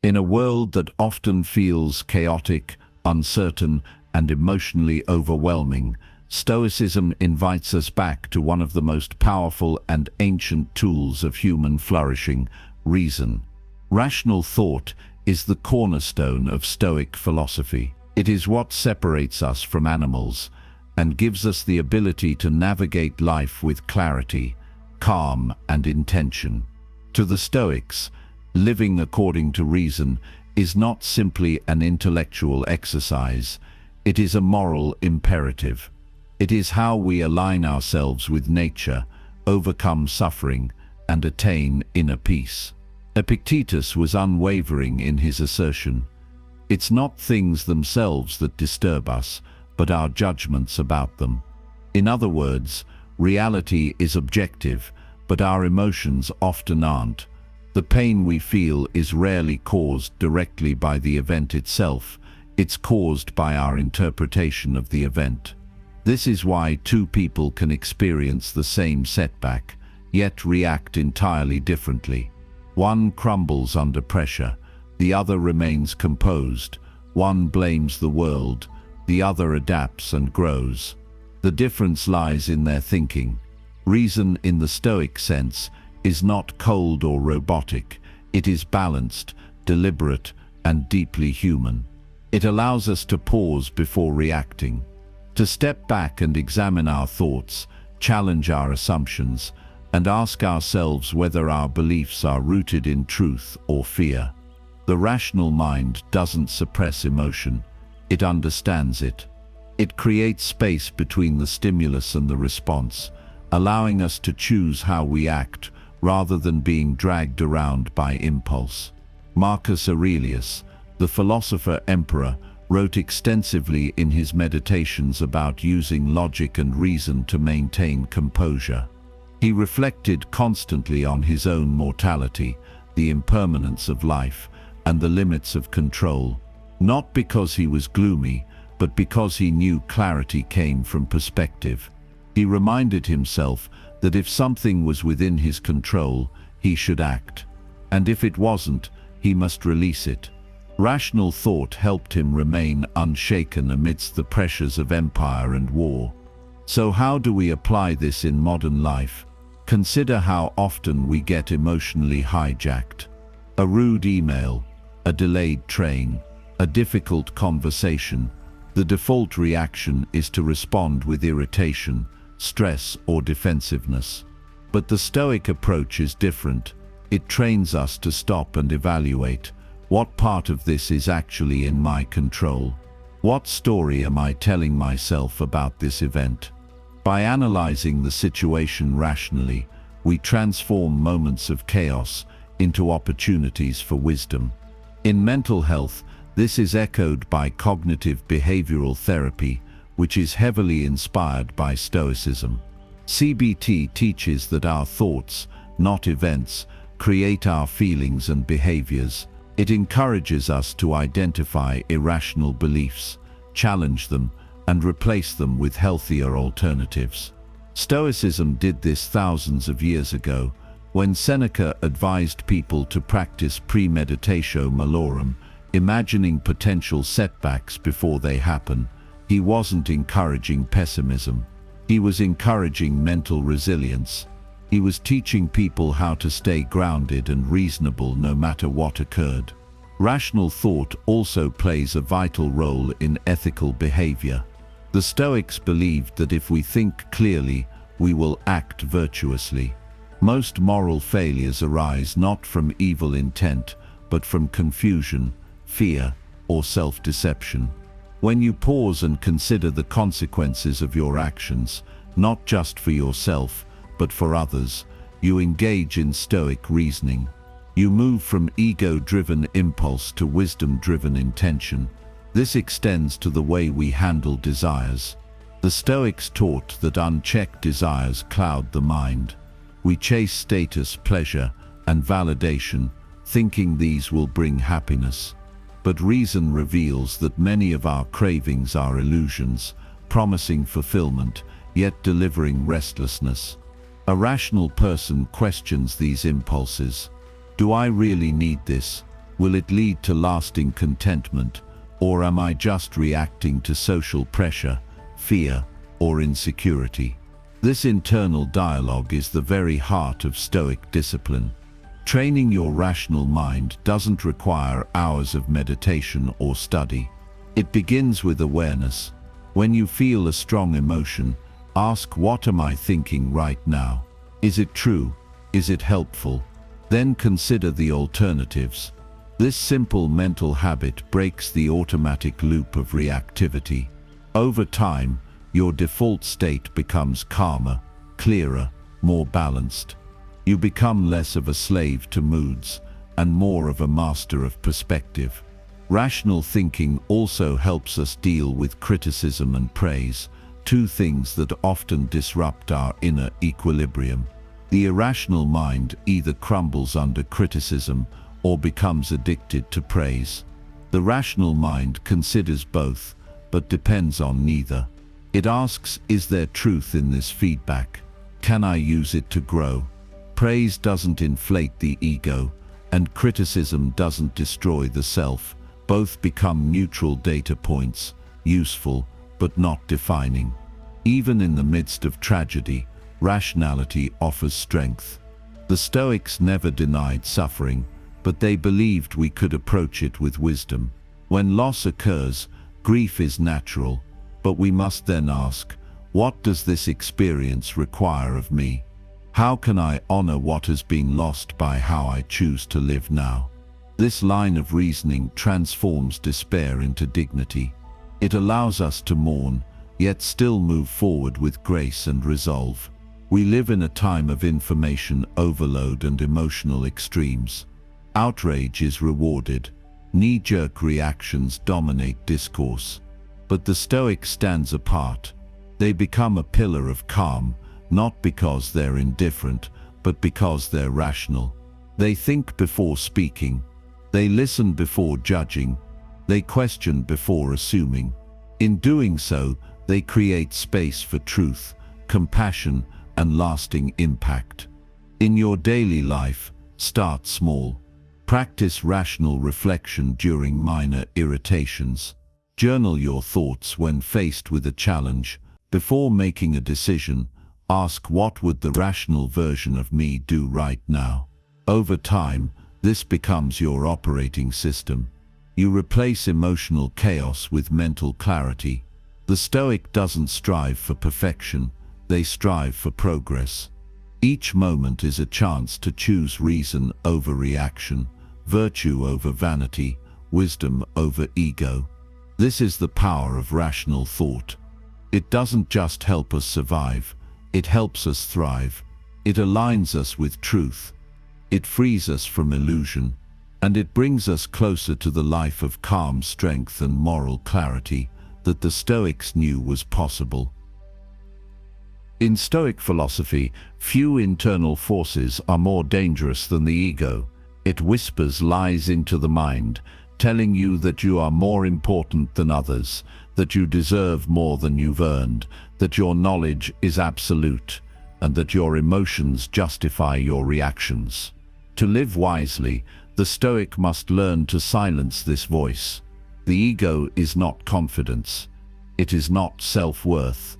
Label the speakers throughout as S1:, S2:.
S1: In a world that often feels chaotic, uncertain, and emotionally overwhelming, Stoicism invites us back to one of the most powerful and ancient tools of human flourishing: reason. Rational thought is the cornerstone of Stoic philosophy. It is what separates us from animals and gives us the ability to navigate life with clarity, calm, and intention. To the Stoics, living according to reason is not simply an intellectual exercise, it is a moral imperative. It is how we align ourselves with nature, overcome suffering, and attain inner peace. Epictetus was unwavering in his assertion: "It's not things themselves that disturb us, but our judgments about them." In other words, reality is objective, but our emotions often aren't. The pain we feel is rarely caused directly by the event itself, it's caused by our interpretation of the event. This is why two people can experience the same setback, yet react entirely differently. One crumbles under pressure, the other remains composed. One blames the world, the other adapts and grows. The difference lies in their thinking. Reason in the Stoic sense is not cold or robotic. It is balanced, deliberate, and deeply human. It allows us to pause before reacting, to step back and examine our thoughts, challenge our assumptions, and ask ourselves whether our beliefs are rooted in truth or fear. The rational mind doesn't suppress emotion, it understands it. It creates space between the stimulus and the response, allowing us to choose how we act rather than being dragged around by impulse. Marcus Aurelius, the philosopher-emperor, wrote extensively in his meditations about using logic and reason to maintain composure. He reflected constantly on his own mortality, the impermanence of life, and the limits of control, not because he was gloomy, but because he knew clarity came from perspective. He reminded himself that if something was within his control, he should act, and if it wasn't, he must release it. Rational thought helped him remain unshaken amidst the pressures of empire and war. So how do we apply this in modern life? Consider how often we get emotionally hijacked. A rude email, a delayed train, a difficult conversation. The default reaction is to respond with irritation, stress, or defensiveness. But the Stoic approach is different. It trains us to stop and evaluate. What part of this is actually in my control? What story am I telling myself about this event? By analyzing the situation rationally, we transform moments of chaos into opportunities for wisdom. In mental health, this is echoed by cognitive behavioral therapy, which is heavily inspired by Stoicism. CBT teaches that our thoughts, not events, create our feelings and behaviors. It encourages us to identify irrational beliefs, challenge them, and replace them with healthier alternatives. Stoicism did this thousands of years ago, when Seneca advised people to practice premeditatio malorum, imagining potential setbacks before they happen. He wasn't encouraging pessimism. He was encouraging mental resilience. He was teaching people how to stay grounded and reasonable no matter what occurred. Rational thought also plays a vital role in ethical behavior. The Stoics believed that if we think clearly, we will act virtuously. Most moral failures arise not from evil intent, but from confusion, fear, or self-deception. When you pause and consider the consequences of your actions, not just for yourself, but for others, you engage in Stoic reasoning. You move from ego-driven impulse to wisdom-driven intention. This extends to the way we handle desires. The Stoics taught that unchecked desires cloud the mind. We chase status, pleasure, and validation, thinking these will bring happiness. But reason reveals that many of our cravings are illusions, promising fulfillment, yet delivering restlessness. A rational person questions these impulses. Do I really need this? Will it lead to lasting contentment, or am I just reacting to social pressure, fear, or insecurity? This internal dialogue is the very heart of Stoic discipline. Training your rational mind doesn't require hours of meditation or study. It begins with awareness. When you feel a strong emotion, ask, what am I thinking right now? Is it true? Is it helpful? Then consider the alternatives. This simple mental habit breaks the automatic loop of reactivity. Over time, your default state becomes calmer, clearer, more balanced. You become less of a slave to moods and more of a master of perspective. Rational thinking also helps us deal with criticism and praise, two things that often disrupt our inner equilibrium. The irrational mind either crumbles under criticism or becomes addicted to praise. The rational mind considers both, but depends on neither. It asks, is there truth in this feedback? Can I use it to grow? Praise doesn't inflate the ego, and criticism doesn't destroy the self. Both become neutral data points, useful but not defining. Even in the midst of tragedy, rationality offers strength. The Stoics never denied suffering, but they believed we could approach it with wisdom. When loss occurs, grief is natural, but we must then ask, what does this experience require of me? How can I honor what has been lost by how I choose to live now? This line of reasoning transforms despair into dignity. It allows us to mourn, yet still move forward with grace and resolve. We live in a time of information overload and emotional extremes. Outrage is rewarded. Knee-jerk reactions dominate discourse. But the Stoic stands apart. They become a pillar of calm, not because they're indifferent, but because they're rational. They think before speaking. They listen before judging. They question before assuming. In doing so, they create space for truth, compassion, and lasting impact. In your daily life, start small. Practice rational reflection during minor irritations. Journal your thoughts when faced with a challenge. Before making a decision, ask, what would the rational version of me do right now? Over time, this becomes your operating system. You replace emotional chaos with mental clarity. The Stoic doesn't strive for perfection, they strive for progress. Each moment is a chance to choose reason over reaction, virtue over vanity, wisdom over ego. This is the power of rational thought. It doesn't just help us survive, it helps us thrive. It aligns us with truth. It frees us from illusion, and it brings us closer to the life of calm strength and moral clarity that the Stoics knew was possible. In Stoic philosophy, few internal forces are more dangerous than the ego. It whispers lies into the mind, telling you that you are more important than others, that you deserve more than you've earned, that your knowledge is absolute, and that your emotions justify your reactions. To live wisely, the Stoic must learn to silence this voice. The ego is not confidence. It is not self-worth.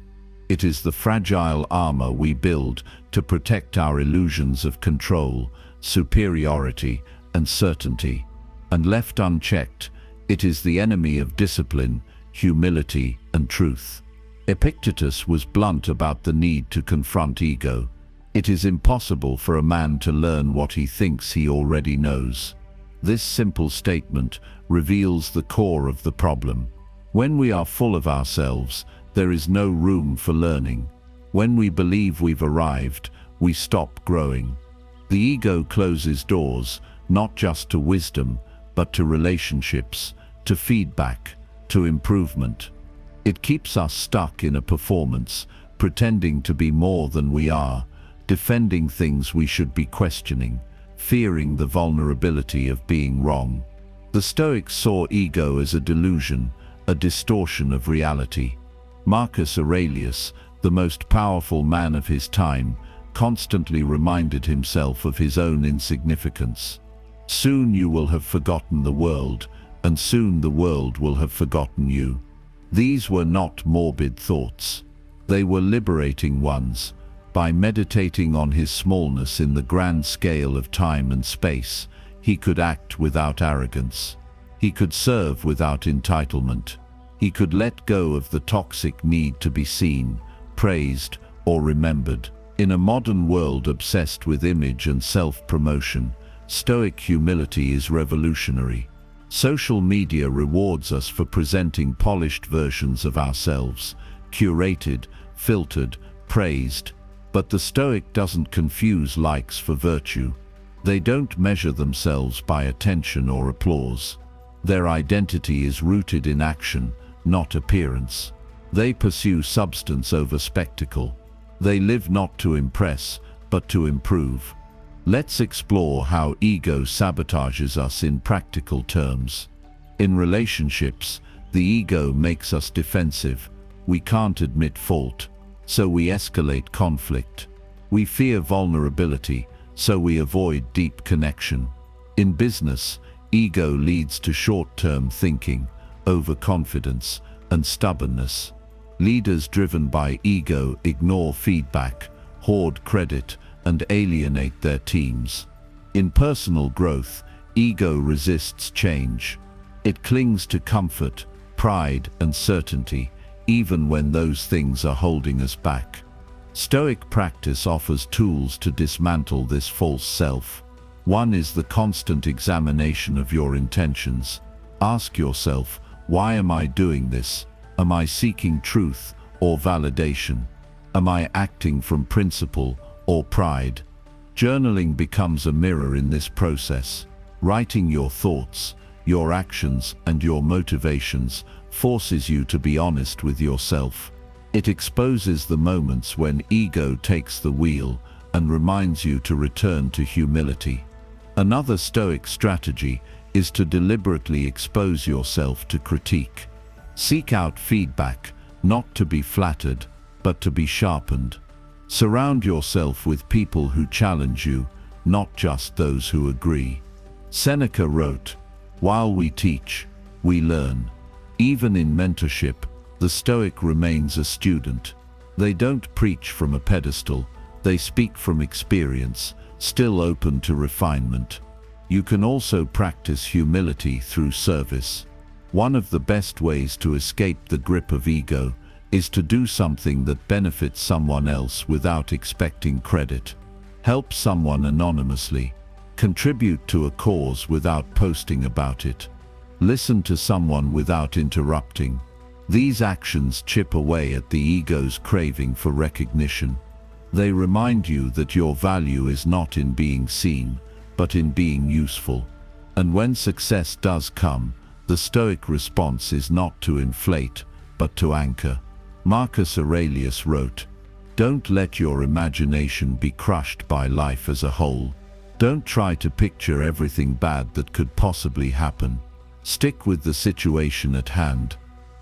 S1: It is the fragile armor we build to protect our illusions of control, superiority, and certainty. And left unchecked, it is the enemy of discipline, humility, and truth. Epictetus was blunt about the need to confront ego. It is impossible for a man to learn what he thinks he already knows. This simple statement reveals the core of the problem. When we are full of ourselves, there is no room for learning. When we believe we've arrived, we stop growing. The ego closes doors, not just to wisdom, but to relationships, to feedback, to improvement. It keeps us stuck in a performance, pretending to be more than we are, defending things we should be questioning, fearing the vulnerability of being wrong. The Stoics saw ego as a delusion, a distortion of reality. Marcus Aurelius, the most powerful man of his time, constantly reminded himself of his own insignificance. Soon you will have forgotten the world, and soon the world will have forgotten you. These were not morbid thoughts. They were liberating ones. By meditating on his smallness in the grand scale of time and space, he could act without arrogance. He could serve without entitlement. He could let go of the toxic need to be seen, praised, or remembered. In a modern world obsessed with image and self-promotion, Stoic humility is revolutionary. Social media rewards us for presenting polished versions of ourselves, curated, filtered, praised. But the Stoic doesn't confuse likes for virtue. They don't measure themselves by attention or applause. Their identity is rooted in action, not appearance. They pursue substance over spectacle. They live not to impress, but to improve. Let's explore how ego sabotages us in practical terms. In relationships, the ego makes us defensive. We can't admit fault, so we escalate conflict. We fear vulnerability, so we avoid deep connection. In business, ego leads to short-term thinking, overconfidence, and stubbornness. Leaders driven by ego ignore feedback, hoard credit, and alienate their teams. In personal growth, ego resists change. It clings to comfort, pride, and certainty, even when those things are holding us back. Stoic practice offers tools to dismantle this false self. One is the constant examination of your intentions. Ask yourself, why am I doing this? Am I seeking truth or validation? Am I acting from principle or pride? Journaling becomes a mirror in this process. Writing your thoughts, your actions, and your motivations forces you to be honest with yourself. It exposes the moments when ego takes the wheel and reminds you to return to humility. Another Stoic strategy is to deliberately expose yourself to critique. Seek out feedback, not to be flattered, but to be sharpened. Surround yourself with people who challenge you, not just those who agree. Seneca wrote, "While we teach, we learn." Even in mentorship, the Stoic remains a student. They don't preach from a pedestal, they speak from experience, still open to refinement. You can also practice humility through service. One of the best ways to escape the grip of ego is to do something that benefits someone else without expecting credit. Help someone anonymously. Contribute to a cause without posting about it. Listen to someone without interrupting. These actions chip away at the ego's craving for recognition. They remind you that your value is not in being seen, but in being useful. And when success does come, the Stoic response is not to inflate, but to anchor. Marcus Aurelius wrote, "Don't let your imagination be crushed by life as a whole. Don't try to picture everything bad that could possibly happen. Stick with the situation at hand."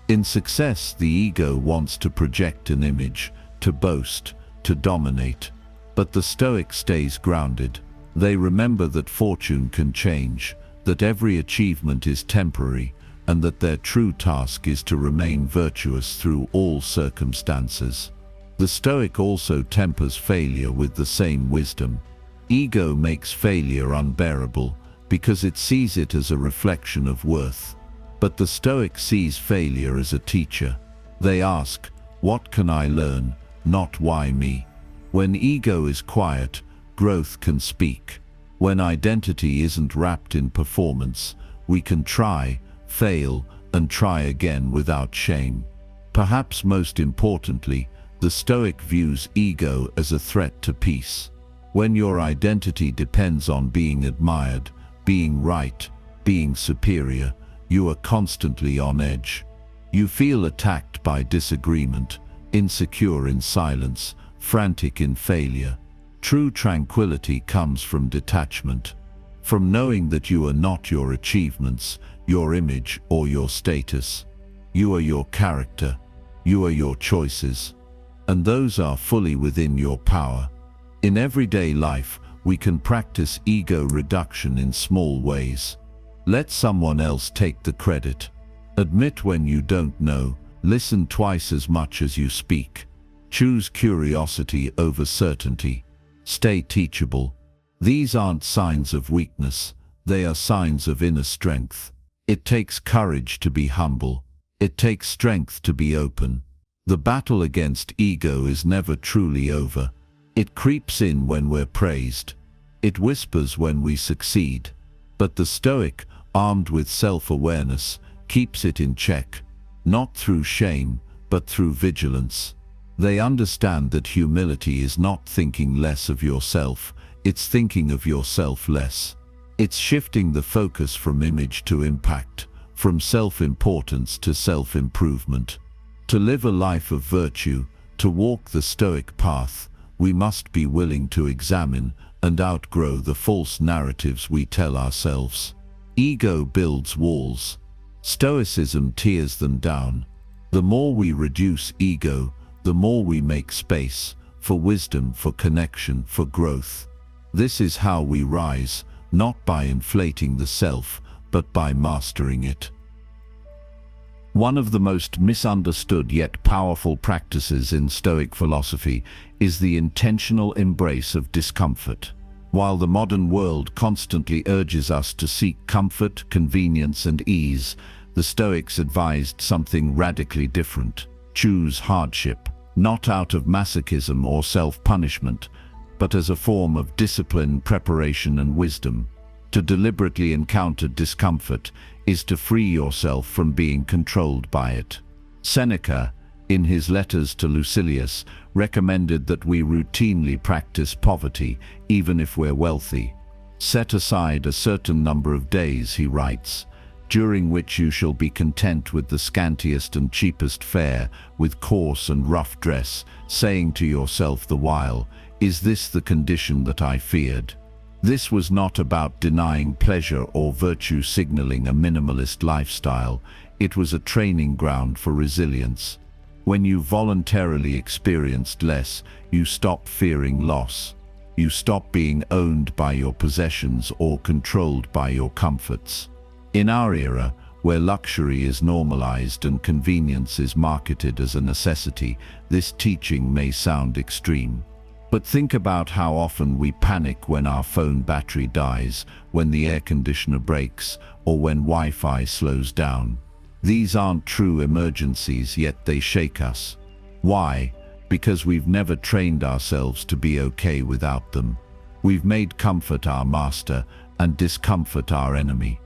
S1: In success, the ego wants to project an image, to boast, to dominate. But the Stoic stays grounded. They remember that fortune can change, that every achievement is temporary, and that their true task is to remain virtuous through all circumstances. The Stoic also tempers failure with the same wisdom. Ego makes failure unbearable because it sees it as a reflection of worth. But the Stoic sees failure as a teacher. They ask, "What can I learn?" not "Why me?" When ego is quiet, growth can speak. When identity isn't wrapped in performance, we can try, fail, and try again without shame. Perhaps most importantly, the Stoic views ego as a threat to peace. When your identity depends on being admired, being right, being superior, you are constantly on edge. You feel attacked by disagreement, insecure in silence, frantic in failure. True tranquility comes from detachment, from knowing that you are not your achievements, your image, or your status. You are your character. You are your choices. And those are fully within your power. In everyday life, we can practice ego reduction in small ways. Let someone else take the credit. Admit when you don't know. Listen twice as much as you speak. Choose curiosity over certainty. Stay teachable. These aren't signs of weakness. They are signs of inner strength. It takes courage to be humble. It takes strength to be open. The battle against ego is never truly over. It creeps in when we're praised. It whispers when we succeed. But the Stoic, armed with self-awareness, keeps it in check, not through shame, but through vigilance. They understand that humility is not thinking less of yourself, it's thinking of yourself less. It's shifting the focus from image to impact, from self-importance to self-improvement. To live a life of virtue, to walk the Stoic path, we must be willing to examine and outgrow the false narratives we tell ourselves. Ego builds walls. Stoicism tears them down. The more we reduce ego, the more we make space for wisdom, for connection, for growth. This is how we rise, not by inflating the self, but by mastering it. One of the most misunderstood yet powerful practices in Stoic philosophy is the intentional embrace of discomfort. While the modern world constantly urges us to seek comfort, convenience, and ease, the Stoics advised something radically different. Choose hardship, not out of masochism or self-punishment, but as a form of discipline, preparation, and wisdom. To deliberately encounter discomfort is to free yourself from being controlled by it. Seneca, in his letters to Lucilius, recommended that we routinely practice poverty, even if we're wealthy. Set aside a certain number of days, he writes, during which you shall be content with the scantiest and cheapest fare, with coarse and rough dress, saying to yourself the while, "Is this the condition that I feared?" This was not about denying pleasure or virtue signaling a minimalist lifestyle. It was a training ground for resilience. When you voluntarily experienced less, you stop fearing loss. You stop being owned by your possessions or controlled by your comforts. In our era, where luxury is normalized and convenience is marketed as a necessity, this teaching may sound extreme. But think about how often we panic when our phone battery dies, when the air conditioner breaks, or when Wi-Fi slows down. These aren't true emergencies, yet they shake us. Why? Because we've never trained ourselves to be okay without them. We've made comfort our master and discomfort our enemy.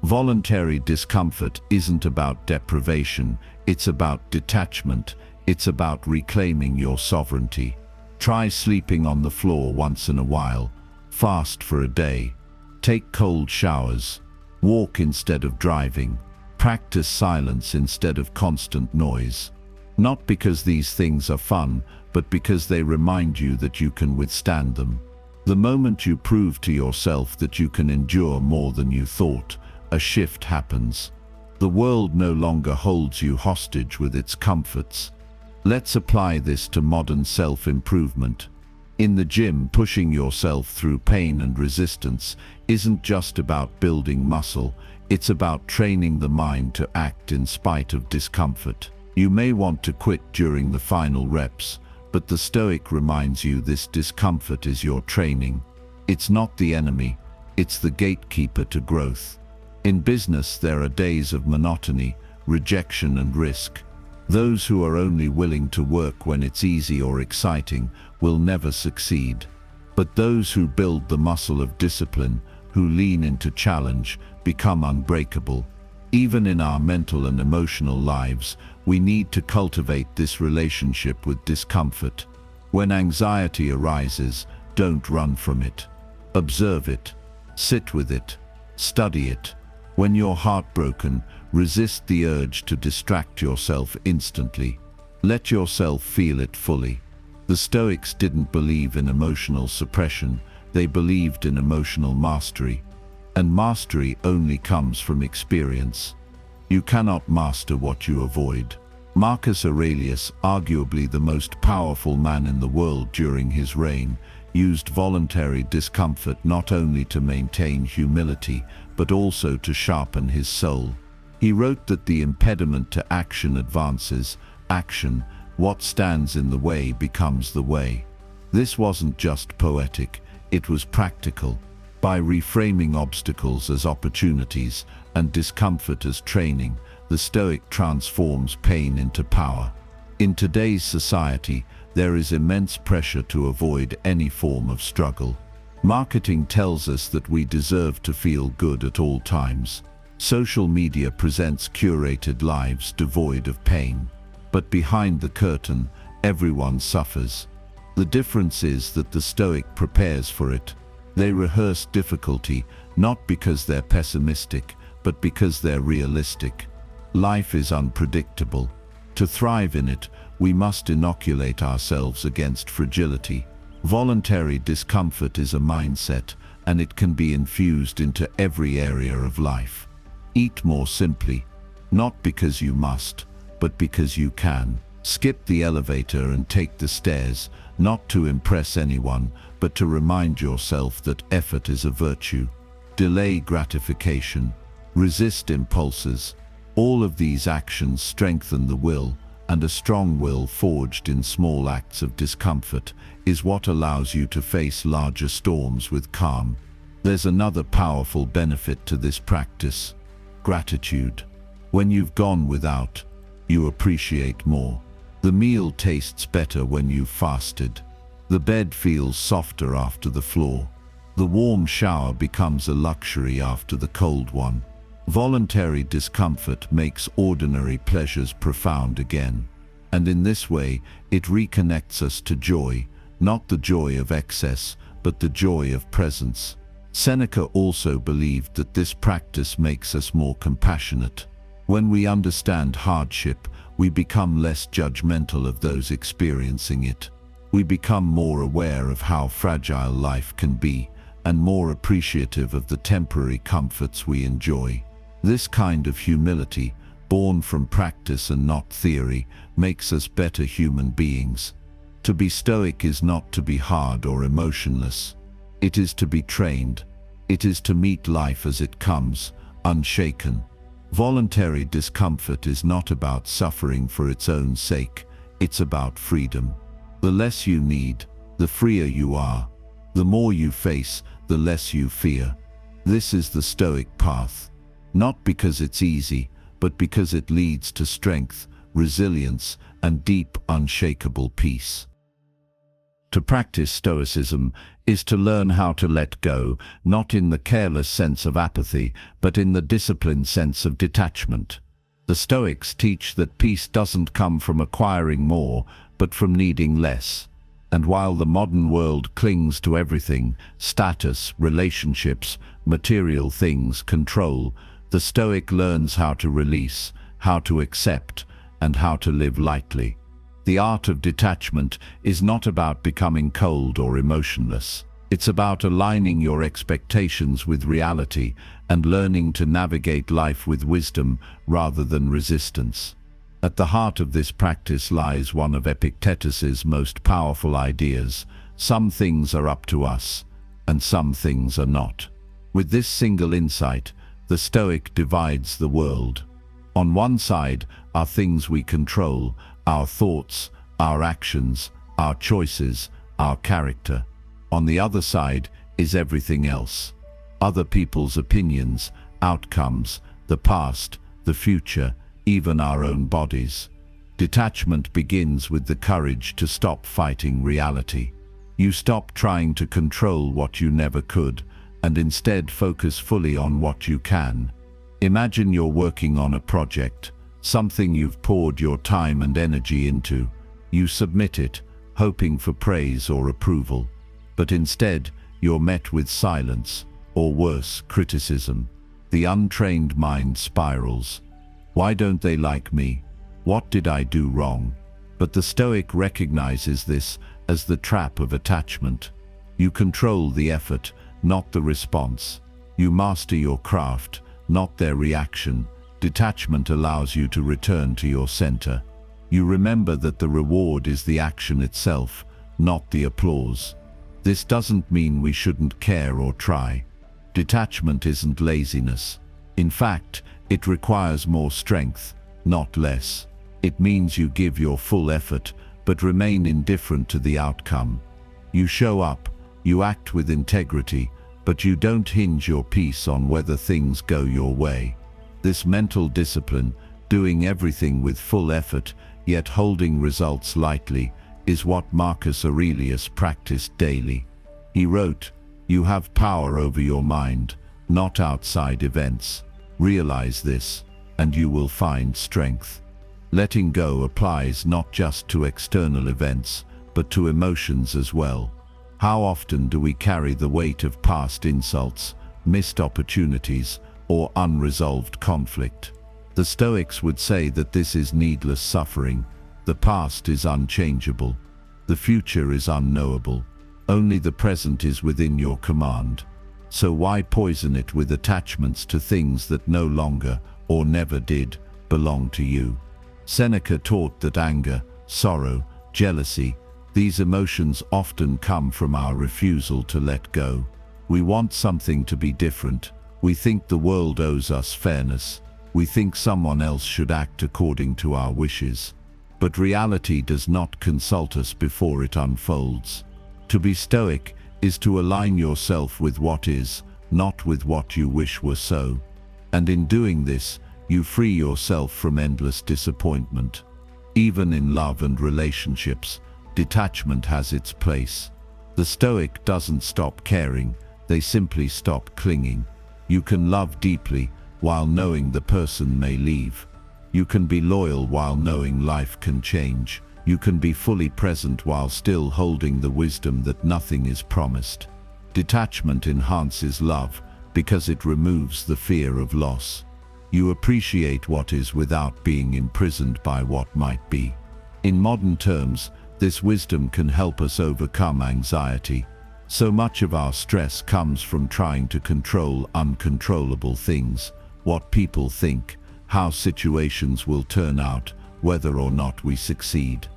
S1: Voluntary discomfort isn't about deprivation, it's about detachment, it's about reclaiming your sovereignty. Try sleeping on the floor once in a while, fast for a day, take cold showers, walk instead of driving, practice silence instead of constant noise. Not because these things are fun, but because they remind you that you can withstand them. The moment you prove to yourself that you can endure more than you thought, a shift happens. The world no longer holds you hostage with its comforts. Let's apply this to modern self-improvement. In the gym, pushing yourself through pain and resistance isn't just about building muscle, it's about training the mind to act in spite of discomfort. You may want to quit during the final reps, but the Stoic reminds you this discomfort is your training. It's not the enemy, it's the gatekeeper to growth. In business, there are days of monotony, rejection, and risk. Those who are only willing to work when it's easy or exciting will never succeed. But those who build the muscle of discipline, who lean into challenge, become unbreakable. Even in our mental and emotional lives, we need to cultivate this relationship with discomfort. When anxiety arises, don't run from it. Observe it. Sit with it. Study it. When you're heartbroken, resist the urge to distract yourself instantly. Let yourself feel it fully. The Stoics didn't believe in emotional suppression, they believed in emotional mastery. And mastery only comes from experience. You cannot master what you avoid. Marcus Aurelius, arguably the most powerful man in the world during his reign, used voluntary discomfort not only to maintain humility, but also to sharpen his soul. He wrote that the impediment to action advances action, what stands in the way becomes the way. This wasn't just poetic, it was practical. By reframing obstacles as opportunities and discomfort as training, the Stoic transforms pain into power. In today's society, there is immense pressure to avoid any form of struggle. Marketing tells us that we deserve to feel good at all times. Social media presents curated lives devoid of pain. But behind the curtain, everyone suffers. The difference is that the Stoic prepares for it. They rehearse difficulty, not because they're pessimistic, but because they're realistic. Life is unpredictable. To thrive in it, we must inoculate ourselves against fragility. Voluntary discomfort is a mindset, and it can be infused into every area of life. Eat more simply, not because you must, but because you can. Skip the elevator and take the stairs, not to impress anyone, but to remind yourself that effort is a virtue. Delay gratification. Resist impulses. All of these actions strengthen the will, and a strong will forged in small acts of discomfort is what allows you to face larger storms with calm. There's another powerful benefit to this practice: gratitude. When you've gone without, you appreciate more. The meal tastes better when you've fasted. The bed feels softer after the floor. The warm shower becomes a luxury after the cold one. Voluntary discomfort makes ordinary pleasures profound again. And in this way, it reconnects us to joy, not the joy of excess, but the joy of presence. Seneca also believed that this practice makes us more compassionate. When we understand hardship, we become less judgmental of those experiencing it. We become more aware of how fragile life can be, and more appreciative of the temporary comforts we enjoy. This kind of humility, born from practice and not theory, makes us better human beings. To be stoic is not to be hard or emotionless. It is to be trained. It is to meet life as it comes, unshaken. Voluntary discomfort is not about suffering for its own sake. It's about freedom. The less you need, the freer you are. The more you face, the less you fear. This is the Stoic path. Not because it's easy, but because it leads to strength, resilience, and deep, unshakable peace. To practice Stoicism is to learn how to let go, not in the careless sense of apathy, but in the disciplined sense of detachment. The Stoics teach that peace doesn't come from acquiring more, but from needing less. And while the modern world clings to everything, status, relationships, material things, control, the Stoic learns how to release, how to accept, and how to live lightly. The art of detachment is not about becoming cold or emotionless. It's about aligning your expectations with reality and learning to navigate life with wisdom rather than resistance. At the heart of this practice lies one of Epictetus's most powerful ideas: some things are up to us, and some things are not. With this single insight, the Stoic divides the world. On one side are things we control: our thoughts, our actions, our choices, our character. On the other side is everything else: other people's opinions, outcomes, the past, the future, even our own bodies. Detachment begins with the courage to stop fighting reality. You stop trying to control what you never could, and instead focus fully on what you can. Imagine you're working on a project, something you've poured your time and energy into. You submit it, hoping for praise or approval. But instead, you're met with silence, or worse, criticism. The untrained mind spirals. Why don't they like me? What did I do wrong? But the Stoic recognizes this as the trap of attachment. You control the effort, not the response. You master your craft, not their reaction. Detachment allows you to return to your center. You remember that the reward is the action itself, not the applause. This doesn't mean we shouldn't care or try. Detachment isn't laziness. In fact, it requires more strength, not less. It means you give your full effort, but remain indifferent to the outcome. You show up, you act with integrity, but you don't hinge your peace on whether things go your way. This mental discipline, doing everything with full effort, yet holding results lightly, is what Marcus Aurelius practiced daily. He wrote, "You have power over your mind, not outside events. Realize this, and you will find strength." Letting go applies not just to external events, but to emotions as well. How often do we carry the weight of past insults, missed opportunities, or unresolved conflict? The Stoics would say that this is needless suffering. The past is unchangeable. The future is unknowable. Only the present is within your command. So why poison it with attachments to things that no longer, or never did, belong to you? Seneca taught that anger, sorrow, jealousy, these emotions often come from our refusal to let go. We want something to be different. We think the world owes us fairness. We think someone else should act according to our wishes. But reality does not consult us before it unfolds. To be stoic is to align yourself with what is, not with what you wish were so. And in doing this, you free yourself from endless disappointment. Even in love and relationships, detachment has its place. The Stoic doesn't stop caring, they simply stop clinging. You can love deeply while knowing the person may leave. You can be loyal while knowing life can change. You can be fully present while still holding the wisdom that nothing is promised. Detachment enhances love because it removes the fear of loss. You appreciate what is without being imprisoned by what might be. In modern terms, this wisdom can help us overcome anxiety. So much of our stress comes from trying to control uncontrollable things, what people think, how situations will turn out, whether or not we succeed.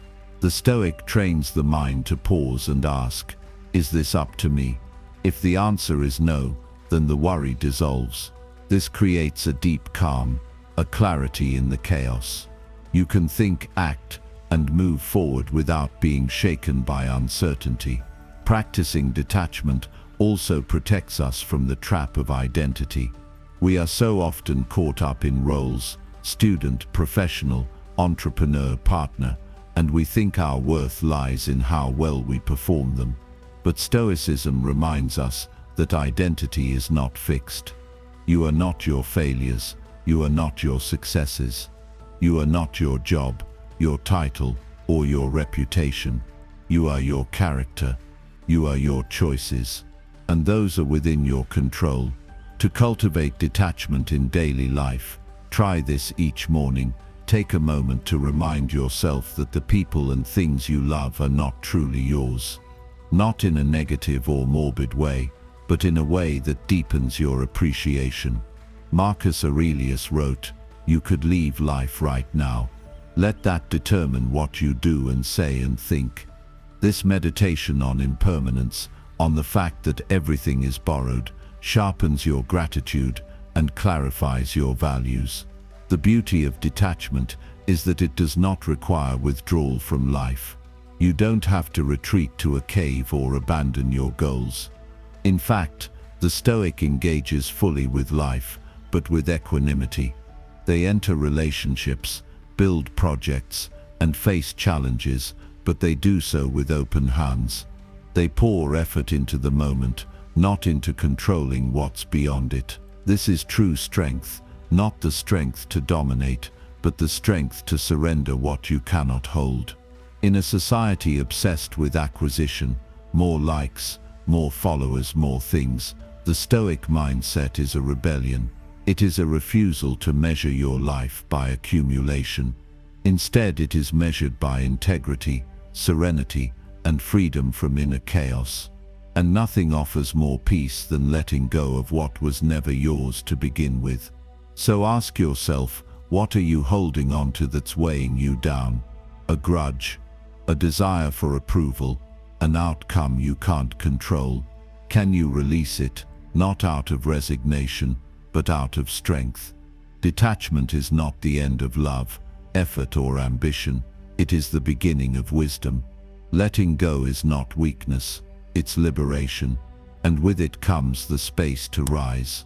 S1: The Stoic trains the mind to pause and ask, is this up to me? If the answer is no, then the worry dissolves. This creates a deep calm, a clarity in the chaos. You can think, act, and move forward without being shaken by uncertainty. Practicing detachment also protects us from the trap of identity. We are so often caught up in roles, student, professional, entrepreneur, partner, and we think our worth lies in how well we perform them. But Stoicism reminds us that identity is not fixed. You are not your failures, you are not your successes. You are not your job, your title, or your reputation. You are your character. You are your choices. And those are within your control. To cultivate detachment in daily life, try this each morning. Take a moment to remind yourself that the people and things you love are not truly yours. Not in a negative or morbid way, but in a way that deepens your appreciation. Marcus Aurelius wrote, "You could leave life right now." Let that determine what you do and say and think. This meditation on impermanence, on the fact that everything is borrowed, sharpens your gratitude and clarifies your values. The beauty of detachment is that it does not require withdrawal from life. You don't have to retreat to a cave or abandon your goals. In fact, the Stoic engages fully with life, but with equanimity. They enter relationships, build projects, and face challenges, but they do so with open hands. They pour effort into the moment, not into controlling what's beyond it. This is true strength, not the strength to dominate, but the strength to surrender what you cannot hold. In a society obsessed with acquisition, more likes, more followers, more things, the Stoic mindset is a rebellion. It is a refusal to measure your life by accumulation. Instead, it is measured by integrity, serenity, and freedom from inner chaos. And nothing offers more peace than letting go of what was never yours to begin with. So ask yourself, what are you holding on to that's weighing you down? A grudge, a desire for approval, an outcome you can't control. Can you release it, not out of resignation, but out of strength? Detachment is not the end of love, effort, or ambition. It is the beginning of wisdom. Letting go is not weakness, it's liberation, and with it comes the space to rise.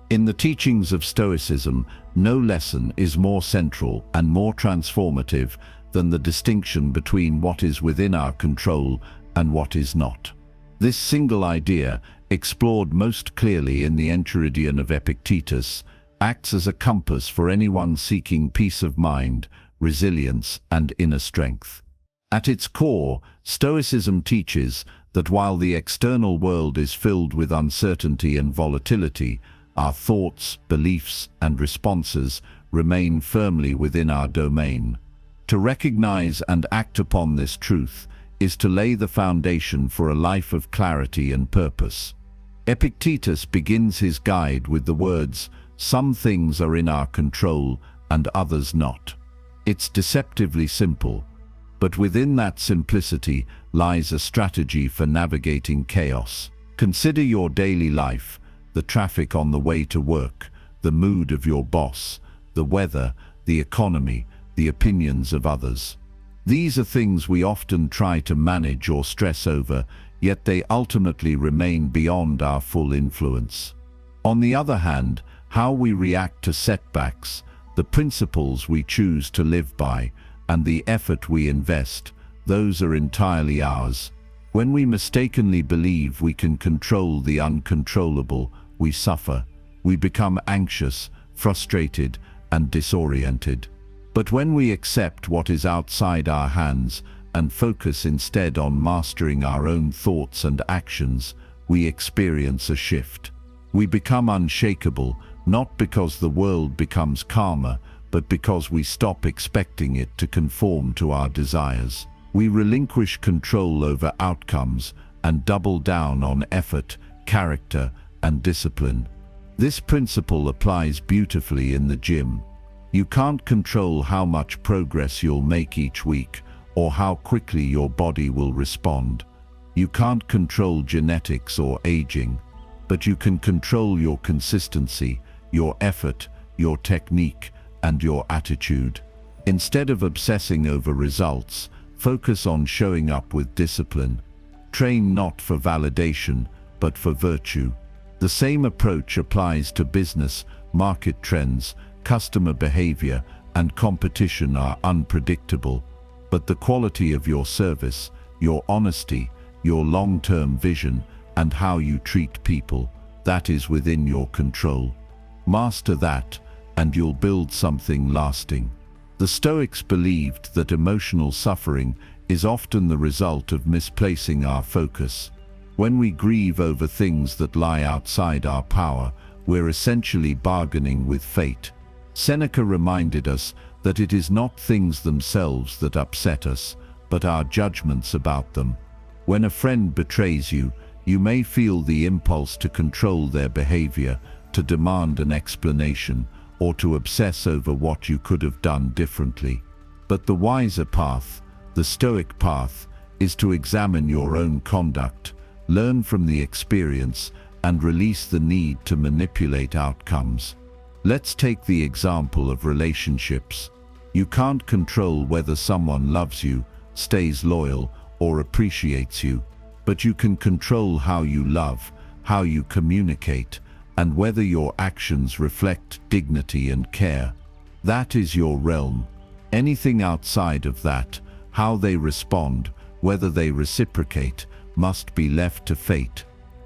S1: In the teachings of Stoicism, no lesson is more central and more transformative than the distinction between what is within our control and what is not. This single idea, explored most clearly in the Enchiridion of Epictetus, acts as a compass for anyone seeking peace of mind, resilience, and inner strength. At its core, Stoicism teaches that while the external world is filled with uncertainty and volatility, our thoughts, beliefs, and responses remain firmly within our domain. To recognize and act upon this truth is to lay the foundation for a life of clarity and purpose. Epictetus begins his guide with the words, "Some things are in our control and others not." It's deceptively simple, but within that simplicity lies a strategy for navigating chaos. Consider your daily life, the traffic on the way to work, the mood of your boss, the weather, the economy, the opinions of others. These are things we often try to manage or stress over, yet they ultimately remain beyond our full influence. On the other hand, how we react to setbacks, the principles we choose to live by, and the effort we invest, those are entirely ours. When we mistakenly believe we can control the uncontrollable, we suffer. We become anxious, frustrated, and disoriented. But when we accept what is outside our hands and focus instead on mastering our own thoughts and actions, we experience a shift. We become unshakable, not because the world becomes calmer, but because we stop expecting it to conform to our desires. We relinquish control over outcomes and double down on effort, character, and discipline. This principle applies beautifully in the gym. You can't control how much progress you'll make each week or how quickly your body will respond. You can't control genetics or aging, but you can control your consistency, your effort, your technique, and your attitude. Instead of obsessing over results, focus on showing up with discipline. Train not for validation, but for virtue. The same approach applies to business. Market trends, customer behavior, and competition are unpredictable, but the quality of your service, your honesty, your long-term vision, and how you treat people, that is within your control. Master that, and you'll build something lasting. The Stoics believed that emotional suffering is often the result of misplacing our focus. When we grieve over things that lie outside our power, we're essentially bargaining with fate. Seneca reminded us that it is not things themselves that upset us, but our judgments about them. When a friend betrays you, you may feel the impulse to control their behavior, to demand an explanation, or to obsess over what you could have done differently. But the wiser path, the Stoic path, is to examine your own conduct, learn from the experience, and release the need to manipulate outcomes. Let's take the example of relationships. You can't control whether someone loves you, stays loyal, or appreciates you, but you can control how you love, how you communicate, and whether your actions reflect dignity and care. That is your realm. Anything outside of that, how they respond, whether they reciprocate, must be left to fate.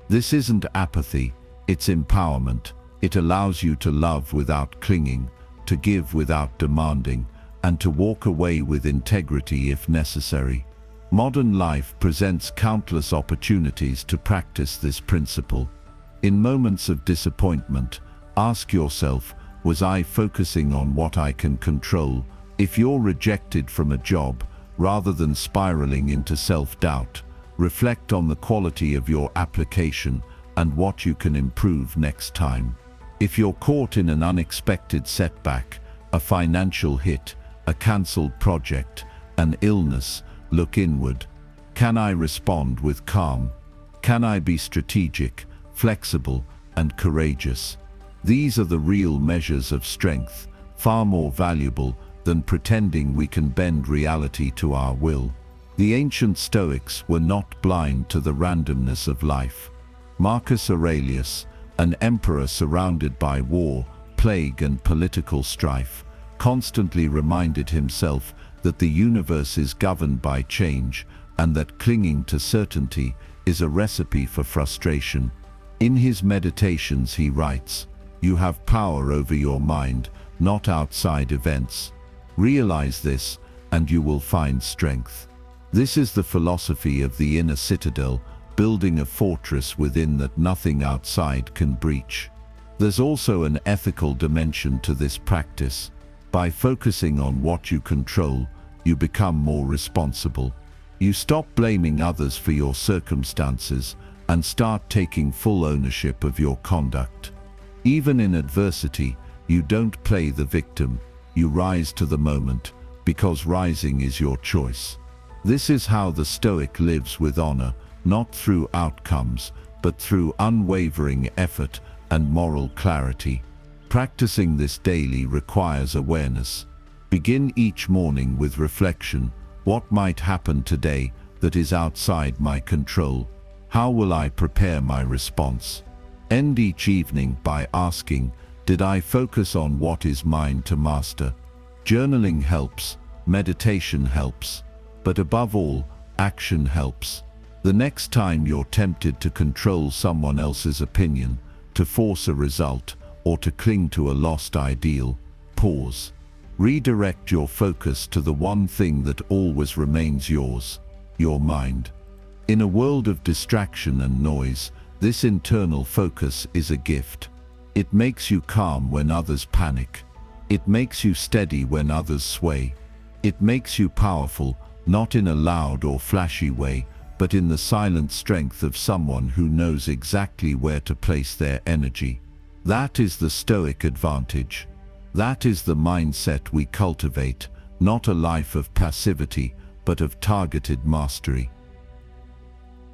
S1: This isn't apathy, it's empowerment. It allows you to love without clinging, to give without demanding, and to walk away with integrity if necessary. Modern life presents countless opportunities to practice this principle. In moments of disappointment, ask yourself, was I focusing on what I can control? If you're rejected from a job, rather than spiraling into self-doubt, reflect on the quality of your application and what you can improve next time. If you're caught in an unexpected setback, a financial hit, a cancelled project, an illness, look inward. Can I respond with calm? Can I be strategic, flexible, and courageous? These are the real measures of strength, far more valuable than pretending we can bend reality to our will. The ancient Stoics were not blind to the randomness of life. Marcus Aurelius, an emperor surrounded by war, plague, and political strife, constantly reminded himself that the universe is governed by change and that clinging to certainty is a recipe for frustration. In his meditations he writes, "You have power over your mind, not outside events. Realize this, and you will find strength." This is the philosophy of the inner citadel, building a fortress within that nothing outside can breach. There's also an ethical dimension to this practice. By focusing on what you control, you become more responsible. You stop blaming others for your circumstances and start taking full ownership of your conduct. Even in adversity, you don't play the victim, you rise to the moment, because rising is your choice. This is how the Stoic lives with honor, not through outcomes, but through unwavering effort and moral clarity. Practicing this daily requires awareness. Begin each morning with reflection. What might happen today that is outside my control? How will I prepare my response? End each evening by asking, did I focus on what is mine to master? Journaling helps, meditation helps, but above all, action helps. The next time you're tempted to control someone else's opinion, to force a result, or to cling to a lost ideal, pause. Redirect your focus to the one thing that always remains yours, your mind. In a world of distraction and noise, this internal focus is a gift. It makes you calm when others panic. It makes you steady when others sway. It makes you powerful, not in a loud or flashy way, but in the silent strength of someone who knows exactly where to place their energy. That is the Stoic advantage. That is the mindset we cultivate, not a life of passivity, but of targeted mastery.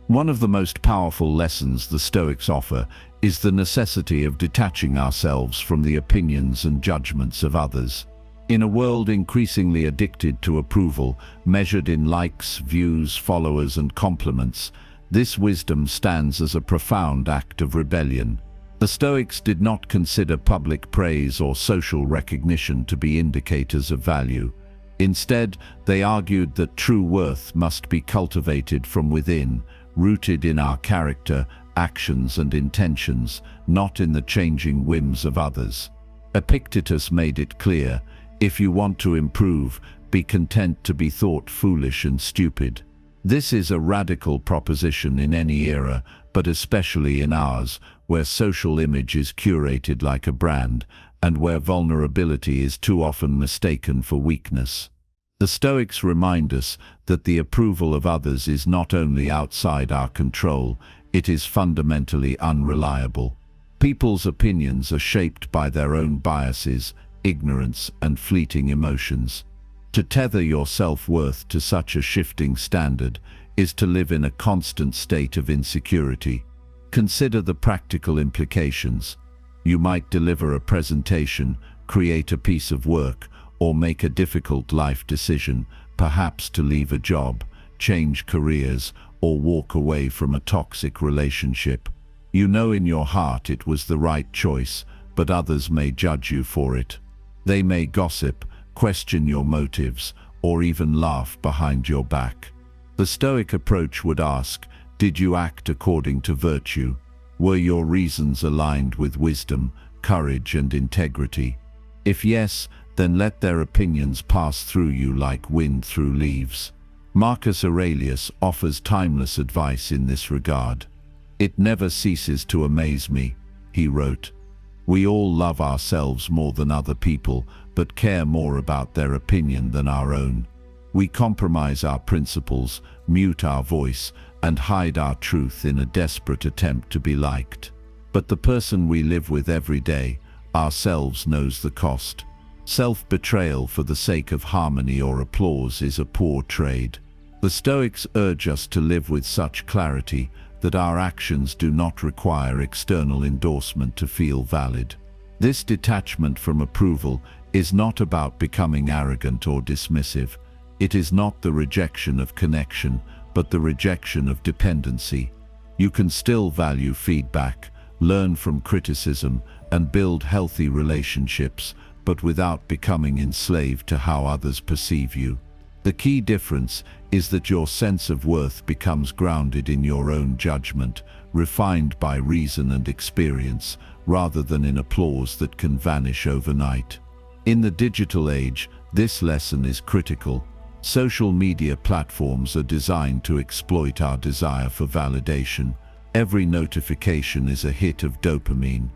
S1: One of the most powerful lessons the Stoics offer is the necessity of detaching ourselves from the opinions and judgments of others. In a world increasingly addicted to approval, measured in likes, views, followers, and compliments, this wisdom stands as a profound act of rebellion. The Stoics did not consider public praise or social recognition to be indicators of value. Instead, they argued that true worth must be cultivated from within, rooted in our character, actions, and intentions, not in the changing whims of others. Epictetus made it clear, if you want to improve, be content to be thought foolish and stupid. This is a radical proposition in any era, but especially in ours, where social image is curated like a brand, and where vulnerability is too often mistaken for weakness. The Stoics remind us that the approval of others is not only outside our control, it is fundamentally unreliable. People's opinions are shaped by their own biases, ignorance, and fleeting emotions. To tether your self-worth to such a shifting standard is to live in a constant state of insecurity. Consider the practical implications. You might deliver a presentation, create a piece of work, or make a difficult life decision, perhaps to leave a job, change careers, or walk away from a toxic relationship. You know in your heart it was the right choice, but others may judge you for it. They may gossip, question your motives, or even laugh behind your back. The Stoic approach would ask, did you act according to virtue? Were your reasons aligned with wisdom, courage, and integrity? If yes, then let their opinions pass through you like wind through leaves. Marcus Aurelius offers timeless advice in this regard. It never ceases to amaze me, he wrote. We all love ourselves more than other people, but care more about their opinion than our own. We compromise our principles, mute our voice, and hide our truth in a desperate attempt to be liked. But the person we live with every day, ourselves, knows the cost. Self-betrayal for the sake of harmony or applause is a poor trade. The Stoics urge us to live with such clarity that our actions do not require external endorsement to feel valid. This detachment from approval is not about becoming arrogant or dismissive. It is not the rejection of connection, but the rejection of dependency. You can still value feedback, learn from criticism, and build healthy relationships, but without becoming enslaved to how others perceive you. The key difference is that your sense of worth becomes grounded in your own judgment, refined by reason and experience, rather than in applause that can vanish overnight. In the digital age, this lesson is critical. Social media platforms are designed to exploit our desire for validation. Every notification is a hit of dopamine.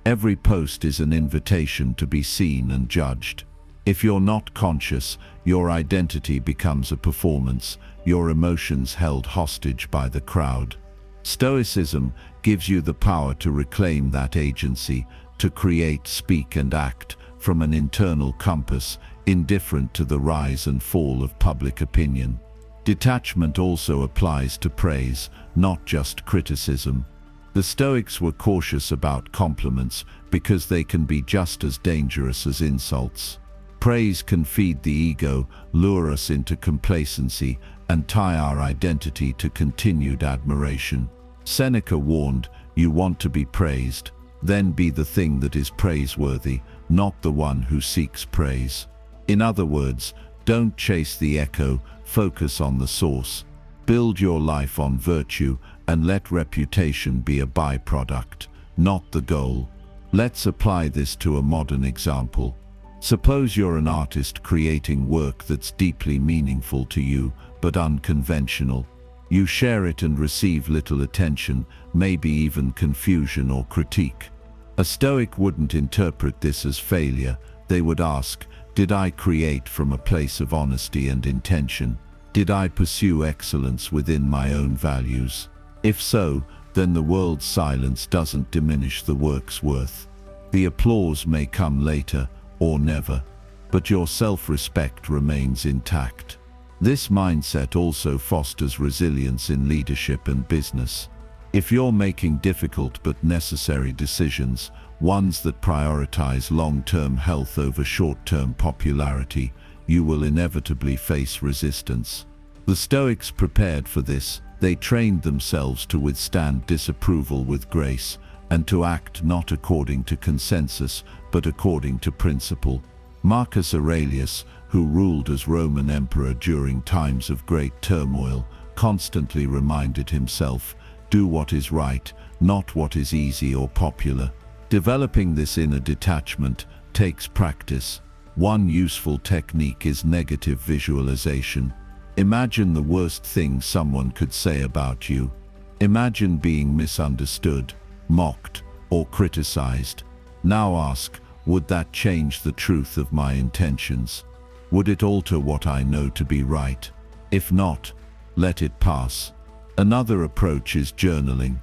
S1: Every post is an invitation to be seen and judged. If you're not conscious, your identity becomes a performance, your emotions held hostage by the crowd. Stoicism gives you the power to reclaim that agency, to create, speak, and act from an internal compass, indifferent to the rise and fall of public opinion. Detachment also applies to praise, not just criticism. The Stoics were cautious about compliments because they can be just as dangerous as insults. Praise can feed the ego, lure us into complacency, and tie our identity to continued admiration. Seneca warned, "You want to be praised, then be the thing that is praiseworthy, not the one who seeks praise." In other words, don't chase the echo, focus on the source. Build your life on virtue and let reputation be a byproduct, not the goal. Let's apply this to a modern example. Suppose you're an artist creating work that's deeply meaningful to you, but unconventional. You share it and receive little attention, maybe even confusion or critique. A Stoic wouldn't interpret this as failure. They would ask, did I create from a place of honesty and intention? Did I pursue excellence within my own values? If so, then the world's silence doesn't diminish the work's worth. The applause may come later, or never, but your self-respect remains intact. This mindset also fosters resilience in leadership and business. If you're making difficult but necessary decisions, ones that prioritize long-term health over short-term popularity, you will inevitably face resistance. The Stoics prepared for this. They trained themselves to withstand disapproval with grace, and to act not according to consensus, but according to principle. Marcus Aurelius, who ruled as Roman emperor during times of great turmoil, constantly reminded himself, do what is right, not what is easy or popular. Developing this inner detachment takes practice. One useful technique is negative visualization. Imagine the worst thing someone could say about you. Imagine being misunderstood, mocked, or criticized. Now ask, would that change the truth of my intentions? Would it alter what I know to be right? If not, let it pass. Another approach is journaling.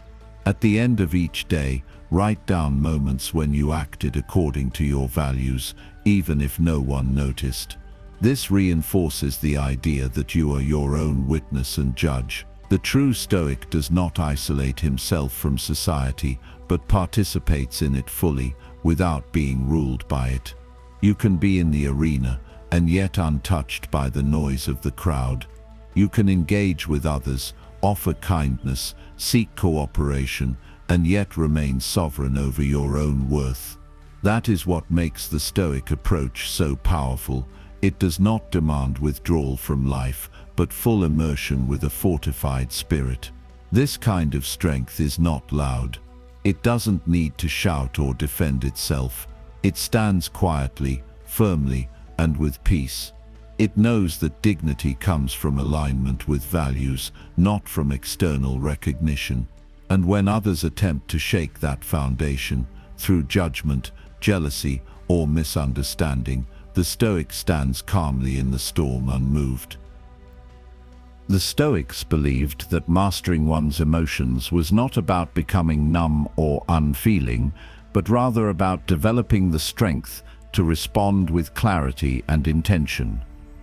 S1: At the end of each day, write down moments when you acted according to your values, even if no one noticed. This reinforces the idea that you are your own witness and judge. The true Stoic does not isolate himself from society, but participates in it fully, without being ruled by it. You can be in the arena, and yet untouched by the noise of the crowd. You can engage with others, offer kindness, seek cooperation, and yet remain sovereign over your own worth. That is what makes the Stoic approach so powerful. It does not demand withdrawal from life, but full immersion with a fortified spirit. This kind of strength is not loud. It doesn't need to shout or defend itself. It stands quietly, firmly, and with peace. It knows that dignity comes from alignment with values, not from external recognition. And when others attempt to shake that foundation, through judgment, jealousy, or misunderstanding, the Stoic stands calmly in the storm unmoved. The Stoics believed that mastering one's emotions was not about becoming numb or unfeeling, but rather about developing the strength to respond with clarity and intention.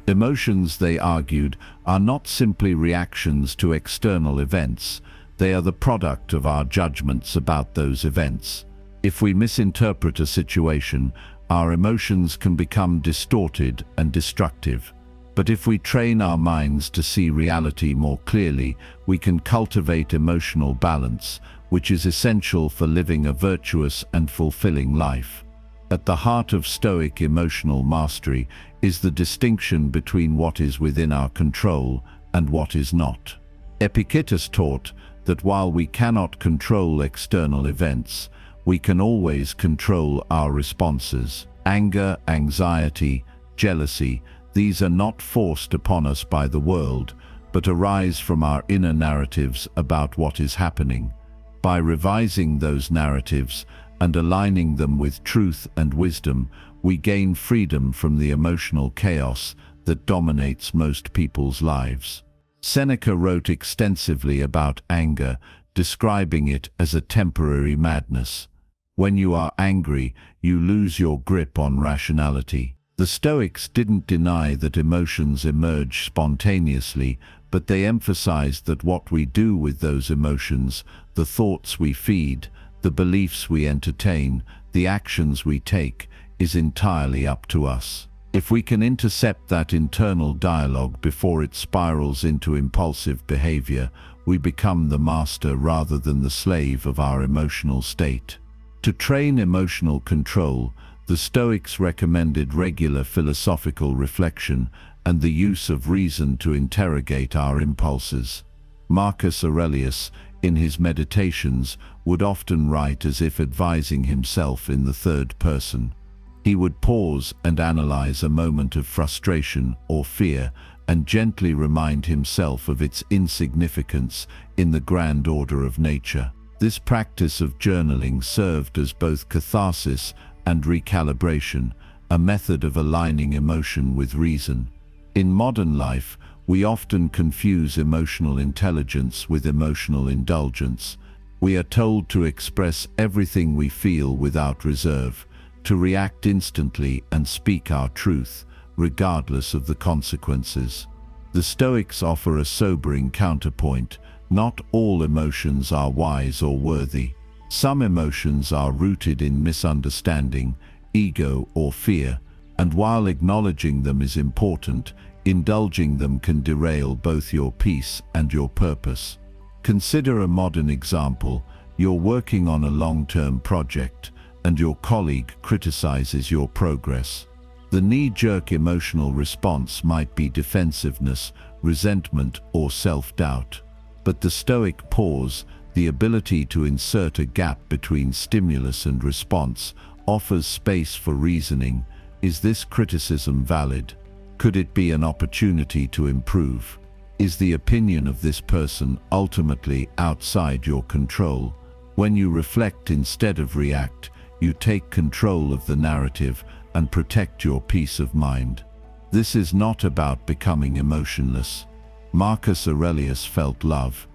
S1: Emotions, they argued, are not simply reactions to external events. They are the product of our judgments about those events. If we misinterpret a situation, our emotions can become distorted and destructive. But if we train our minds to see reality more clearly, we can cultivate emotional balance, which is essential for living a virtuous and fulfilling life. At the heart of Stoic emotional mastery is the distinction between what is within our control and what is not. Epictetus taught that while we cannot control external events, we can always control our responses. Anger, anxiety, jealousy, these are not forced upon us by the world, but arise from our inner narratives about what is happening. By revising those narratives and aligning them with truth and wisdom, we gain freedom from the emotional chaos that dominates most people's lives. Seneca wrote extensively about anger, describing it as a temporary madness. When you are angry, you lose your grip on rationality. The Stoics didn't deny that emotions emerge spontaneously, but they emphasized that what we do with those emotions, the thoughts we feed, the beliefs we entertain, the actions we take, is entirely up to us. If we can intercept that internal dialogue before it spirals into impulsive behavior, we become the master rather than the slave of our emotional state. To train emotional control, the Stoics recommended regular philosophical reflection and the use of reason to interrogate our impulses. Marcus Aurelius, in his meditations, would often write as if advising himself in the third person. He would pause and analyze a moment of frustration or fear and gently remind himself of its insignificance in the grand order of nature. This practice of journaling served as both catharsis and recalibration, a method of aligning emotion with reason. In modern life, we often confuse emotional intelligence with emotional indulgence. We are told to express everything we feel without reserve, to react instantly and speak our truth, regardless of the consequences. The Stoics offer a sobering counterpoint. Not all emotions are wise or worthy. Some emotions are rooted in misunderstanding, ego, or fear, and while acknowledging them is important, indulging them can derail both your peace and your purpose. Consider a modern example. You're working on a long-term project, and your colleague criticizes your progress. The knee-jerk emotional response might be defensiveness, resentment, or self-doubt. But the Stoic pause, the ability to insert a gap between stimulus and response, offers space for reasoning. Is this criticism valid? Could it be an opportunity to improve? Is the opinion of this person ultimately outside your control? When you reflect instead of react, you take control of the narrative and protect your peace of mind. This is not about becoming emotionless. Marcus Aurelius felt love.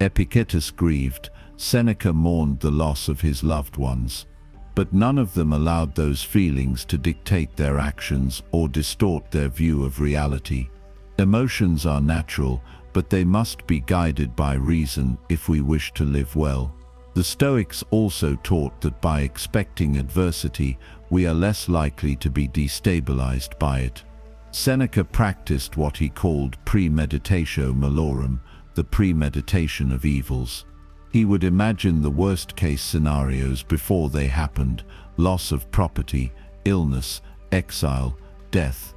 S1: Epictetus grieved. Seneca mourned the loss of his loved ones. But none of them allowed those feelings to dictate their actions or distort their view of reality. Emotions are natural, but they must be guided by reason if we wish to live well. The Stoics also taught that by expecting adversity, we are less likely to be destabilized by it. Seneca practiced what he called premeditatio malorum, the premeditation of evils. He would imagine the worst-case scenarios before they happened: loss of property, illness, exile, death.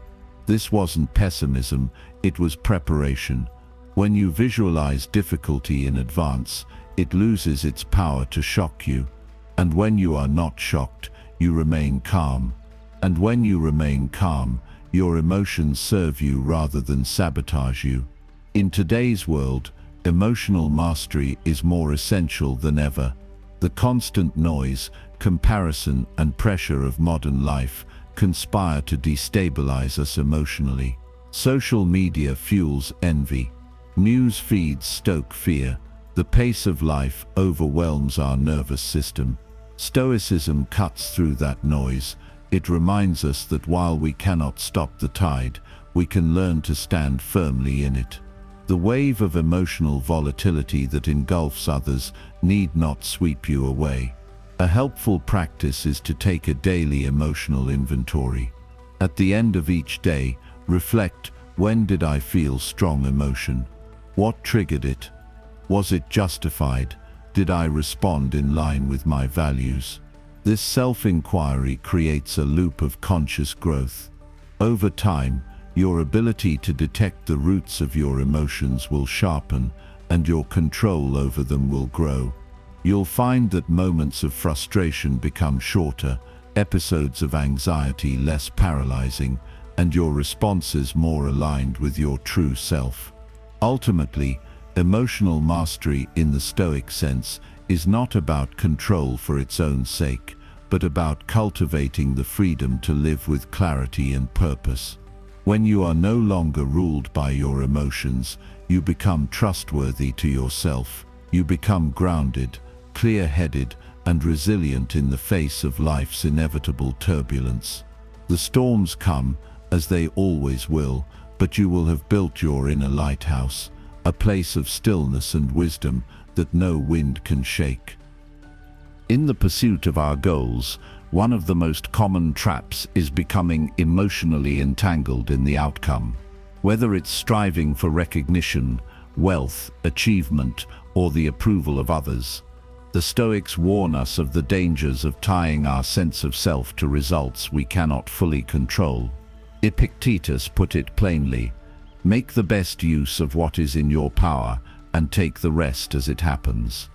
S1: This wasn't pessimism, it was preparation. When you visualize difficulty in advance, it loses its power to shock you. And when you are not shocked, you remain calm. And when you remain calm, your emotions serve you rather than sabotage you. In today's world, emotional mastery is more essential than ever. The constant noise, comparison, and pressure of modern life conspire to destabilize us emotionally. Social media fuels envy. News feeds stoke fear. The pace of life overwhelms our nervous system. Stoicism cuts through that noise. It reminds us that while we cannot stop the tide, we can learn to stand firmly in it. The wave of emotional volatility that engulfs others need not sweep you away. A helpful practice is to take a daily emotional inventory. At the end of each day, reflect, when did I feel strong emotion? What triggered it? Was it justified? Did I respond in line with my values? This self-inquiry creates a loop of conscious growth. Over time, your ability to detect the roots of your emotions will sharpen, and your control over them will grow. You'll find that moments of frustration become shorter, episodes of anxiety less paralyzing, and your responses more aligned with your true self. Ultimately, emotional mastery in the Stoic sense is not about control for its own sake, but about cultivating the freedom to live with clarity and purpose. When you are no longer ruled by your emotions, you become trustworthy to yourself. You become grounded, clear-headed, and resilient in the face of life's inevitable turbulence. The storms come, as they always will, but you will have built your inner lighthouse, a place of stillness and wisdom that no wind can shake. In the pursuit of our goals, one of the most common traps is becoming emotionally entangled in the outcome. Whether it's striving for recognition, wealth, achievement, or the approval of others, the Stoics warn us of the dangers of tying our sense of self to results we cannot fully control. Epictetus put it plainly, "Make the best use of what is in your power and take the rest as it happens."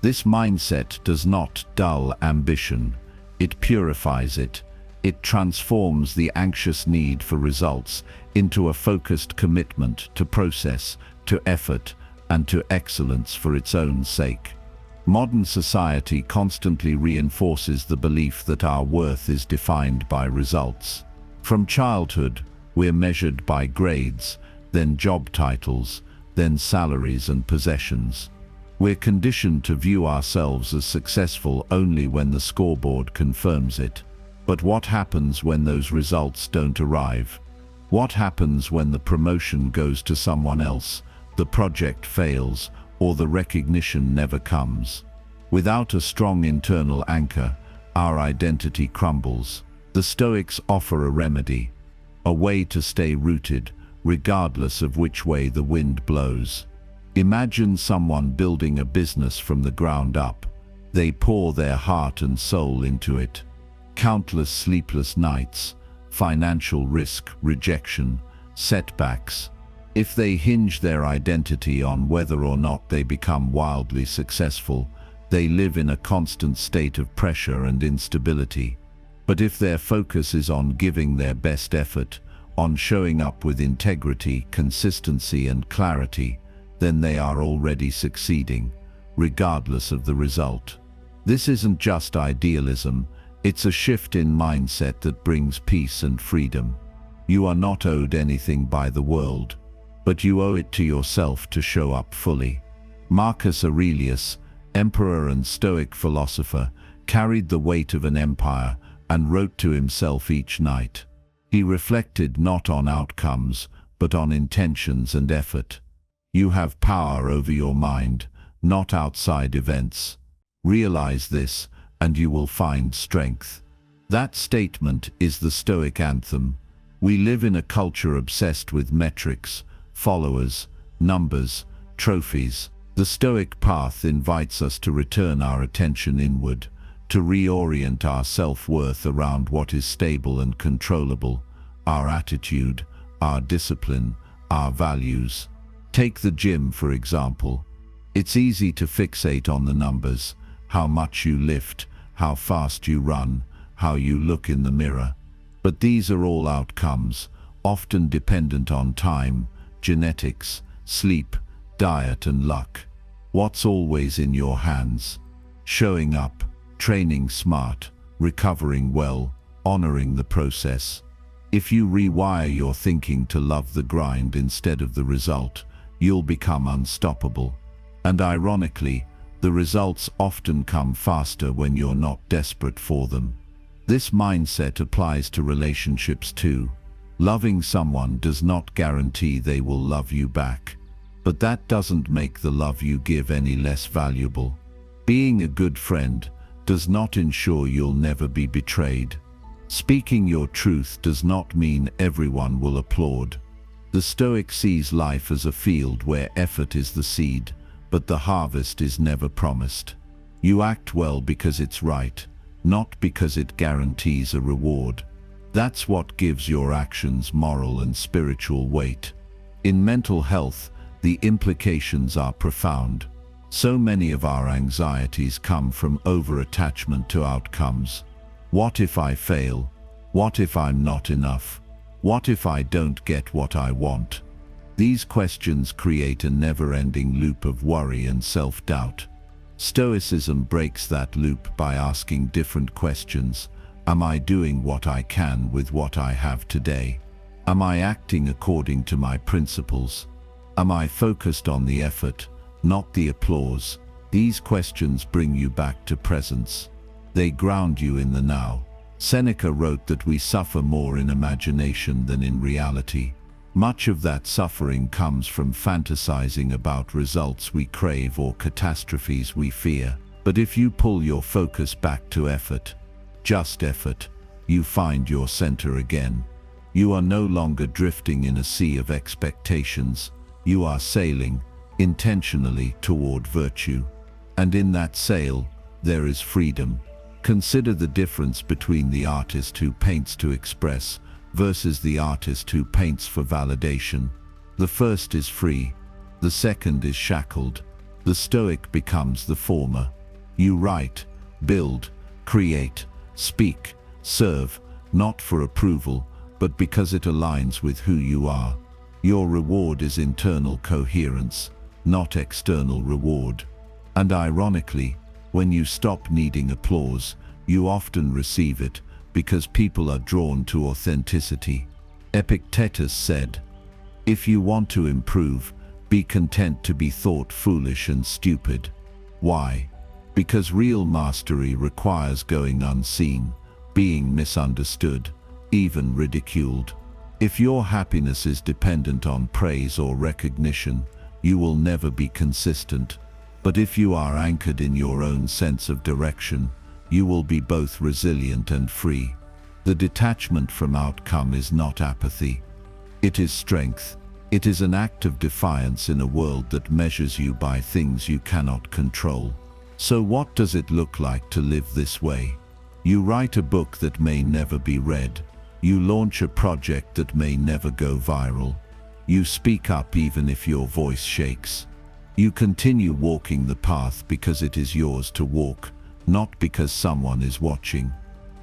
S1: This mindset does not dull ambition. It purifies it. It transforms the anxious need for results into a focused commitment to process, to effort, and to excellence for its own sake. Modern society constantly reinforces the belief that our worth is defined by results. From childhood, we're measured by grades, then job titles, then salaries and possessions. We're conditioned to view ourselves as successful only when the scoreboard confirms it. But what happens when those results don't arrive? What happens when the promotion goes to someone else, the project fails, or the recognition never comes? Without a strong internal anchor, our identity crumbles. The Stoics offer a remedy, a way to stay rooted, regardless of which way the wind blows. Imagine someone building a business from the ground up. They pour their heart and soul into it. Countless sleepless nights, financial risk, rejection, setbacks. If they hinge their identity on whether or not they become wildly successful, they live in a constant state of pressure and instability. But if their focus is on giving their best effort, on showing up with integrity, consistency, and clarity, then they are already succeeding, regardless of the result. This isn't just idealism, it's a shift in mindset that brings peace and freedom. You are not owed anything by the world, but you owe it to yourself to show up fully. Marcus Aurelius, emperor and Stoic philosopher, carried the weight of an empire and wrote to himself each night. He reflected not on outcomes, but on intentions and effort. You have power over your mind, not outside events. Realize this, and you will find strength. That statement is the Stoic anthem. We live in a culture obsessed with metrics, followers, numbers, trophies. The Stoic path invites us to return our attention inward, to reorient our self-worth around what is stable and controllable, our attitude, our discipline, our values. Take the gym, for example. It's easy to fixate on the numbers, how much you lift, how fast you run, how you look in the mirror. But these are all outcomes, often dependent on time, genetics, sleep, diet, and luck. What's always in your hands? Showing up, training smart, recovering well, honoring the process. If you rewire your thinking to love the grind instead of the result, you'll become unstoppable. And ironically, the results often come faster when you're not desperate for them. This mindset applies to relationships too. Loving someone does not guarantee they will love you back, but that doesn't make the love you give any less valuable. Being a good friend does not ensure you'll never be betrayed. Speaking your truth does not mean everyone will applaud. The Stoic sees life as a field where effort is the seed, but the harvest is never promised. You act well because it's right, not because it guarantees a reward. That's what gives your actions moral and spiritual weight. In mental health, the implications are profound. So many of our anxieties come from over-attachment to outcomes. What if I fail? What if I'm not enough? What if I don't get what I want? These questions create a never-ending loop of worry and self-doubt. Stoicism breaks that loop by asking different questions. Am I doing what I can with what I have today? Am I acting according to my principles? Am I focused on the effort, not the applause? These questions bring you back to presence. They ground you in the now. Seneca wrote that we suffer more in imagination than in reality. Much of that suffering comes from fantasizing about results we crave or catastrophes we fear. But if you pull your focus back to effort, just effort, you find your center again. You are no longer drifting in a sea of expectations. You are sailing, intentionally, toward virtue. And in that sail, there is freedom. Consider the difference between the artist who paints to express versus the artist who paints for validation. The first is free, the second is shackled. The Stoic becomes the former. You write, build, create, speak, serve, not for approval, but because it aligns with who you are. Your reward is internal coherence, not external reward. And ironically, when you stop needing applause, you often receive it because people are drawn to authenticity. Epictetus said, "If you want to improve, be content to be thought foolish and stupid." Why? Because real mastery requires going unseen, being misunderstood, even ridiculed. If your happiness is dependent on praise or recognition, you will never be consistent. But if you are anchored in your own sense of direction, you will be both resilient and free. The detachment from outcome is not apathy. It is strength. It is an act of defiance in a world that measures you by things you cannot control. So what does it look like to live this way? You write a book that may never be read. You launch a project that may never go viral. You speak up even if your voice shakes. You continue walking the path because it is yours to walk, not because someone is watching.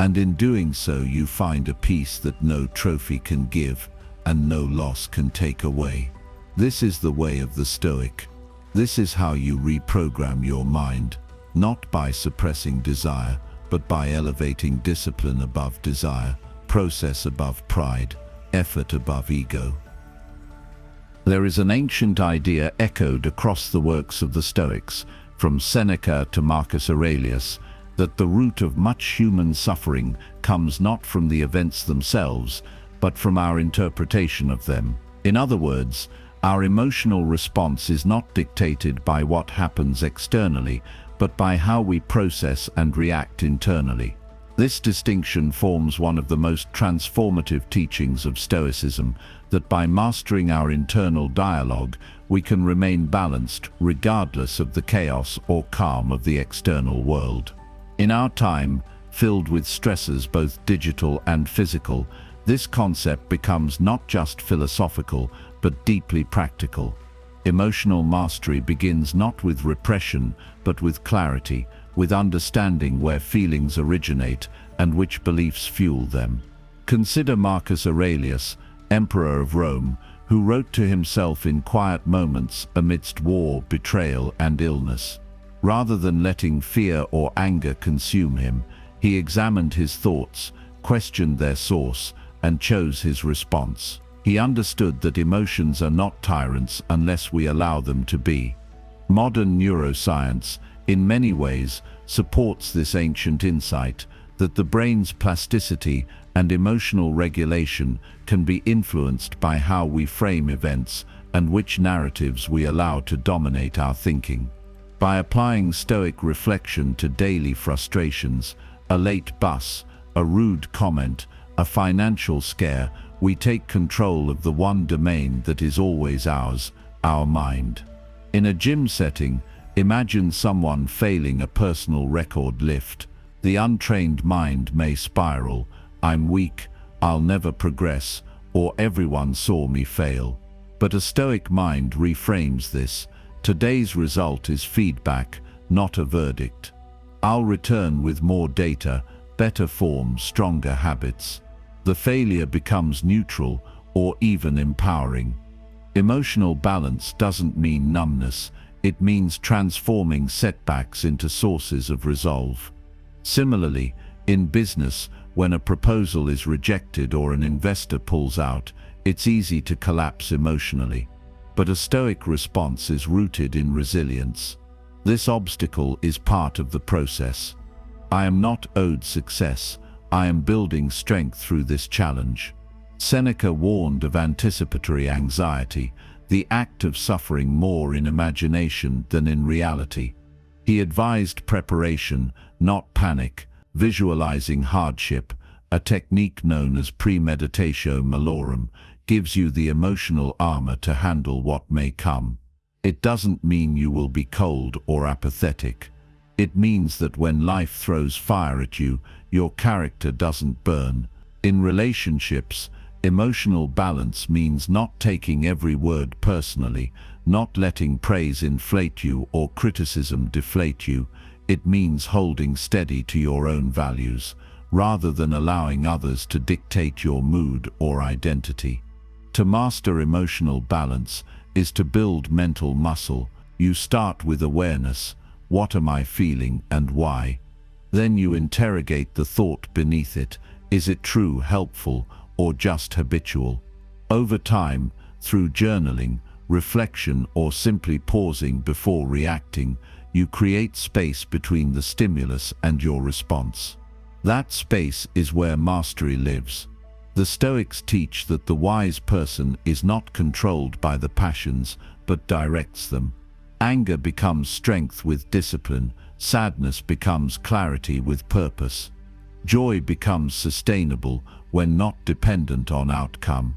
S1: And in doing so, you find a peace that no trophy can give and no loss can take away. This is the way of the Stoic. This is how you reprogram your mind, not by suppressing desire, but by elevating discipline above desire, process above pride, effort above ego. There is an ancient idea echoed across the works of the Stoics, from Seneca to Marcus Aurelius, that the root of much human suffering comes not from the events themselves, but from our interpretation of them. In other words, our emotional response is not dictated by what happens externally, but by how we process and react internally. This distinction forms one of the most transformative teachings of Stoicism, that by mastering our internal dialogue, we can remain balanced regardless of the chaos or calm of the external world. In our time, filled with stresses both digital and physical, this concept becomes not just philosophical, but deeply practical. Emotional mastery begins not with repression, but with clarity, with understanding where feelings originate and which beliefs fuel them. Consider Marcus Aurelius, Emperor of Rome, who wrote to himself in quiet moments amidst war, betrayal, and illness. Rather than letting fear or anger consume him, he examined his thoughts, questioned their source, and chose his response. He understood that emotions are not tyrants unless we allow them to be. Modern neuroscience, in many ways, supports this ancient insight. that the brain's plasticity and emotional regulation can be influenced by how we frame events and which narratives we allow to dominate our thinking. By applying Stoic reflection to daily frustrations, a late bus, a rude comment, a financial scare, we take control of the one domain that is always ours, our mind. In a gym setting, imagine someone failing a personal record lift. The untrained mind may spiral, "I'm weak, I'll never progress," or "everyone saw me fail." But a Stoic mind reframes this. Today's result is feedback, not a verdict. I'll return with more data, better form, stronger habits. The failure becomes neutral or even empowering. Emotional balance doesn't mean numbness, it means transforming setbacks into sources of resolve. Similarly, in business, when a proposal is rejected or an investor pulls out, it's easy to collapse emotionally. But a Stoic response is rooted in resilience. This obstacle is part of the process. I am not owed success, I am building strength through this challenge. Seneca warned of anticipatory anxiety, the act of suffering more in imagination than in reality. He advised preparation, not panic, visualizing hardship, a technique known as premeditatio malorum, gives you the emotional armor to handle what may come. It doesn't mean you will be cold or apathetic. It means that when life throws fire at you, your character doesn't burn. In relationships, emotional balance means not taking every word personally, not letting praise inflate you or criticism deflate you. It means holding steady to your own values, rather than allowing others to dictate your mood or identity. To master emotional balance is to build mental muscle. You start with awareness. What am I feeling and why? Then you interrogate the thought beneath it. Is it true, helpful, or just habitual? Over time, through journaling, reflection, or simply pausing before reacting, you create space between the stimulus and your response. That space is where mastery lives. The Stoics teach that the wise person is not controlled by the passions, but directs them. Anger becomes strength with discipline, sadness becomes clarity with purpose. Joy becomes sustainable when not dependent on outcome.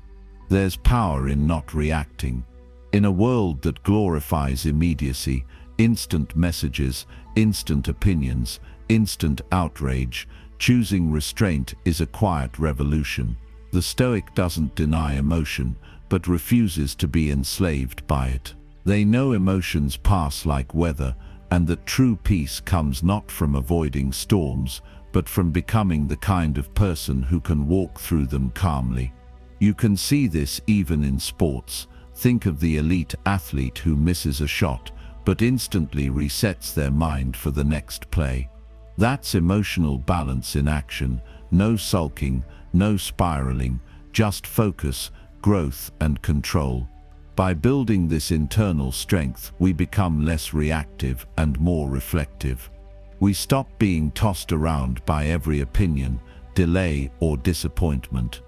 S1: There's power in not reacting. In a world that glorifies immediacy, instant messages, instant opinions, instant outrage, choosing restraint is a quiet revolution. The Stoic doesn't deny emotion, but refuses to be enslaved by it. They know emotions pass like weather, and that true peace comes not from avoiding storms, but from becoming the kind of person who can walk through them calmly. You can see this even in sports. Think of the elite athlete who misses a shot, but instantly resets their mind for the next play. That's emotional balance in action. No sulking, no spiraling, just focus, growth, and control. By building this internal strength, we become less reactive and more reflective. We stop being tossed around by every opinion, delay, or disappointment.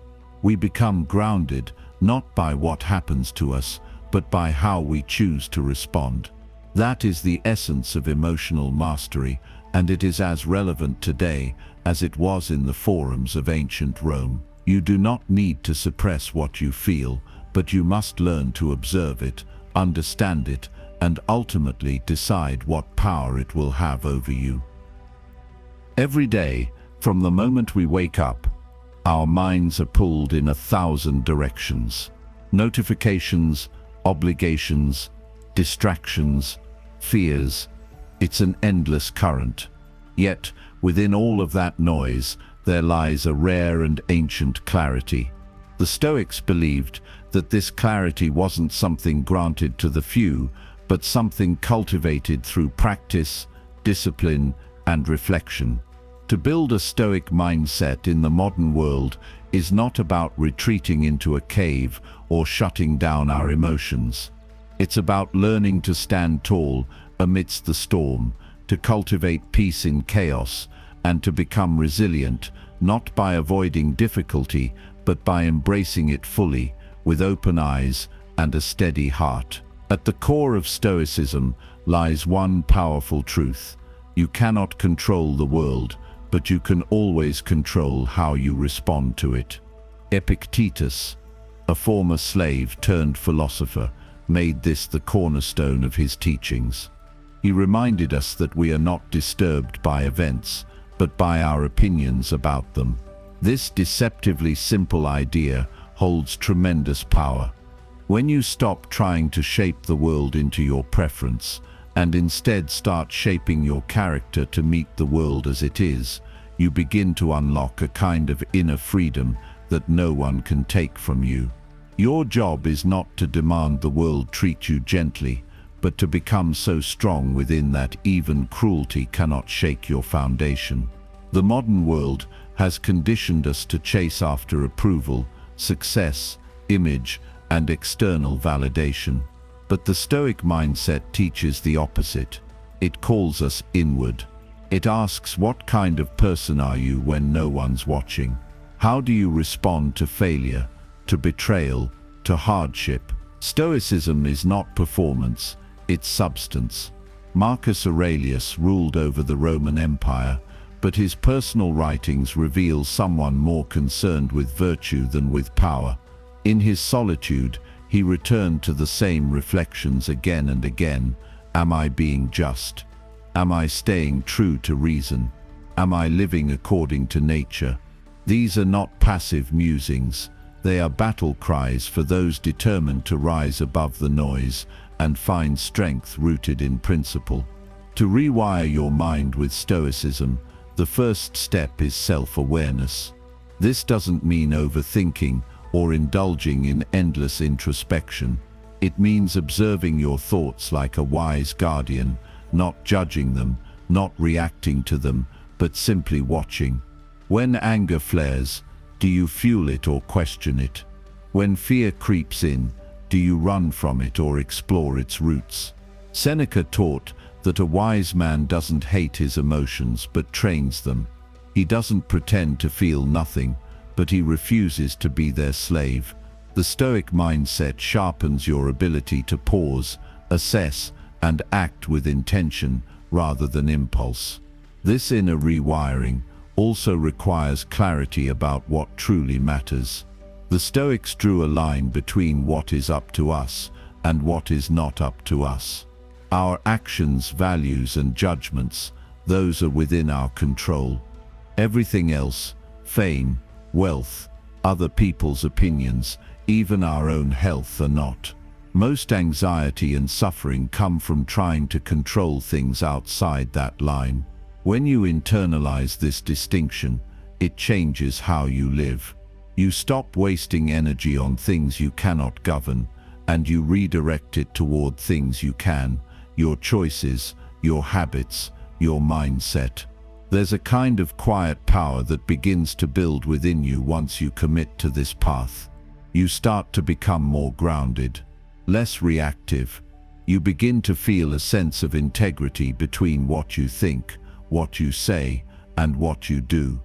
S1: We become grounded, not by what happens to us, but by how we choose to respond. That is the essence of emotional mastery, and it is as relevant today as it was in the forums of ancient Rome. You do not need to suppress what you feel, but you must learn to observe it, understand it, and ultimately decide what power it will have over you. Every day, from the moment we wake up, our minds are pulled in 1,000 directions. Notifications, obligations, distractions, fears. It's an endless current. Yet, within all of that noise, there lies a rare and ancient clarity. The Stoics believed that this clarity wasn't something granted to the few, but something cultivated through practice, discipline, and reflection. To build a Stoic mindset in the modern world is not about retreating into a cave or shutting down our emotions. It's about learning to stand tall amidst the storm, to cultivate peace in chaos, and to become resilient, not by avoiding difficulty, but by embracing it fully, with open eyes and a steady heart. At the core of Stoicism lies one powerful truth. You cannot control the world, but you can always control how you respond to it. Epictetus, a former slave turned philosopher, made this the cornerstone of his teachings. He reminded us that we are not disturbed by events, but by our opinions about them. This deceptively simple idea holds tremendous power. When you stop trying to shape the world into your preference, and instead start shaping your character to meet the world as it is, you begin to unlock a kind of inner freedom that no one can take from you. Your job is not to demand the world treat you gently, but to become so strong within that even cruelty cannot shake your foundation. The modern world has conditioned us to chase after approval, success, image, and external validation. But the Stoic mindset teaches the opposite. It calls us inward. It asks, what kind of person are you when no one's watching? How do you respond to failure, to betrayal, to hardship? Stoicism is not performance, it's substance. Marcus Aurelius ruled over the Roman Empire, but his personal writings reveal someone more concerned with virtue than with power. In his solitude, he returned to the same reflections again and again. Am I being just? Am I staying true to reason? Am I living according to nature? These are not passive musings. They are battle cries for those determined to rise above the noise and find strength rooted in principle. To rewire your mind with Stoicism, the first step is self-awareness. This doesn't mean overthinking or indulging in endless introspection. It means observing your thoughts like a wise guardian, not judging them, not reacting to them, but simply watching. When anger flares, do you fuel it or question it? When fear creeps in, do you run from it or explore its roots? Seneca taught that a wise man doesn't hate his emotions but trains them. He doesn't pretend to feel nothing, but he refuses to be their slave. The Stoic mindset sharpens your ability to pause, assess, and act with intention rather than impulse. This inner rewiring also requires clarity about what truly matters. The Stoics drew a line between what is up to us and what is not up to us. Our actions, values, and judgments, those are within our control. Everything else, fame, wealth, other people's opinions, even our own health, are not. Most anxiety and suffering come from trying to control things outside that line. When you internalize this distinction, it changes how you live. You stop wasting energy on things you cannot govern, and you redirect it toward things you can, your choices, your habits, your mindset. There's a kind of quiet power that begins to build within you once you commit to this path. You start to become more grounded, less reactive. You begin to feel a sense of integrity between what you think, what you say, and what you do.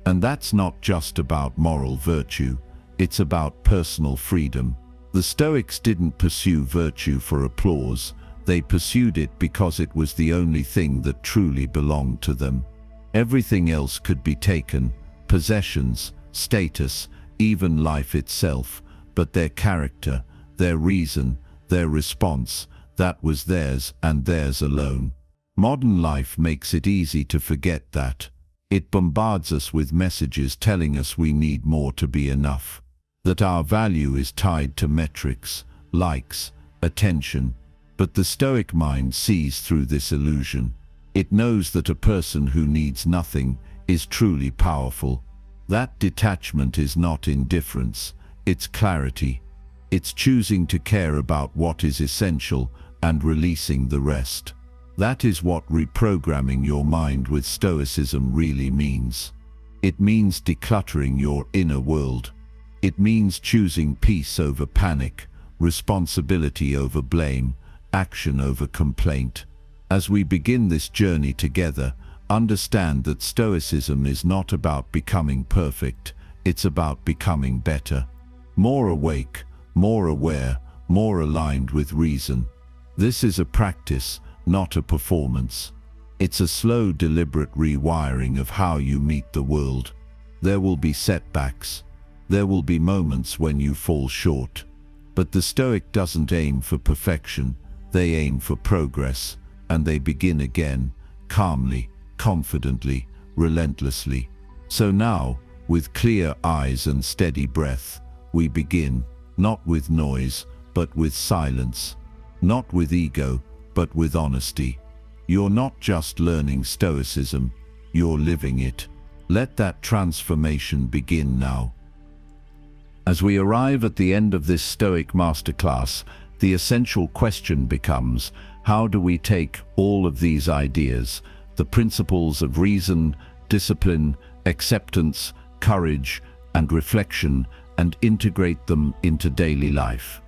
S1: And that's not just about moral virtue, it's about personal freedom. The Stoics didn't pursue virtue for applause, they pursued it because it was the only thing that truly belonged to them. Everything else could be taken, possessions, status, even life itself, but their character, their reason, their response, that was theirs and theirs alone. Modern life makes it easy to forget that. It bombards us with messages telling us we need more to be enough, that our value is tied to metrics, likes, attention. But the Stoic mind sees through this illusion. It knows that a person who needs nothing is truly powerful. That detachment is not indifference, it's clarity. It's choosing to care about what is essential and releasing the rest. That is what reprogramming your mind with Stoicism really means. It means decluttering your inner world. It means choosing peace over panic, responsibility over blame, action over complaint. As we begin this journey together, understand that Stoicism is not about becoming perfect, it's about becoming better. More awake, more aware, more aligned with reason. This is a practice, not a performance. It's a slow, deliberate rewiring of how you meet the world. There will be setbacks. There will be moments when you fall short. But the Stoic doesn't aim for perfection. They aim for progress, and they begin again, calmly, confidently, relentlessly. So now, with clear eyes and steady breath, we begin, not with noise, but with silence. Not with ego, but with honesty. You're not just learning Stoicism, you're living it. Let that transformation begin now. As we arrive at the end of this Stoic masterclass, the essential question becomes, how do we take all of these ideas, the principles of reason, discipline, acceptance, courage, and reflection, and integrate them into daily life?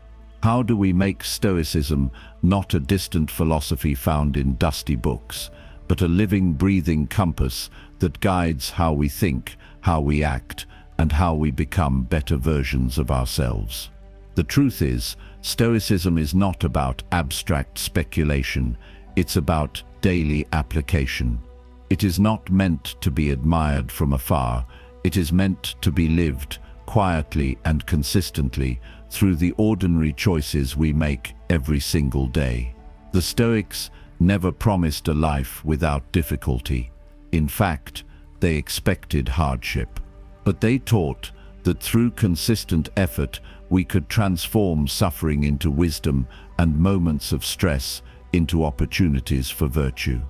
S1: How do we make Stoicism not a distant philosophy found in dusty books, but a living, breathing compass that guides how we think, how we act, and how we become better versions of ourselves? The truth is, Stoicism is not about abstract speculation, it's about daily application. It is not meant to be admired from afar, it is meant to be lived quietly and consistently through the ordinary choices we make every single day. The Stoics never promised a life without difficulty. In fact, they expected hardship. But they taught that through consistent effort we could transform suffering into wisdom and moments of stress into opportunities for virtue.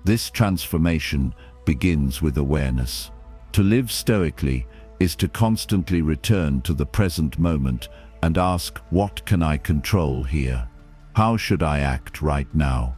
S1: This transformation begins with awareness. To live stoically is to constantly return to the present moment and ask, what can I control here? How should I act right now?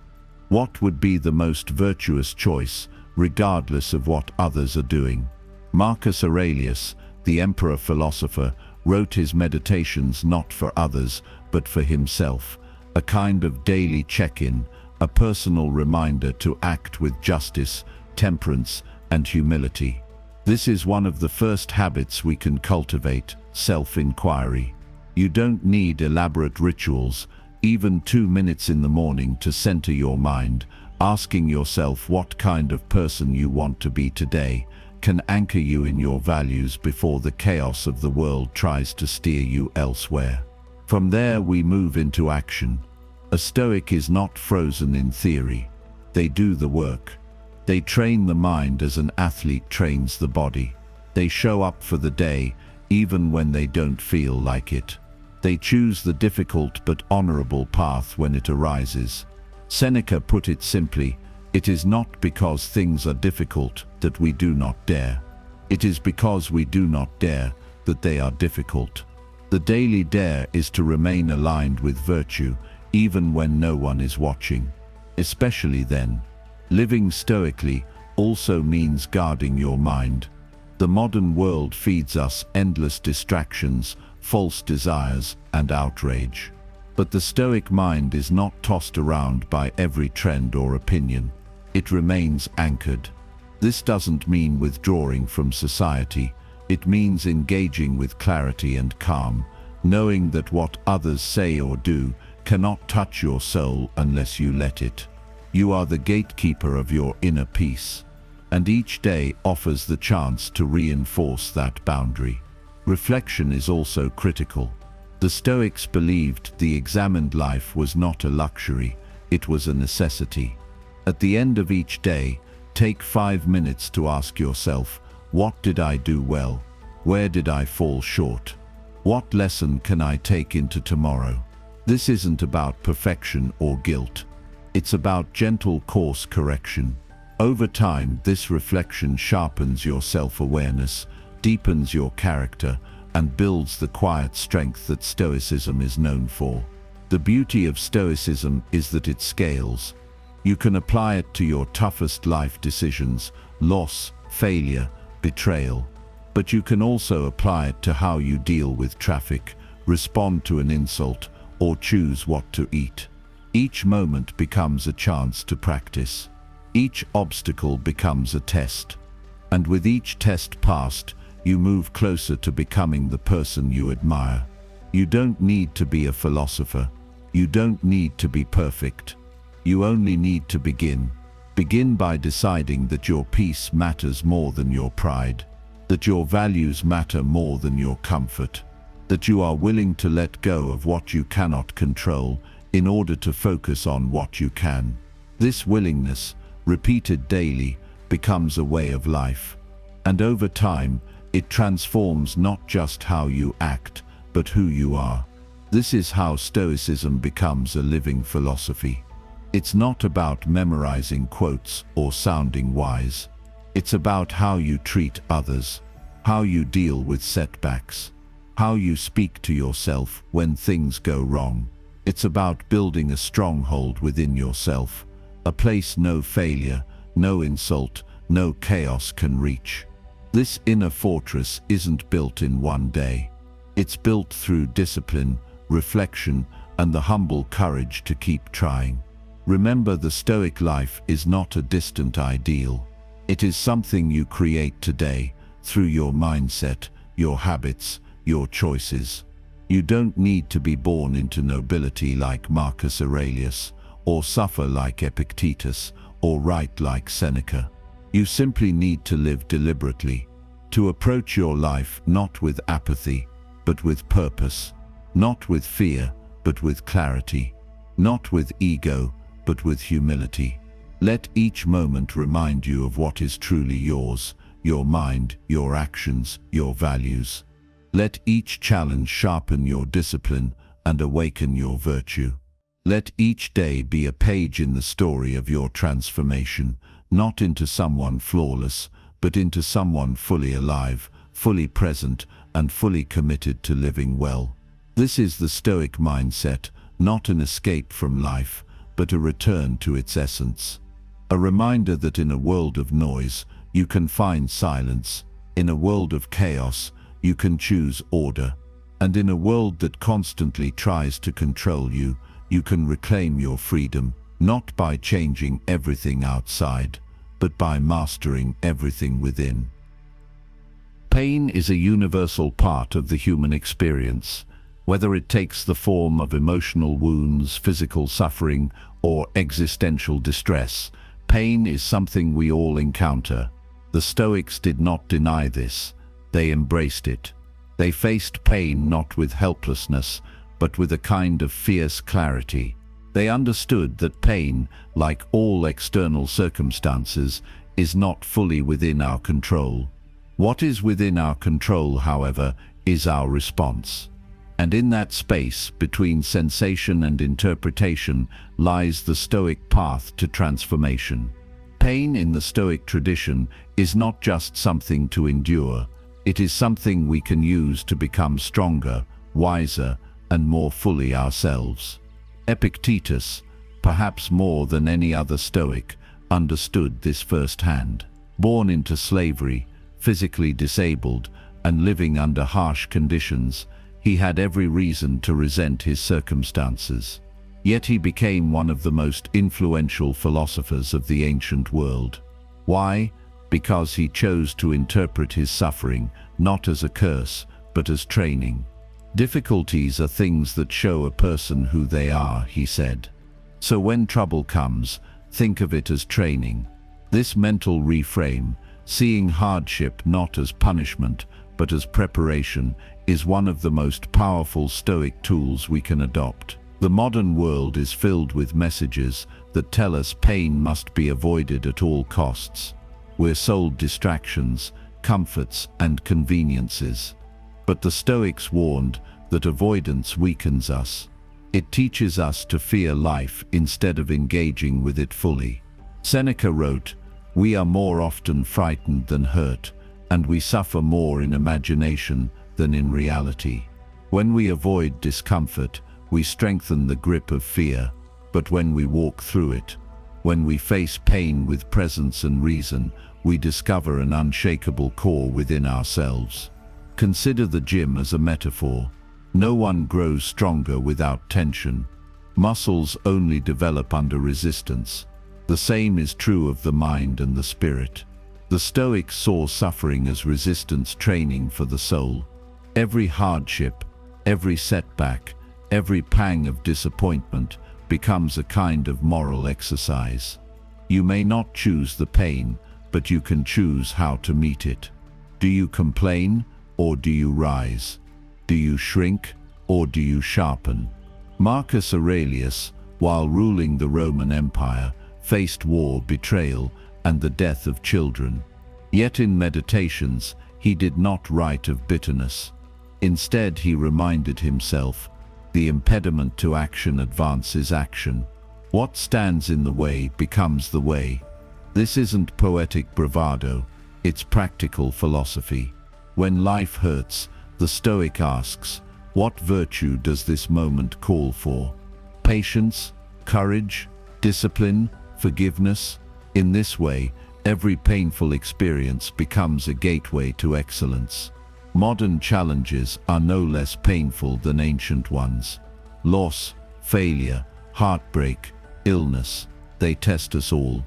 S1: What would be the most virtuous choice, regardless of what others are doing? Marcus Aurelius, the emperor philosopher, wrote his meditations not for others, but for himself, a kind of daily check-in, a personal reminder to act with justice, temperance, and humility. This is one of the first habits we can cultivate, self-inquiry. You don't need elaborate rituals, even 2 minutes in the morning to center your mind, asking yourself what kind of person you want to be today, can anchor you in your values before the chaos of the world tries to steer you elsewhere. From there we move into action. A Stoic is not frozen in theory. They do the work. They train the mind as an athlete trains the body. They show up for the day, even when they don't feel like it. They choose the difficult but honorable path when it arises. Seneca put it simply, it is not because things are difficult that we do not dare. It is because we do not dare that they are difficult. The daily dare is to remain aligned with virtue, even when no one is watching. Especially then. Living stoically also means guarding your mind. The modern world feeds us endless distractions, false desires, and outrage. But the Stoic mind is not tossed around by every trend or opinion. It remains anchored. This doesn't mean withdrawing from society. It means engaging with clarity and calm, knowing that what others say or do cannot touch your soul unless you let it. You are the gatekeeper of your inner peace, and each day offers the chance to reinforce that boundary. Reflection is also critical. The Stoics believed the examined life was not a luxury, it was a necessity. At the end of each day, take 5 minutes to ask yourself, what did I do well? Where did I fall short? What lesson can I take into tomorrow? This isn't about perfection or guilt. It's about gentle course correction. Over time, this reflection sharpens your self-awareness, deepens your character, and builds the quiet strength that Stoicism is known for. The beauty of Stoicism is that it scales. You can apply it to your toughest life decisions, loss, failure, betrayal. But you can also apply it to how you deal with traffic, respond to an insult, or choose what to eat. Each moment becomes a chance to practice. Each obstacle becomes a test. And with each test passed, you move closer to becoming the person you admire. You don't need to be a philosopher. You don't need to be perfect. You only need to begin. Begin by deciding that your peace matters more than your pride, that your values matter more than your comfort, that you are willing to let go of what you cannot control in order to focus on what you can. This willingness, repeated daily, becomes a way of life. And over time, it transforms not just how you act, but who you are. This is how Stoicism becomes a living philosophy. It's not about memorizing quotes or sounding wise. It's about how you treat others, how you deal with setbacks, how you speak to yourself when things go wrong. It's about building a stronghold within yourself, a place no failure, no insult, no chaos can reach. This inner fortress isn't built in one day. It's built through discipline, reflection, and the humble courage to keep trying. Remember, the Stoic life is not a distant ideal. It is something you create today through your mindset, your habits, your choices. You don't need to be born into nobility like Marcus Aurelius, or suffer like Epictetus, or write like Seneca. You simply need to live deliberately, to approach your life not with apathy, but with purpose, not with fear, but with clarity, not with ego, but with humility. Let each moment remind you of what is truly yours, your mind, your actions, your values. Let each challenge sharpen your discipline and awaken your virtue. Let each day be a page in the story of your transformation, not into someone flawless, but into someone fully alive, fully present, and fully committed to living well. This is the Stoic mindset, not an escape from life, but a return to its essence. A reminder that in a world of noise, you can find silence. In a world of chaos, you can choose order. And in a world that constantly tries to control you, you can reclaim your freedom, not by changing everything outside, but by mastering everything within. Pain is a universal part of the human experience. Whether it takes the form of emotional wounds, physical suffering, or existential distress, pain is something we all encounter. The Stoics did not deny this. They embraced it. They faced pain not with helplessness, but with a kind of fierce clarity. They understood that pain, like all external circumstances, is not fully within our control. What is within our control, however, is our response. And in that space between sensation and interpretation lies the Stoic path to transformation. Pain in the Stoic tradition is not just something to endure. It is something we can use to become stronger, wiser, and more fully ourselves. Epictetus, perhaps more than any other Stoic, understood this firsthand. Born into slavery, physically disabled, and living under harsh conditions, he had every reason to resent his circumstances. Yet he became one of the most influential philosophers of the ancient world. Why? Because he chose to interpret his suffering not as a curse, but as training. Difficulties are things that show a person who they are, he said. So when trouble comes, think of it as training. This mental reframe, seeing hardship not as punishment, but as preparation, is one of the most powerful Stoic tools we can adopt. The modern world is filled with messages that tell us pain must be avoided at all costs. We're sold distractions, comforts, and conveniences. But the Stoics warned that avoidance weakens us. It teaches us to fear life instead of engaging with it fully. Seneca wrote, "We are more often frightened than hurt, and we suffer more in imagination than in reality." When we avoid discomfort, we strengthen the grip of fear, but when we walk through it, when we face pain with presence and reason, we discover an unshakable core within ourselves. Consider the gym as a metaphor. No one grows stronger without tension. Muscles only develop under resistance. The same is true of the mind and the spirit. The Stoics saw suffering as resistance training for the soul. Every hardship, every setback, every pang of disappointment becomes a kind of moral exercise. You may not choose the pain, but you can choose how to meet it. Do you complain, or do you rise? Do you shrink, or do you sharpen? Marcus Aurelius, while ruling the Roman Empire, faced war, betrayal, and the death of children. Yet in Meditations, he did not write of bitterness. Instead, he reminded himself, the impediment to action advances action. What stands in the way becomes the way. This isn't poetic bravado, it's practical philosophy. When life hurts, the Stoic asks, what virtue does this moment call for? Patience, courage, discipline, forgiveness? In this way, every painful experience becomes a gateway to excellence. Modern challenges are no less painful than ancient ones. Loss, failure, heartbreak, illness, they test us all.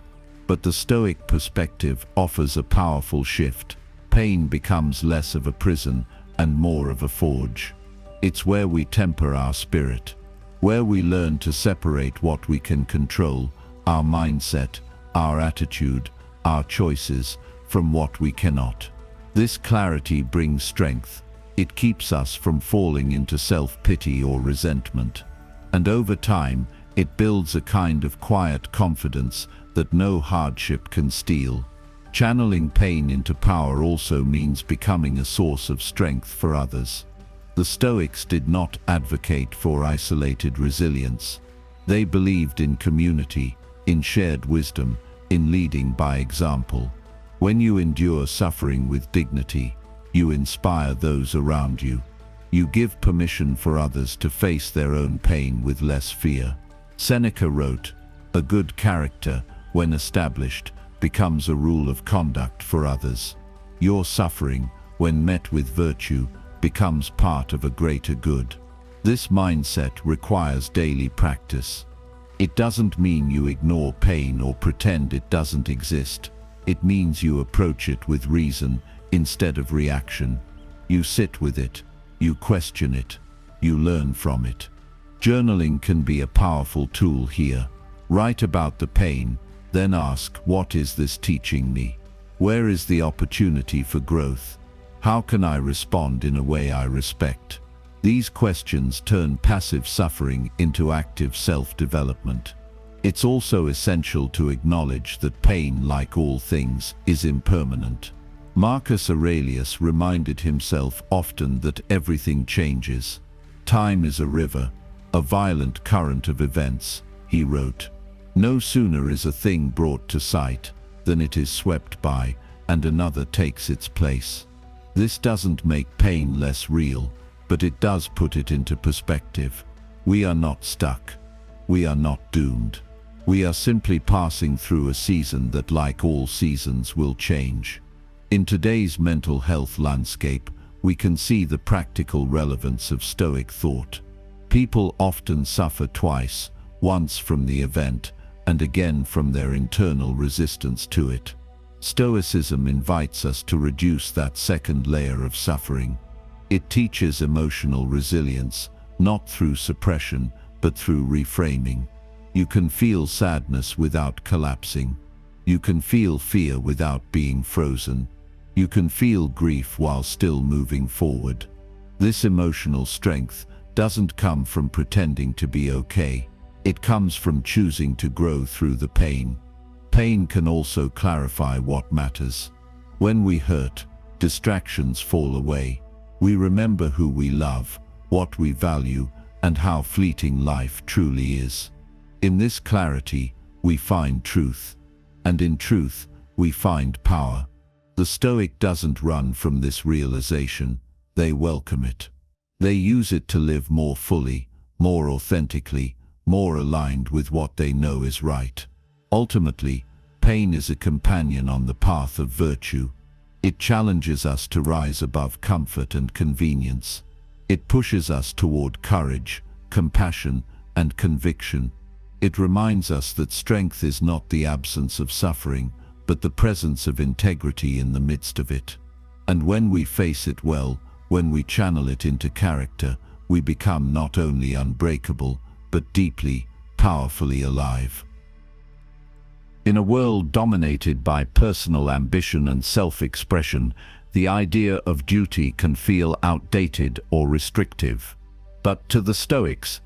S1: But the Stoic perspective offers a powerful shift. Pain becomes less of a prison and more of a forge. It's where we temper our spirit, where we learn to separate what we can control, our mindset, our attitude, our choices, from what we cannot. This clarity brings strength. It keeps us from falling into self-pity or resentment. And over time, it builds a kind of quiet confidence that no hardship can steal. Channeling pain into power also means becoming a source of strength for others. The Stoics did not advocate for isolated resilience. They believed in community, in shared wisdom, in leading by example. When you endure suffering with dignity, you inspire those around you. You give permission for others to face their own pain with less fear. Seneca wrote, "A good character, when established, becomes a rule of conduct for others. Your suffering, when met with virtue, becomes part of a greater good." This mindset requires daily practice. It doesn't mean you ignore pain or pretend it doesn't exist. It means you approach it with reason instead of reaction. You sit with it, you question it, you learn from it. Journaling can be a powerful tool here. Write about the pain, then ask, what is this teaching me? Where is the opportunity for growth? How can I respond in a way I respect? These questions turn passive suffering into active self-development. It's also essential to acknowledge that pain, like all things, is impermanent. Marcus Aurelius reminded himself often that everything changes. Time is a river, a violent current of events, he wrote. No sooner is a thing brought to sight than it is swept by, and another takes its place. This doesn't make pain less real, but it does put it into perspective. We are not stuck. We are not doomed. We are simply passing through a season that, like all seasons, will change. In today's mental health landscape, we can see the practical relevance of Stoic thought. People often suffer twice, once from the event, and again from their internal resistance to it. Stoicism invites us to reduce that second layer of suffering. It teaches emotional resilience, not through suppression, but through reframing. You can feel sadness without collapsing. You can feel fear without being frozen. You can feel grief while still moving forward. This emotional strength doesn't come from pretending to be okay. It comes from choosing to grow through the pain. Pain can also clarify what matters. When we hurt, distractions fall away. We remember who we love, what we value, and how fleeting life truly is. In this clarity, we find truth. And in truth, we find power. The Stoic doesn't run from this realization, they welcome it. They use it to live more fully, more authentically, more aligned with what they know is right. Ultimately, pain is a companion on the path of virtue. It challenges us to rise above comfort and convenience. It pushes us toward courage, compassion, and conviction. It reminds us that strength is not the absence of suffering, but the presence of integrity in the midst of it. And when we face it well, when we channel it into character, we become not only unbreakable, but deeply, powerfully alive. In a world dominated by personal ambition and self-expression, the idea of duty can feel outdated or restrictive. But to the Stoics,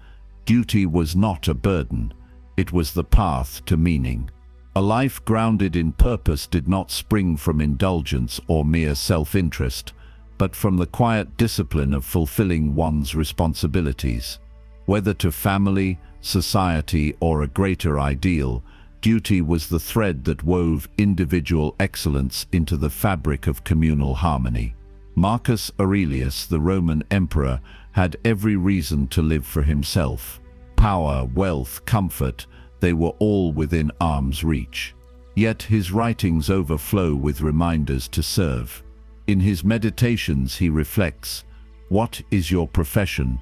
S1: duty was not a burden. It was the path to meaning. A life grounded in purpose did not spring from indulgence or mere self-interest, but from the quiet discipline of fulfilling one's responsibilities. Whether to family, society, or a greater ideal, duty was the thread that wove individual excellence into the fabric of communal harmony. Marcus Aurelius, the Roman emperor, had every reason to live for himself. Power, wealth, comfort, they were all within arm's reach. Yet his writings overflow with reminders to serve. In his meditations he reflects, "What is your profession?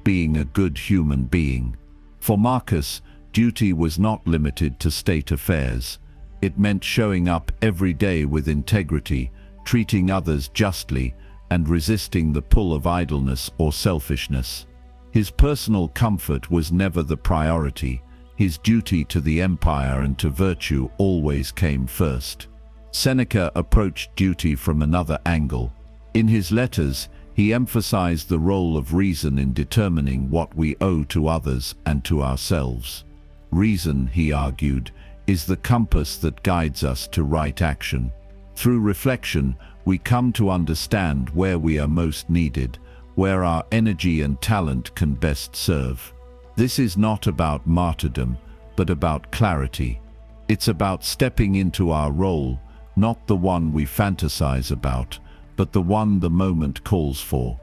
S1: Being a good human being." For Marcus, duty was not limited to state affairs. It meant showing up every day with integrity, treating others justly, and resisting the pull of idleness or selfishness. His personal comfort was never the priority. His duty to the empire and to virtue always came first. Seneca approached duty from another angle. In his letters, he emphasized the role of reason in determining what we owe to others and to ourselves. Reason, he argued, is the compass that guides us to right action. Through reflection, we come to understand where we are most needed, where our energy and talent can best serve. This is not about martyrdom, but about clarity. It's about stepping into our role, not the one we fantasize about, but the one the moment calls for.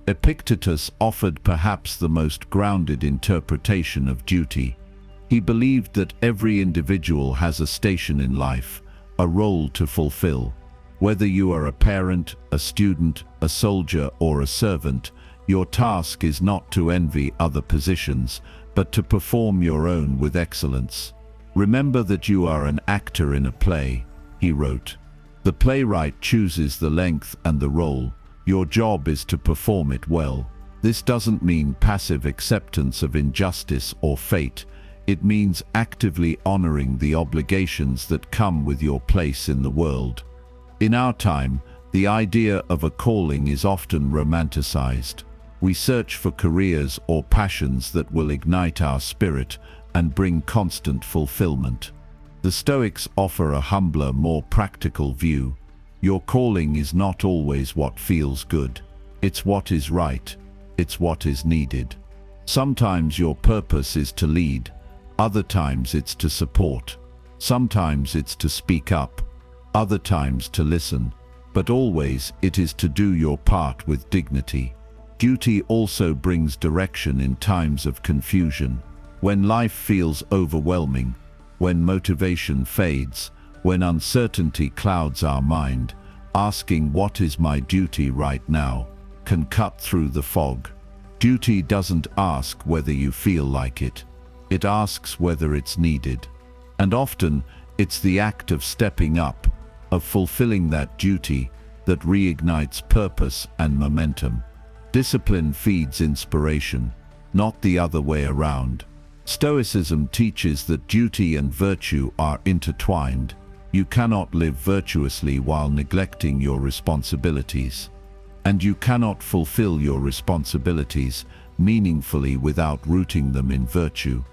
S1: Epictetus offered perhaps the most grounded interpretation of duty. He believed that every individual has a station in life, a role to fulfill. Whether you are a parent, a student, a soldier, or a servant, your task is not to envy other positions, but to perform your own with excellence. Remember that you are an actor in a play, he wrote. The playwright chooses the length and the role. Your job is to perform it well. This doesn't mean passive acceptance of injustice or fate. It means actively honoring the obligations that come with your place in the world. In our time, the idea of a calling is often romanticized. We search for careers or passions that will ignite our spirit and bring constant fulfillment. The Stoics offer a humbler, more practical view. Your calling is not always what feels good. It's what is right. It's what is needed. Sometimes your purpose is to lead. Other times it's to support. Sometimes it's to speak up. Other times to listen. But always it is to do your part with dignity. Duty also brings direction in times of confusion. When life feels overwhelming, when motivation fades, when uncertainty clouds our mind, asking "what is my duty right now?" can cut through the fog. Duty doesn't ask whether you feel like it. It asks whether it's needed. And often, it's the act of stepping up, of fulfilling that duty, that reignites purpose and momentum. Discipline feeds inspiration, not the other way around. Stoicism teaches that duty and virtue are intertwined. You cannot live virtuously while neglecting your responsibilities. And you cannot fulfill your responsibilities meaningfully without rooting them in virtue.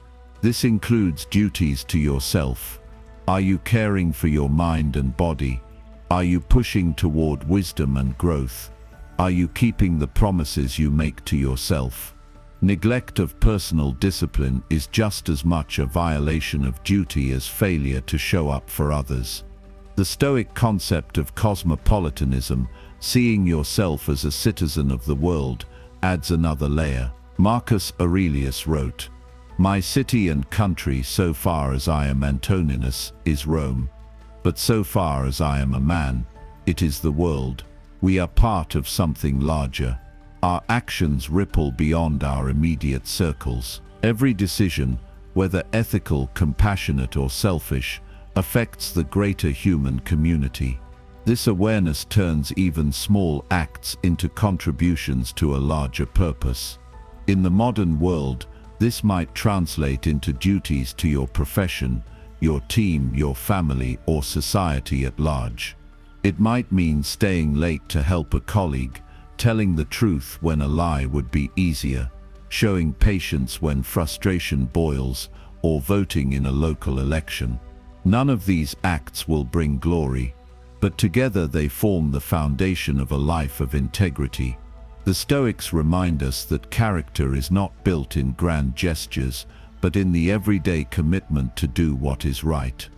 S1: This includes duties to yourself. Are you caring for your mind and body? Are you pushing toward wisdom and growth? Are you keeping the promises you make to yourself? Neglect of personal discipline is just as much a violation of duty as failure to show up for others. The Stoic concept of cosmopolitanism, seeing yourself as a citizen of the world, adds another layer. Marcus Aurelius wrote, "My city and country, so far as I am Antoninus, is Rome. But so far as I am a man, it is the world. We are part of something larger. Our actions ripple beyond our immediate circles. Every decision, whether ethical, compassionate, or selfish, affects the greater human community. This awareness turns even small acts into contributions to a larger purpose. In the modern world, this might translate into duties to your profession, your team, your family, or society at large. It might mean staying late to help a colleague, telling the truth when a lie would be easier, showing patience when frustration boils, or voting in a local election. None of these acts will bring glory, but together they form the foundation of a life of integrity. The Stoics remind us that character is not built in grand gestures, but in the everyday commitment to do what is right.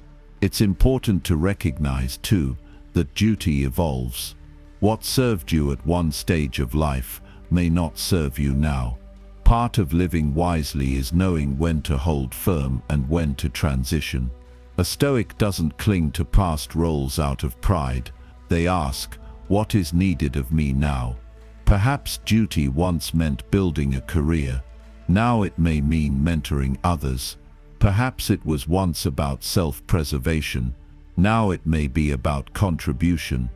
S1: It's important to recognize, too, that duty evolves. What served you at one stage of life may not serve you now. Part of living wisely is knowing when to hold firm and when to transition. A Stoic doesn't cling to past roles out of pride. They ask, what is needed of me now? Perhaps duty once meant building a career. Now it may mean mentoring others. Perhaps it was once about self-preservation. Now it may be about contribution.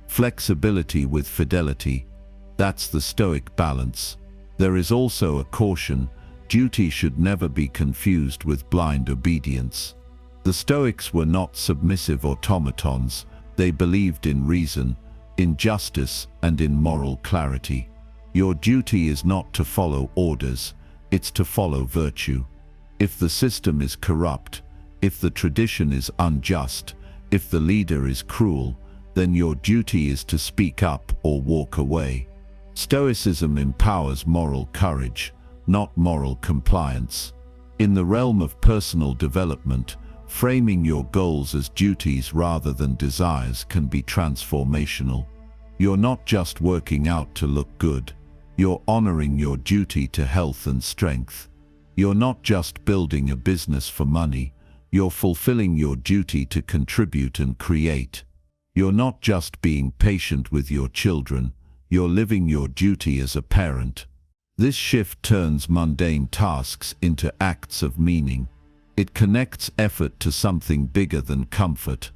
S1: Flexibility with fidelity. That's the Stoic balance. There is also a caution. Duty should never be confused with blind obedience. The Stoics were not submissive automatons. They believed in reason, in justice, and in moral clarity. Your duty is not to follow orders, it's to follow virtue. If the system is corrupt, if the tradition is unjust, if the leader is cruel, then your duty is to speak up or walk away. Stoicism empowers moral courage, not moral compliance. In the realm of personal development, framing your goals as duties rather than desires can be transformational. You're not just working out to look good. You're honoring your duty to health and strength. You're not just building a business for money. You're fulfilling your duty to contribute and create. You're not just being patient with your children. You're living your duty as a parent. This shift turns mundane tasks into acts of meaning. It connects effort to something bigger than comfort.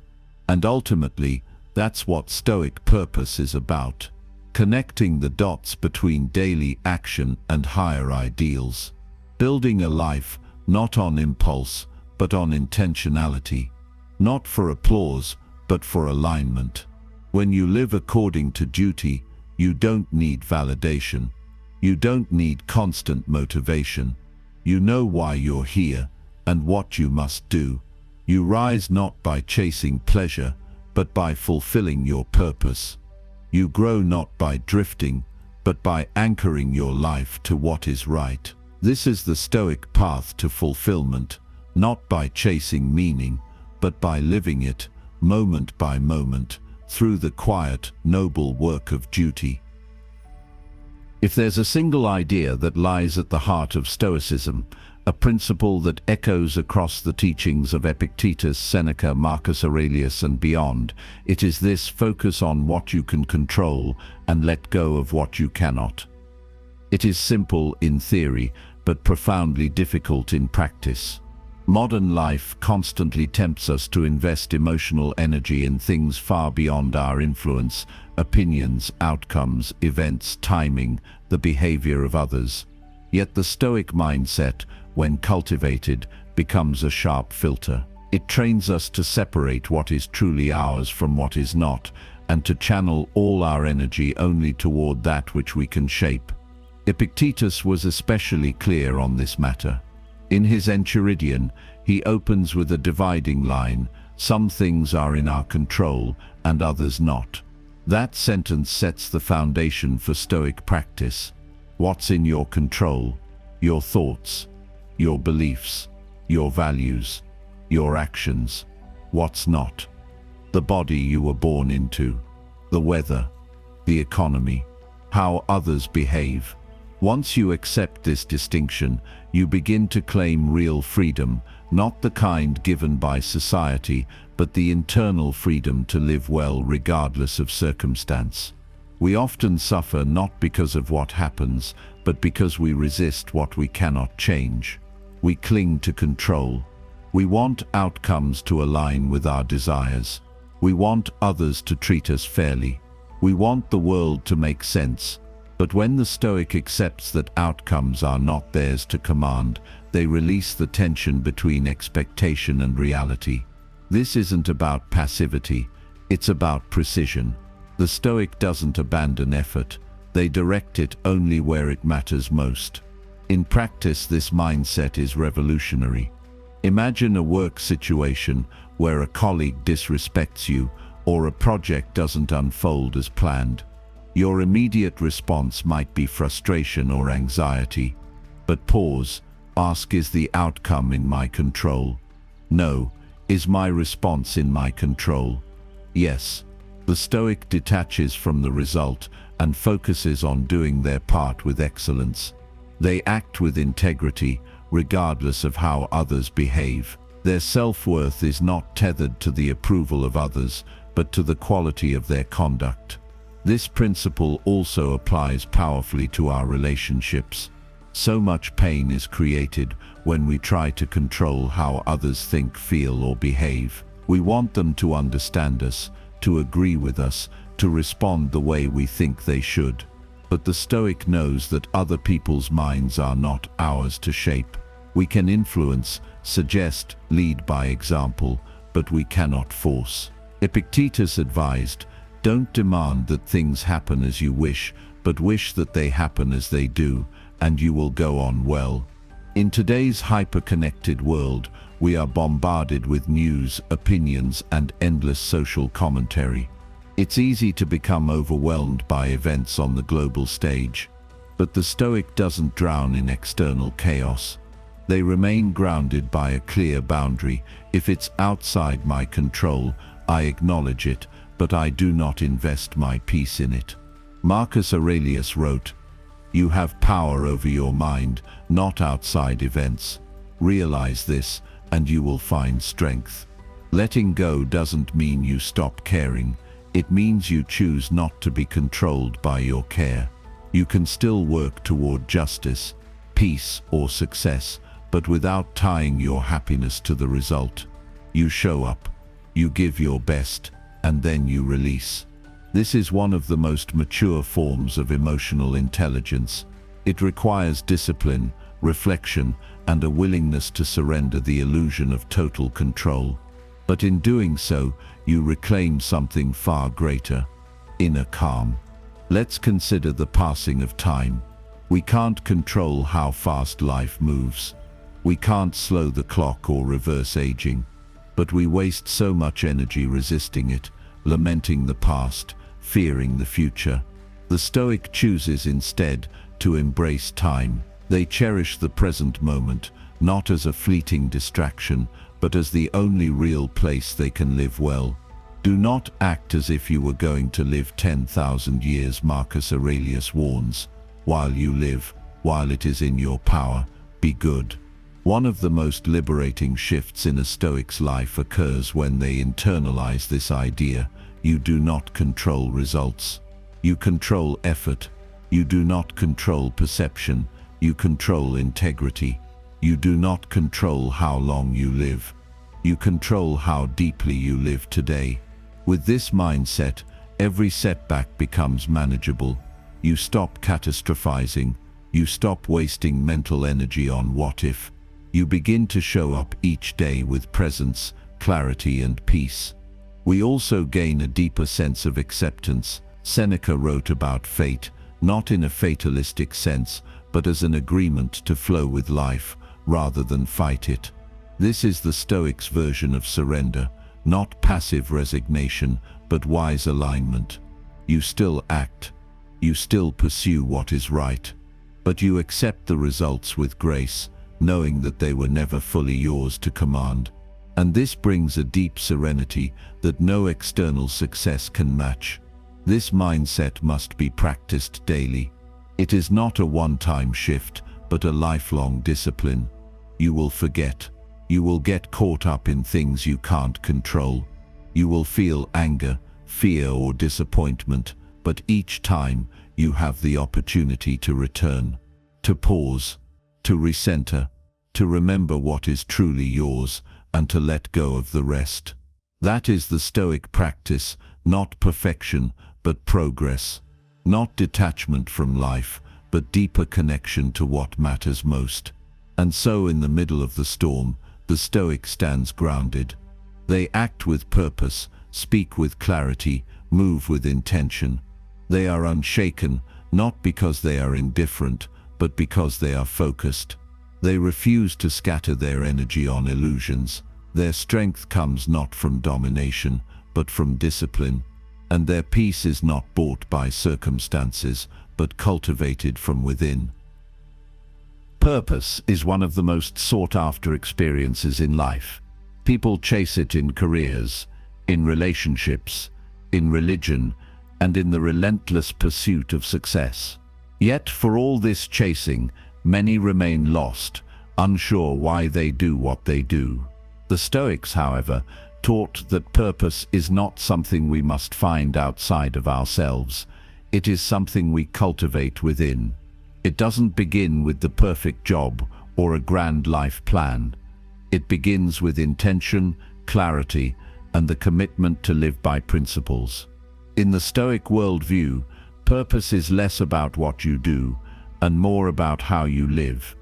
S1: And ultimately, that's what Stoic purpose is about. Connecting the dots between daily action and higher ideals. Building a life not on impulse, but on intentionality. Not for applause, but for alignment. When you live according to duty, you don't need validation. You don't need constant motivation. You know why you're here and what you must do. You rise not by chasing pleasure, but by fulfilling your purpose. You grow not by drifting, but by anchoring your life to what is right. This is the Stoic path to fulfillment, not by chasing meaning, but by living it, moment by moment, through the quiet, noble work of duty. If there's a single idea that lies at the heart of Stoicism, a principle that echoes across the teachings of Epictetus, Seneca, Marcus Aurelius, and beyond, it is this: focus on what you can control and let go of what you cannot. It is simple in theory, but profoundly difficult in practice. Modern life constantly tempts us to invest emotional energy in things far beyond our influence: opinions, outcomes, events, timing, the behavior of others. Yet the Stoic mindset, when cultivated, becomes a sharp filter. It trains us to separate what is truly ours from what is not, and to channel all our energy only toward that which we can shape. Epictetus was especially clear on this matter. In his Enchiridion, he opens with a dividing line: some things are in our control and others not. That sentence sets the foundation for Stoic practice. What's in your control? Your thoughts, your beliefs, your values, your actions. What's not? The body you were born into, the weather, the economy, how others behave. Once you accept this distinction, you begin to claim real freedom, not the kind given by society, but the internal freedom to live well regardless of circumstance. We often suffer not because of what happens, but because we resist what we cannot change. We cling to control. We want outcomes to align with our desires. We want others to treat us fairly. We want the world to make sense. But when the Stoic accepts that outcomes are not theirs to command, they release the tension between expectation and reality. This isn't about passivity, it's about precision. The Stoic doesn't abandon effort, they direct it only where it matters most. In practice, this mindset is revolutionary. Imagine a work situation where a colleague disrespects you or a project doesn't unfold as planned. Your immediate response might be frustration or anxiety. But pause, ask, is the outcome in my control? No. Is my response in my control? Yes. The Stoic detaches from the result and focuses on doing their part with excellence. They act with integrity, regardless of how others behave. Their self-worth is not tethered to the approval of others, but to the quality of their conduct. This principle also applies powerfully to our relationships. So much pain is created when we try to control how others think, feel, or behave. We want them to understand us, to agree with us, to respond the way we think they should. But the Stoic knows that other people's minds are not ours to shape. We can influence, suggest, lead by example, but we cannot force. Epictetus advised, don't demand that things happen as you wish, but wish that they happen as they do, and you will go on well. In today's hyper-connected world, we are bombarded with news, opinions, and endless social commentary. It's easy to become overwhelmed by events on the global stage. But the Stoic doesn't drown in external chaos. They remain grounded by a clear boundary. If it's outside my control, I acknowledge it, but I do not invest my peace in it. Marcus Aurelius wrote, "You have power over your mind, not outside events. Realize this, and you will find strength." Letting go doesn't mean you stop caring. It means you choose not to be controlled by your care. You can still work toward justice, peace, or success, but without tying your happiness to the result. You show up, you give your best, and then you release. This is one of the most mature forms of emotional intelligence. It requires discipline, reflection, and a willingness to surrender the illusion of total control. But in doing so, you reclaim something far greater: inner calm. Let's consider the passing of time. We can't control how fast life moves. We can't slow the clock or reverse aging. But we waste so much energy resisting it, lamenting the past, fearing the future. The Stoic chooses instead to embrace time. They cherish the present moment, not as a fleeting distraction, but as the only real place they can live well. Do not act as if you were going to live 10,000 years, Marcus Aurelius warns. While you live, while it is in your power, be good. One of the most liberating shifts in a Stoic's life occurs when they internalize this idea. You do not control results. You control effort. You do not control perception. You control integrity. You do not control how long you live. You control how deeply you live today. With this mindset, every setback becomes manageable. You stop catastrophizing. You stop wasting mental energy on what if. You begin to show up each day with presence, clarity, and peace. We also gain a deeper sense of acceptance. Seneca wrote about fate, not in a fatalistic sense, but as an agreement to flow with life, rather than fight it. This is the Stoic's version of surrender, not passive resignation, but wise alignment. You still act, you still pursue what is right, but you accept the results with grace, knowing that they were never fully yours to command. And this brings a deep serenity that no external success can match. This mindset must be practiced daily. It is not a one-time shift, but a lifelong discipline. You will forget. You will get caught up in things you can't control. You will feel anger, fear, or disappointment, but each time you have the opportunity to return, to pause, to recenter, to remember what is truly yours and to let go of the rest. That is the Stoic practice, not perfection, but progress. Not detachment from life, but deeper connection to what matters most. And so in the middle of the storm, the Stoic stands grounded. They act with purpose, speak with clarity, move with intention. They are unshaken, not because they are indifferent, but because they are focused. They refuse to scatter their energy on illusions. Their strength comes not from domination, but from discipline. And their peace is not bought by circumstances, but cultivated from within. Purpose is one of the most sought-after experiences in life. People chase it in careers, in relationships, in religion, and in the relentless pursuit of success. Yet for all this chasing, many remain lost, unsure why they do what they do. The Stoics, however, taught that purpose is not something we must find outside of ourselves. It is something we cultivate within. It doesn't begin with the perfect job or a grand life plan. It begins with intention, clarity, and the commitment to live by principles. In the Stoic worldview, purpose is less about what you do and more about how you live.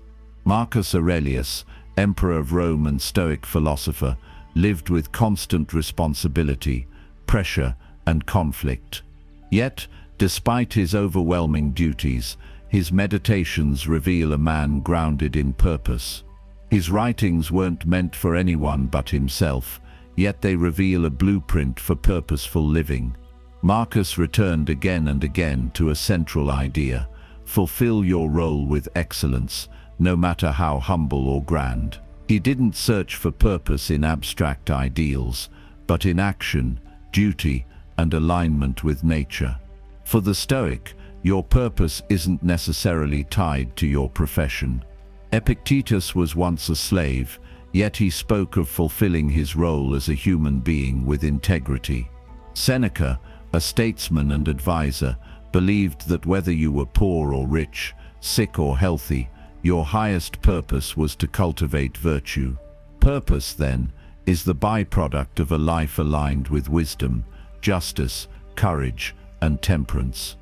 S1: Marcus Aurelius, Emperor of Rome and Stoic philosopher, lived with constant responsibility, pressure, and conflict. Yet, despite his overwhelming duties, his meditations reveal a man grounded in purpose. His writings weren't meant for anyone but himself, yet they reveal a blueprint for purposeful living. Marcus returned again and again to a central idea: fulfill your role with excellence, no matter how humble or grand. He didn't search for purpose in abstract ideals, but in action, duty, and alignment with nature. For the Stoic, your purpose isn't necessarily tied to your profession. Epictetus was once a slave, yet he spoke of fulfilling his role as a human being with integrity. Seneca, a statesman and advisor, believed that whether you were poor or rich, sick or healthy, your highest purpose was to cultivate virtue. Purpose, then, is the byproduct of a life aligned with wisdom, justice, courage, and temperance.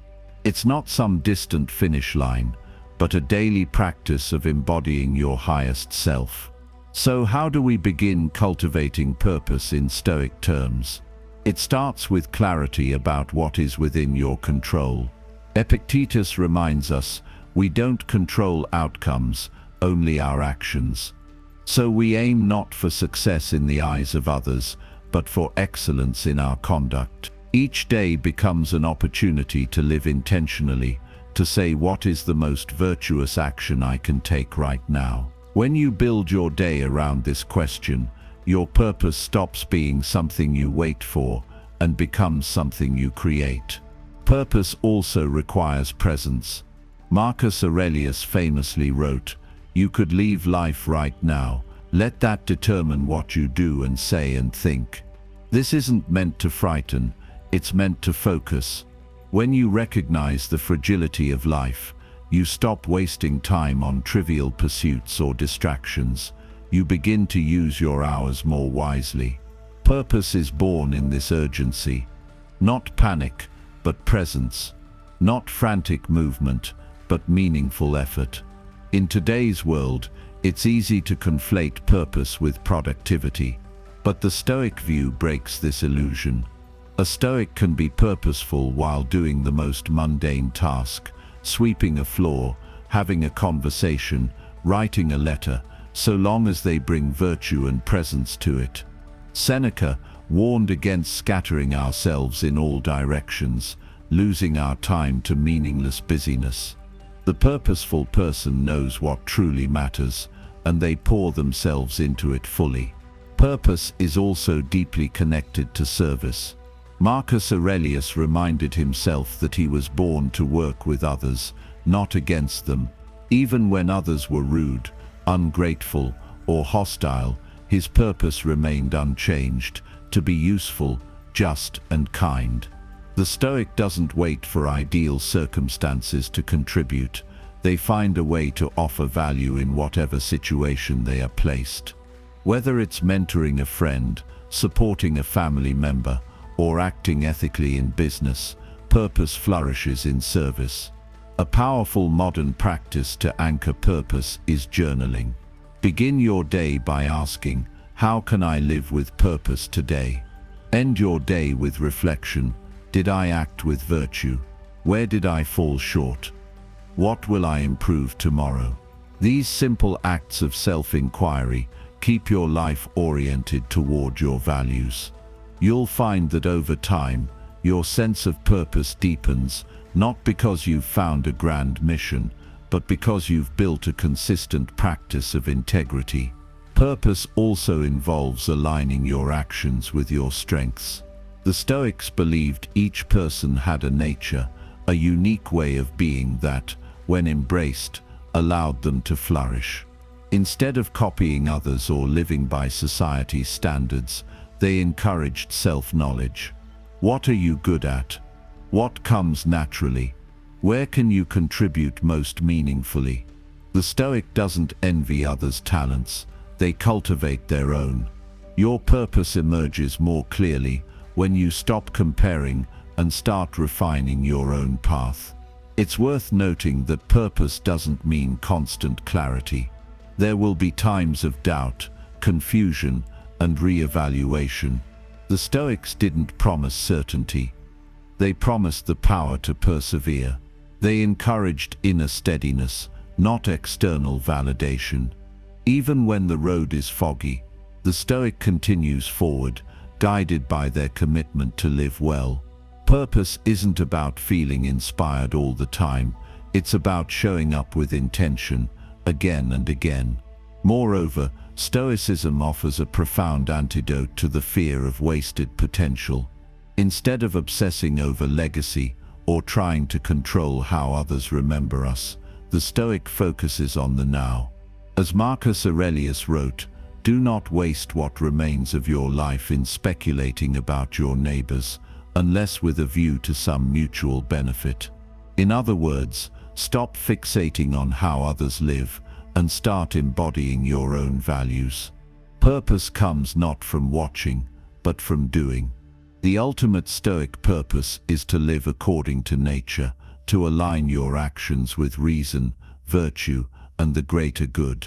S1: It's not some distant finish line, but a daily practice of embodying your highest self. So how do we begin cultivating purpose in Stoic terms? It starts with clarity about what is within your control. Epictetus reminds us, we don't control outcomes, only our actions. So we aim not for success in the eyes of others, but for excellence in our conduct. Each day becomes an opportunity to live intentionally, to say what is the most virtuous action I can take right now. When you build your day around this question, your purpose stops being something you wait for and becomes something you create. Purpose also requires presence. Marcus Aurelius famously wrote, "You could leave life right now. Let that determine what you do and say and think." This isn't meant to frighten, it's meant to focus. When you recognize the fragility of life, you stop wasting time on trivial pursuits or distractions. You begin to use your hours more wisely. Purpose is born in this urgency. Not panic, but presence. Not frantic movement, but meaningful effort. In today's world, it's easy to conflate purpose with productivity. But the Stoic view breaks this illusion. A Stoic can be purposeful while doing the most mundane task, sweeping a floor, having a conversation, writing a letter, so long as they bring virtue and presence to it. Seneca warned against scattering ourselves in all directions, losing our time to meaningless busyness. The purposeful person knows what truly matters, and they pour themselves into it fully. Purpose is also deeply connected to service. Marcus Aurelius reminded himself that he was born to work with others, not against them. Even when others were rude, ungrateful, or hostile, his purpose remained unchanged: to be useful, just, and kind. The Stoic doesn't wait for ideal circumstances to contribute. They find a way to offer value in whatever situation they are placed. Whether it's mentoring a friend, supporting a family member, or acting ethically in business, purpose flourishes in service. A powerful modern practice to anchor purpose is journaling. Begin your day by asking, how can I live with purpose today? End your day with reflection. Did I act with virtue? Where did I fall short? What will I improve tomorrow? These simple acts of self-inquiry keep your life oriented toward your values. You'll find that over time, your sense of purpose deepens, not because you've found a grand mission, but because you've built a consistent practice of integrity. Purpose also involves aligning your actions with your strengths. The Stoics believed each person had a nature, a unique way of being that, when embraced, allowed them to flourish. Instead of copying others or living by society's standards, they encouraged self-knowledge. What are you good at? What comes naturally? Where can you contribute most meaningfully? The Stoic doesn't envy others' talents, they cultivate their own. Your purpose emerges more clearly when you stop comparing and start refining your own path. It's worth noting that purpose doesn't mean constant clarity. There will be times of doubt, confusion, and re-evaluation. The Stoics didn't promise certainty. They promised the power to persevere. They encouraged inner steadiness, not external validation. Even when the road is foggy, the Stoic continues forward, guided by their commitment to live well. Purpose isn't about feeling inspired all the time. It's about showing up with intention, again and again. Moreover, Stoicism offers a profound antidote to the fear of wasted potential. Instead of obsessing over legacy or trying to control how others remember us, the Stoic focuses on the now. As Marcus Aurelius wrote, "Do not waste what remains of your life in speculating about your neighbors, unless with a view to some mutual benefit." In other words, stop fixating on how others live and start embodying your own values. Purpose comes not from watching, but from doing. The ultimate Stoic purpose is to live according to nature, to align your actions with reason, virtue, and the greater good.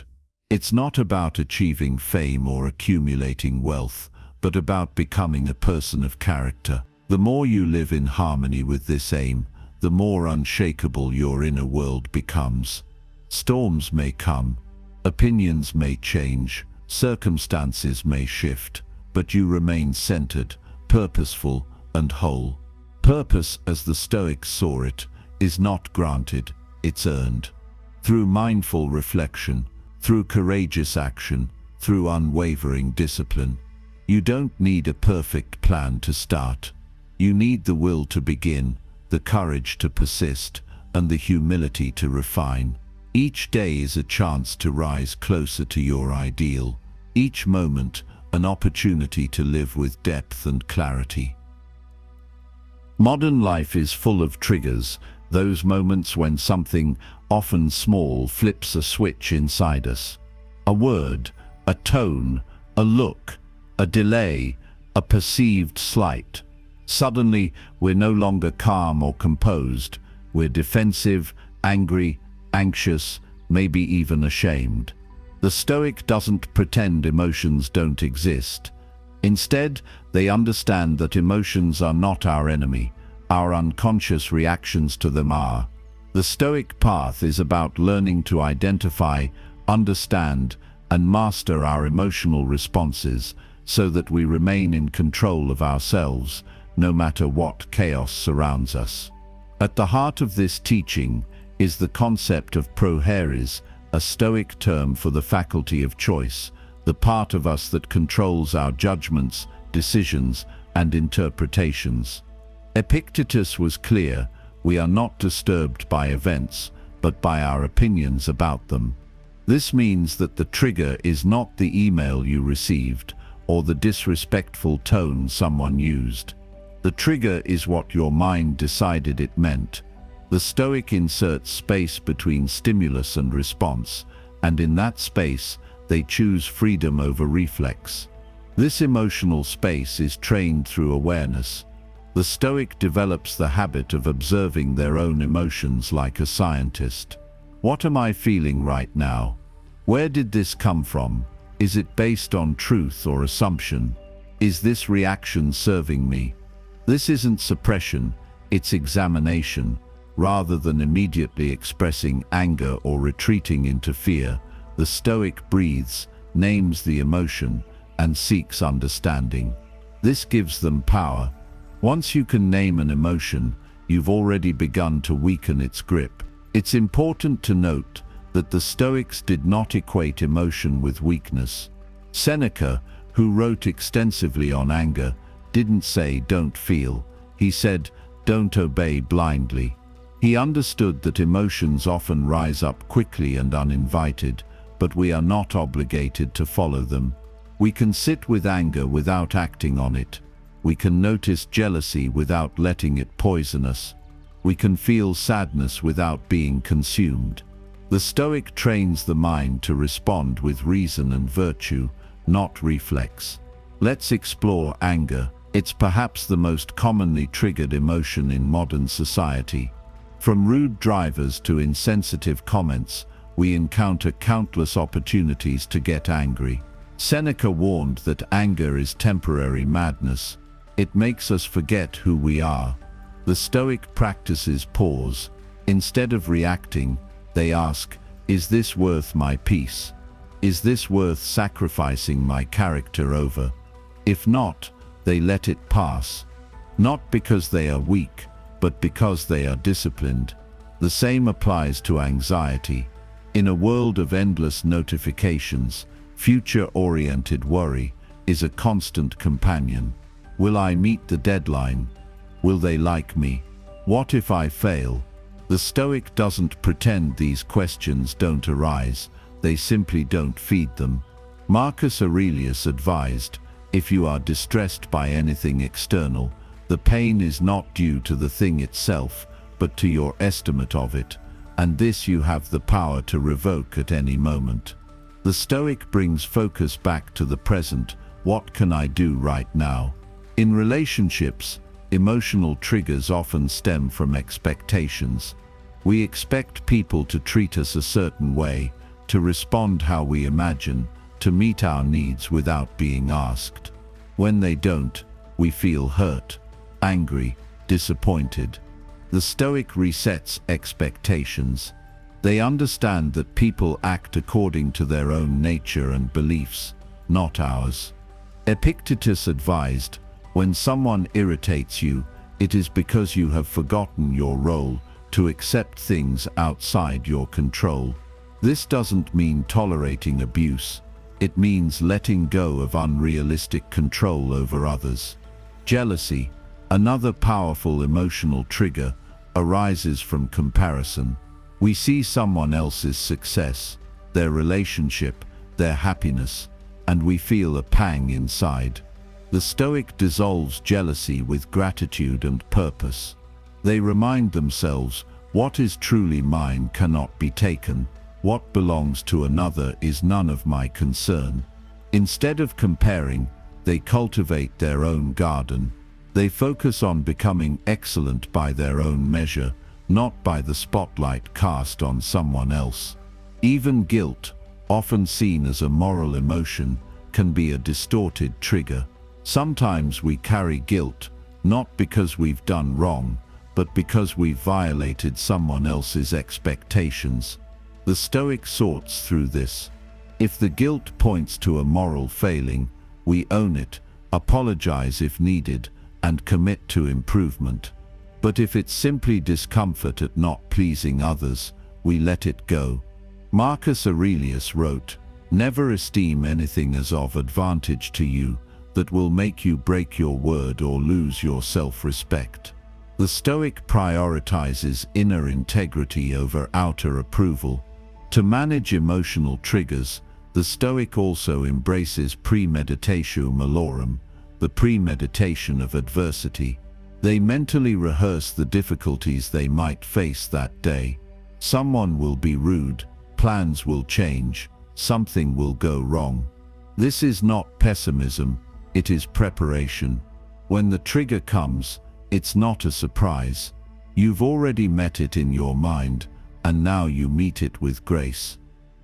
S1: It's not about achieving fame or accumulating wealth, but about becoming a person of character. The more you live in harmony with this aim, the more unshakable your inner world becomes. Storms may come, opinions may change, circumstances may shift, but you remain centered, purposeful, and whole. Purpose, as the Stoics saw it, is not granted, it's earned. Through mindful reflection, through courageous action, through unwavering discipline. You don't need a perfect plan to start. You need the will to begin, the courage to persist, and the humility to refine. Each day is a chance to rise closer to your ideal. Each moment, an opportunity to live with depth and clarity. Modern life is full of triggers, those moments when something, often small, flips a switch inside us. A word, a tone, a look, a delay, a perceived slight. Suddenly, we're no longer calm or composed. We're defensive, angry, anxious, maybe even ashamed. The Stoic doesn't pretend emotions don't exist. Instead, they understand that emotions are not our enemy. Our unconscious reactions to them are. The Stoic path is about learning to identify, understand, and master our emotional responses so that we remain in control of ourselves, no matter what chaos surrounds us. At the heart of this teaching is the concept of prohairis, a Stoic term for the faculty of choice, the part of us that controls our judgments, decisions, and interpretations. Epictetus was clear: we are not disturbed by events, but by our opinions about them. This means that the trigger is not the email you received or the disrespectful tone someone used. The trigger is what your mind decided it meant. The Stoic inserts space between stimulus and response, and in that space, they choose freedom over reflex. This emotional space is trained through awareness. The Stoic develops the habit of observing their own emotions like a scientist. What am I feeling right now? Where did this come from? Is it based on truth or assumption? Is this reaction serving me? This isn't suppression, it's examination. Rather than immediately expressing anger or retreating into fear, the Stoic breathes, names the emotion, and seeks understanding. This gives them power. Once you can name an emotion, you've already begun to weaken its grip. It's important to note that the Stoics did not equate emotion with weakness. Seneca, who wrote extensively on anger, didn't say don't feel. He said don't obey blindly. He understood that emotions often rise up quickly and uninvited, but we are not obligated to follow them. We can sit with anger without acting on it. We can notice jealousy without letting it poison us. We can feel sadness without being consumed. The Stoic trains the mind to respond with reason and virtue, not reflex. Let's explore anger. It's perhaps the most commonly triggered emotion in modern society. From rude drivers to insensitive comments, we encounter countless opportunities to get angry. Seneca warned that anger is temporary madness. It makes us forget who we are. The Stoic practices pause. Instead of reacting, they ask, is this worth my peace? Is this worth sacrificing my character over? If not, they let it pass. Not because they are weak, but because they are disciplined. The same applies to anxiety. In a world of endless notifications, future-oriented worry is a constant companion. Will I meet the deadline? Will they like me? What if I fail? The Stoic doesn't pretend these questions don't arise, they simply don't feed them. Marcus Aurelius advised, if you are distressed by anything external, the pain is not due to the thing itself, but to your estimate of it, and this you have the power to revoke at any moment. The Stoic brings focus back to the present. What can I do right now? In relationships, emotional triggers often stem from expectations. We expect people to treat us a certain way, to respond how we imagine, to meet our needs without being asked. When they don't, we feel hurt, angry, disappointed. The Stoic resets expectations. They understand that people act according to their own nature and beliefs, not ours. Epictetus advised, when someone irritates you, it is because you have forgotten your role to accept things outside your control. This doesn't mean tolerating abuse. It means letting go of unrealistic control over others. Jealousy, another powerful emotional trigger, arises from comparison. We see someone else's success, their relationship, their happiness, and we feel a pang inside. The Stoic dissolves jealousy with gratitude and purpose. They remind themselves, what is truly mine cannot be taken. What belongs to another is none of my concern. Instead of comparing, they cultivate their own garden. They focus on becoming excellent by their own measure, not by the spotlight cast on someone else. Even guilt, often seen as a moral emotion, can be a distorted trigger. Sometimes we carry guilt, not because we've done wrong, but because we've violated someone else's expectations. The Stoic sorts through this. If the guilt points to a moral failing, we own it, apologize if needed, and commit to improvement. But if it's simply discomfort at not pleasing others, we let it go. Marcus Aurelius wrote, "Never esteem anything as of advantage to you that will make you break your word or lose your self-respect." The Stoic prioritizes inner integrity over outer approval. To manage emotional triggers, the Stoic also embraces premeditatio malorum, the premeditation of adversity. They mentally rehearse the difficulties they might face that day. Someone will be rude, plans will change, something will go wrong. This is not pessimism, it is preparation. When the trigger comes, it's not a surprise. You've already met it in your mind, and now you meet it with grace.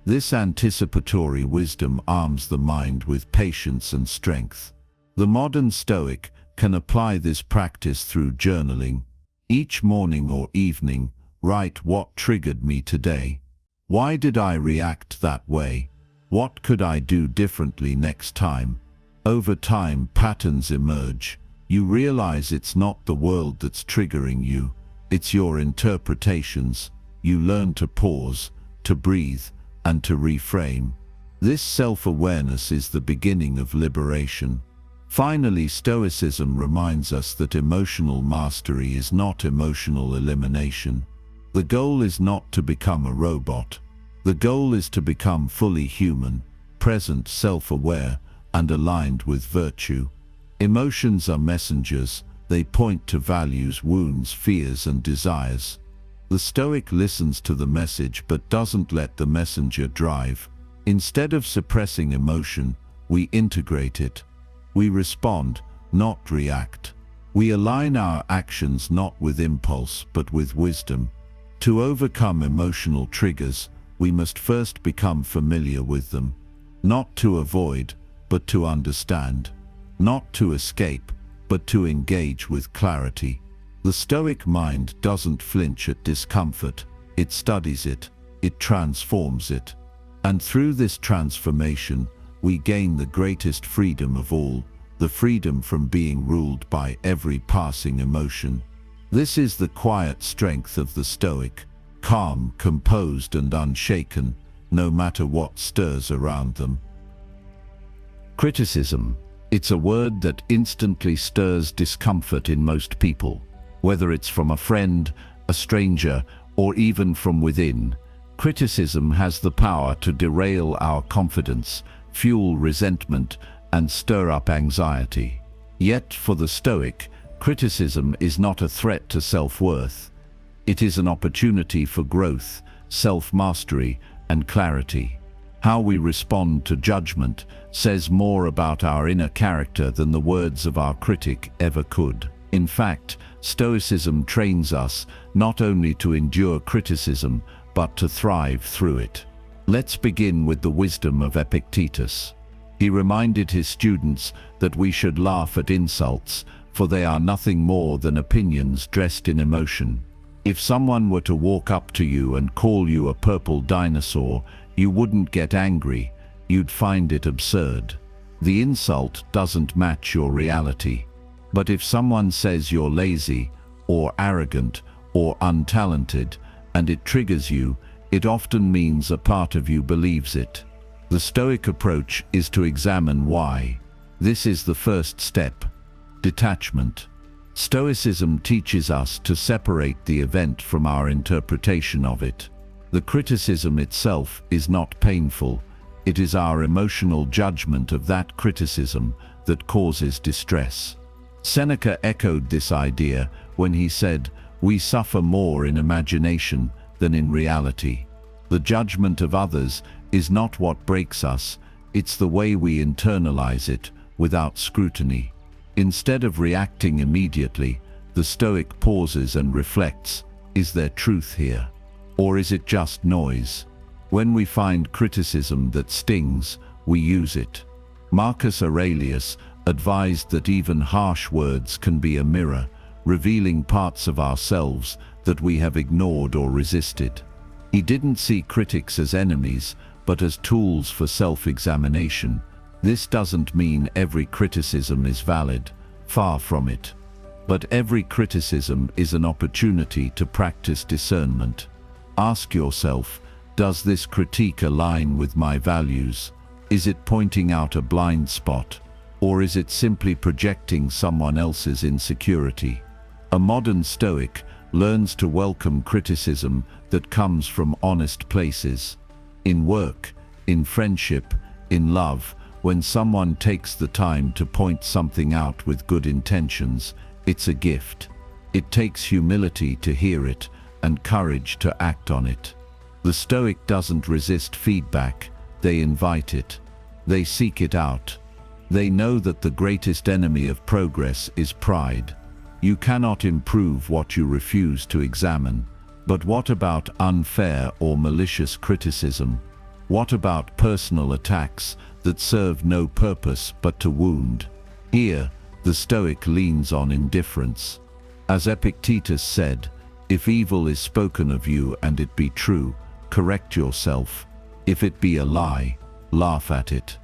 S1: This anticipatory wisdom arms the mind with patience and strength. The modern Stoic can apply this practice through journaling. Each morning or evening, write what triggered me today. Why did I react that way? What could I do differently next time? Over time, patterns emerge. You realize it's not the world that's triggering you, it's your interpretations. You learn to pause, to breathe, and to reframe. This self-awareness is the beginning of liberation. Finally, Stoicism reminds us that emotional mastery is not emotional elimination. The goal is not to become a robot. The goal is to become fully human, present, self-aware, and aligned with virtue. Emotions are messengers. They point to values, wounds, fears, and desires. The Stoic listens to the message but doesn't let the messenger drive. Instead of suppressing emotion, we integrate it. We respond, not react. We align our actions not with impulse but with wisdom. To overcome emotional triggers, we must first become familiar with them. Not to avoid, but to understand. Not to escape, but to engage with clarity. The Stoic mind doesn't flinch at discomfort, it studies it, it transforms it. And through this transformation, we gain the greatest freedom of all, the freedom from being ruled by every passing emotion. This is the quiet strength of the Stoic, calm, composed, and unshaken, no matter what stirs around them. Criticism. It's a word that instantly stirs discomfort in most people. Whether it's from a friend, a stranger, or even from within, criticism has the power to derail our confidence, fuel resentment, and stir up anxiety. Yet, for the Stoic, criticism is not a threat to self-worth. It is an opportunity for growth, self-mastery, and clarity. How we respond to judgment says more about our inner character than the words of our critic ever could. In fact, Stoicism trains us not only to endure criticism, but to thrive through it. Let's begin with the wisdom of Epictetus. He reminded his students that we should laugh at insults, for they are nothing more than opinions dressed in emotion. If someone were to walk up to you and call you a purple dinosaur, you wouldn't get angry, you'd find it absurd. The insult doesn't match your reality. But if someone says you're lazy, or arrogant, or untalented, and it triggers you, it often means a part of you believes it. The Stoic approach is to examine why. This is the first step. Detachment. Stoicism teaches us to separate the event from our interpretation of it. The criticism itself is not painful. It is our emotional judgment of that criticism that causes distress. Seneca echoed this idea when he said, "We suffer more in imagination than in reality." The judgment of others is not what breaks us, it's the way we internalize it without scrutiny. Instead of reacting immediately, the Stoic pauses and reflects, is there truth here? Or is it just noise? When we find criticism that stings, we use it. Marcus Aurelius advised that even harsh words can be a mirror, revealing parts of ourselves that we have ignored or resisted. He didn't see critics as enemies, but as tools for self-examination. This doesn't mean every criticism is valid, far from it. But every criticism is an opportunity to practice discernment. Ask yourself, does this critique align with my values? Is it pointing out a blind spot? Or is it simply projecting someone else's insecurity? A modern Stoic learns to welcome criticism that comes from honest places. In work, in friendship, in love, when someone takes the time to point something out with good intentions, It's a gift. It takes humility to hear it and courage to act on it. The Stoic doesn't resist feedback, they invite it. They seek it out. They know that the greatest enemy of progress is pride. You cannot improve what you refuse to examine. But what about unfair or malicious criticism? What about personal attacks that serve no purpose but to wound? Here, the Stoic leans on indifference. As Epictetus said, if evil is spoken of you and it be true, correct yourself. If it be a lie, laugh at it.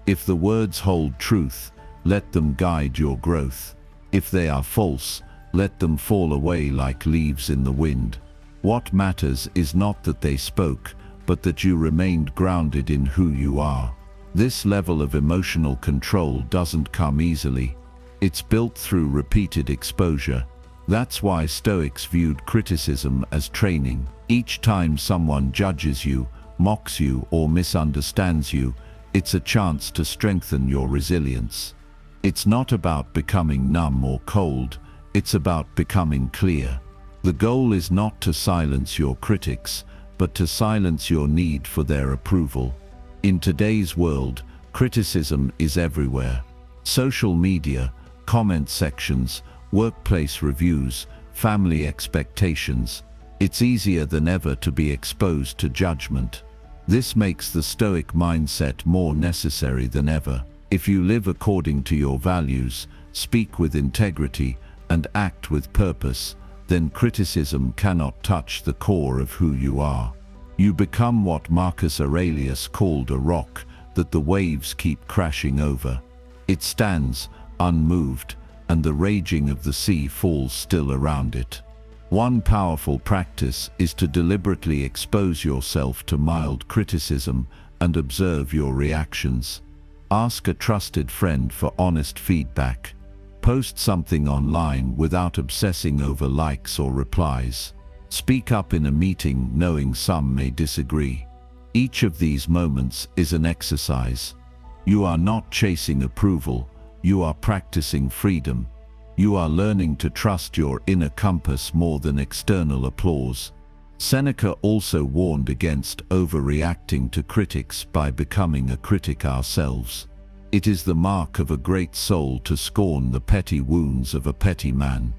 S1: If the words hold truth, let them guide your growth. If they are false, let them fall away like leaves in the wind. What matters is not that they spoke, but that you remained grounded in who you are. This level of emotional control doesn't come easily. It's built through repeated exposure. That's why Stoics viewed criticism as training. Each time someone judges you, mocks you, or misunderstands you, it's a chance to strengthen your resilience. It's not about becoming numb or cold, it's about becoming clear. The goal is not to silence your critics, but to silence your need for their approval. In today's world, criticism is everywhere. Social media, comment sections, workplace reviews, family expectations. It's easier than ever to be exposed to judgment. This makes the Stoic mindset more necessary than ever. If you live according to your values, speak with integrity, and act with purpose, then criticism cannot touch the core of who you are. You become what Marcus Aurelius called a rock that the waves keep crashing over. It stands, unmoved, and the raging of the sea falls still around it. One powerful practice is to deliberately expose yourself to mild criticism and observe your reactions. Ask a trusted friend for honest feedback. Post something online without obsessing over likes or replies. Speak up in a meeting knowing some may disagree. Each of these moments is an exercise. You are not chasing approval, you are practicing freedom. You are learning to trust your inner compass more than external applause. Seneca also warned against overreacting to critics by becoming a critic ourselves. It is the mark of a great soul to scorn the petty wounds of a petty man.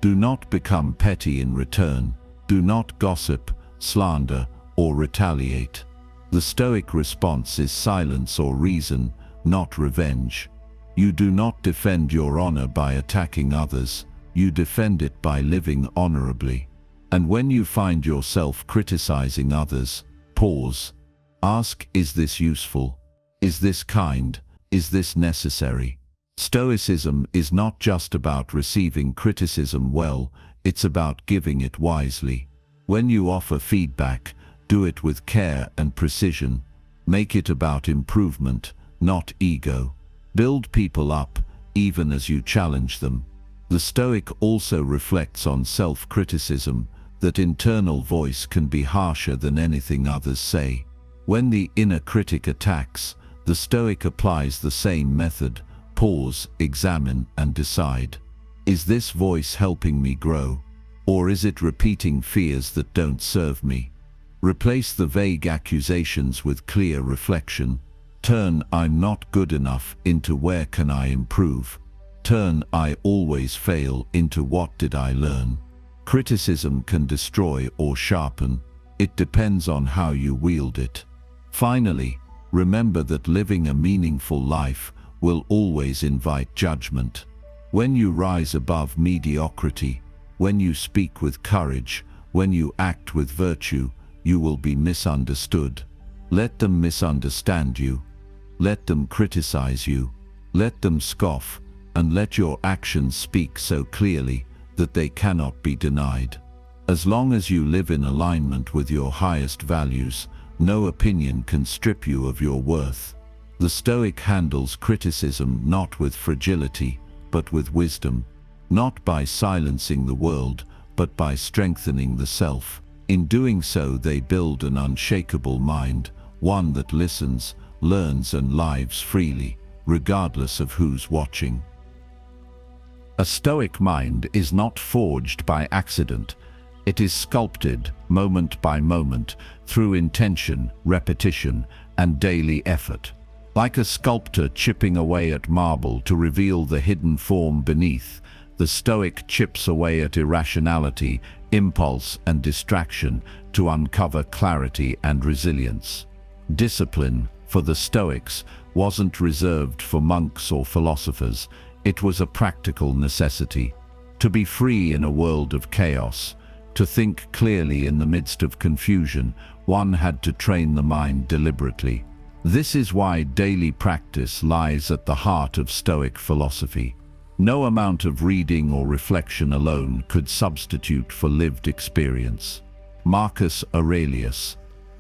S1: Do not become petty in return. Do not gossip, slander, or retaliate. The Stoic response is silence or reason, not revenge. You do not defend your honor by attacking others, you defend it by living honorably. And when you find yourself criticizing others, pause. Ask, is this useful? Is this kind? Is this necessary? Stoicism is not just about receiving criticism well, it's about giving it wisely. When you offer feedback, do it with care and precision. Make it about improvement, not ego. Build people up, even as you challenge them. The Stoic also reflects on self-criticism, that internal voice can be harsher than anything others say. When the inner critic attacks, the Stoic applies the same method: pause, examine, and decide. Is this voice helping me grow? Or is it repeating fears that don't serve me? Replace the vague accusations with clear reflection. Turn "I'm not good enough" into "where can I improve?" Turn "I always fail" into "what did I learn?" Criticism can destroy or sharpen. It depends on how you wield it. Finally, remember that living a meaningful life will always invite judgment. When you rise above mediocrity, when you speak with courage, when you act with virtue, you will be misunderstood. Let them misunderstand you. Let them criticize you. Let them scoff, and let your actions speak so clearly that they cannot be denied. As long as you live in alignment with your highest values, no opinion can strip you of your worth. The Stoic handles criticism not with fragility, but with wisdom, not by silencing the world, but by strengthening the self. In doing so, they build an unshakable mind, one that listens, learns, and lives freely, regardless of who's watching. A Stoic mind is not forged by accident. It is sculpted, moment by moment, through intention, repetition, and daily effort. Like a sculptor chipping away at marble to reveal the hidden form beneath, the Stoic chips away at irrationality, impulse, and distraction to uncover clarity and resilience. Discipline, for the Stoics, wasn't reserved for monks or philosophers. It was a practical necessity. To be free in a world of chaos, to think clearly in the midst of confusion, one had to train the mind deliberately. This is why daily practice lies at the heart of Stoic philosophy. No amount of reading or reflection alone could substitute for lived experience. Marcus Aurelius,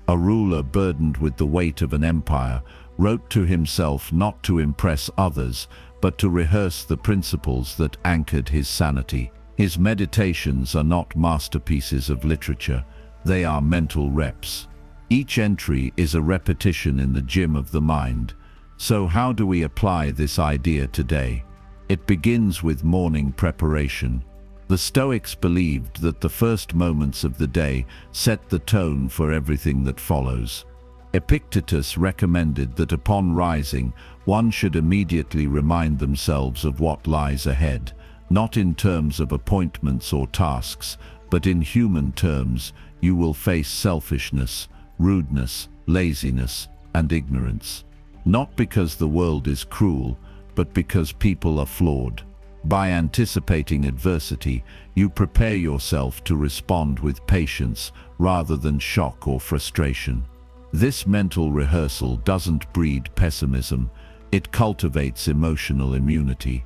S1: a ruler burdened with the weight of an empire, wrote to himself not to impress others, but to rehearse the principles that anchored his sanity. His meditations are not masterpieces of literature, they are mental reps. Each entry is a repetition in the gym of the mind. So how do we apply this idea today? It begins with morning preparation. The Stoics believed that the first moments of the day set the tone for everything that follows. Epictetus recommended that upon rising, one should immediately remind themselves of what lies ahead, not in terms of appointments or tasks, but in human terms. You will face selfishness, rudeness, laziness, and ignorance. Not because the world is cruel, but because people are flawed. By anticipating adversity, you prepare yourself to respond with patience rather than shock or frustration. This mental rehearsal doesn't breed pessimism, it cultivates emotional immunity.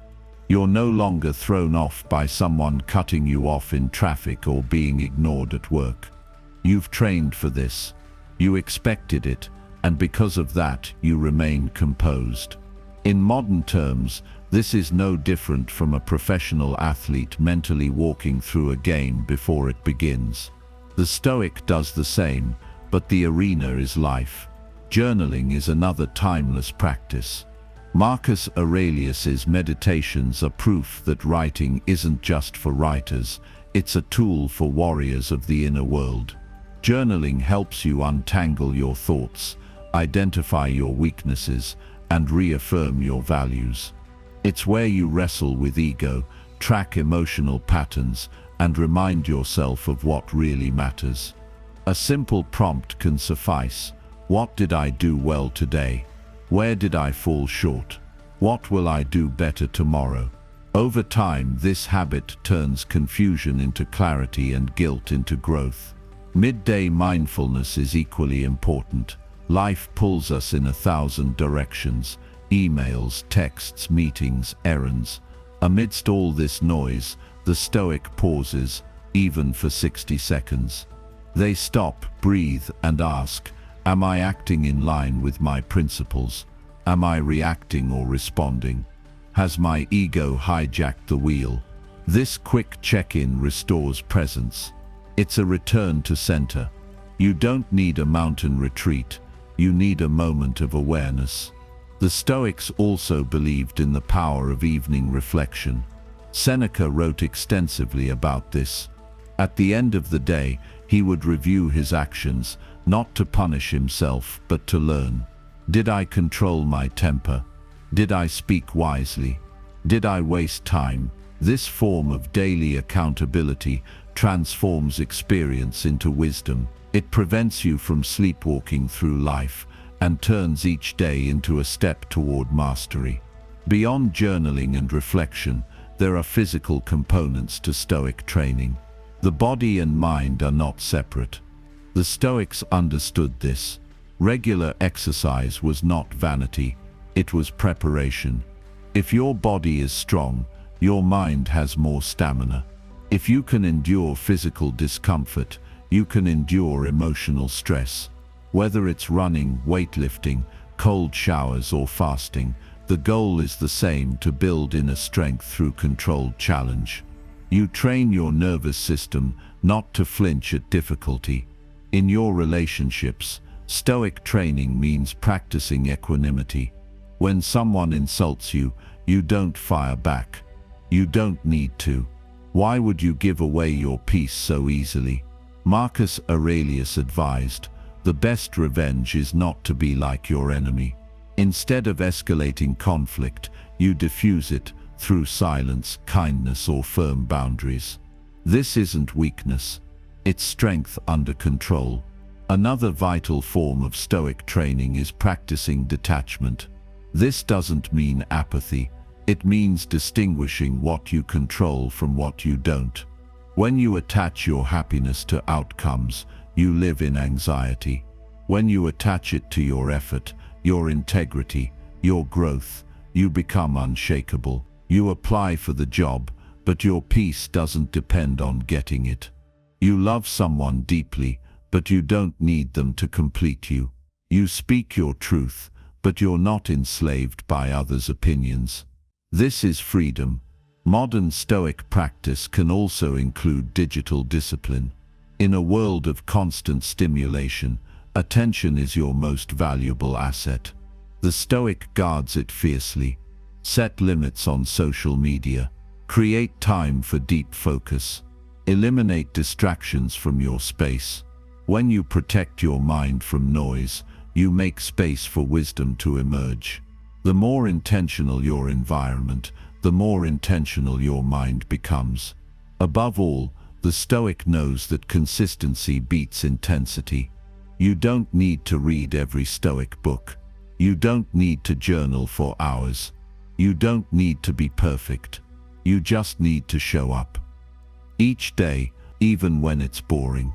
S1: You're no longer thrown off by someone cutting you off in traffic or being ignored at work. You've trained for this. You expected it, and because of that, you remain composed. In modern terms, this is no different from a professional athlete mentally walking through a game before it begins. The Stoic does the same, but the arena is life. Journaling is another timeless practice. Marcus Aurelius's meditations are proof that writing isn't just for writers, it's a tool for warriors of the inner world. Journaling helps you untangle your thoughts, identify your weaknesses, and reaffirm your values. It's where you wrestle with ego, track emotional patterns, and remind yourself of what really matters. A simple prompt can suffice. What did I do well today? Where did I fall short? What will I do better tomorrow? Over time, this habit turns confusion into clarity and guilt into growth. Midday mindfulness is equally important. Life pulls us in 1,000 directions. Emails, texts, meetings, errands. Amidst all this noise, the Stoic pauses, even for 60 seconds. They stop, breathe, and ask, am I acting in line with my principles? Am I reacting or responding? Has my ego hijacked the wheel? This quick check-in restores presence. It's a return to center. You don't need a mountain retreat. You need a moment of awareness. The Stoics also believed in the power of evening reflection. Seneca wrote extensively about this. At the end of the day, he would review his actions, not to punish himself, but to learn. Did I control my temper? Did I speak wisely? Did I waste time? This form of daily accountability transforms experience into wisdom. It prevents you from sleepwalking through life and turns each day into a step toward mastery. Beyond journaling and reflection, there are physical components to Stoic training. The body and mind are not separate. The Stoics understood this. Regular exercise was not vanity, it was preparation. If your body is strong, your mind has more stamina. If you can endure physical discomfort, you can endure emotional stress. Whether it's running, weightlifting, cold showers, or fasting, the goal is the same: to build inner strength through controlled challenge. You train your nervous system not to flinch at difficulty. In your relationships, Stoic training means practicing equanimity. When someone insults you, you don't fire back. You don't need to. Why would you give away your peace so easily? Marcus Aurelius advised, the best revenge is not to be like your enemy. Instead of escalating conflict, you diffuse it through silence, kindness, or firm boundaries. This isn't weakness. It's strength under control. Another vital form of Stoic training is practicing detachment. This doesn't mean apathy. It means distinguishing what you control from what you don't. When you attach your happiness to outcomes, you live in anxiety. When you attach it to your effort, your integrity, your growth, you become unshakable. You apply for the job, but your peace doesn't depend on getting it. You love someone deeply, but you don't need them to complete you. You speak your truth, but you're not enslaved by others' opinions. This is freedom. Modern Stoic practice can also include digital discipline. In a world of constant stimulation, attention is your most valuable asset. The Stoic guards it fiercely. Set limits on social media. Create time for deep focus. Eliminate distractions from your space. When you protect your mind from noise, you make space for wisdom to emerge. The more intentional your environment, the more intentional your mind becomes. Above all, the Stoic knows that consistency beats intensity. You don't need to read every Stoic book. You don't need to journal for hours. You don't need to be perfect. You just need to show up. Each day, even when it's boring,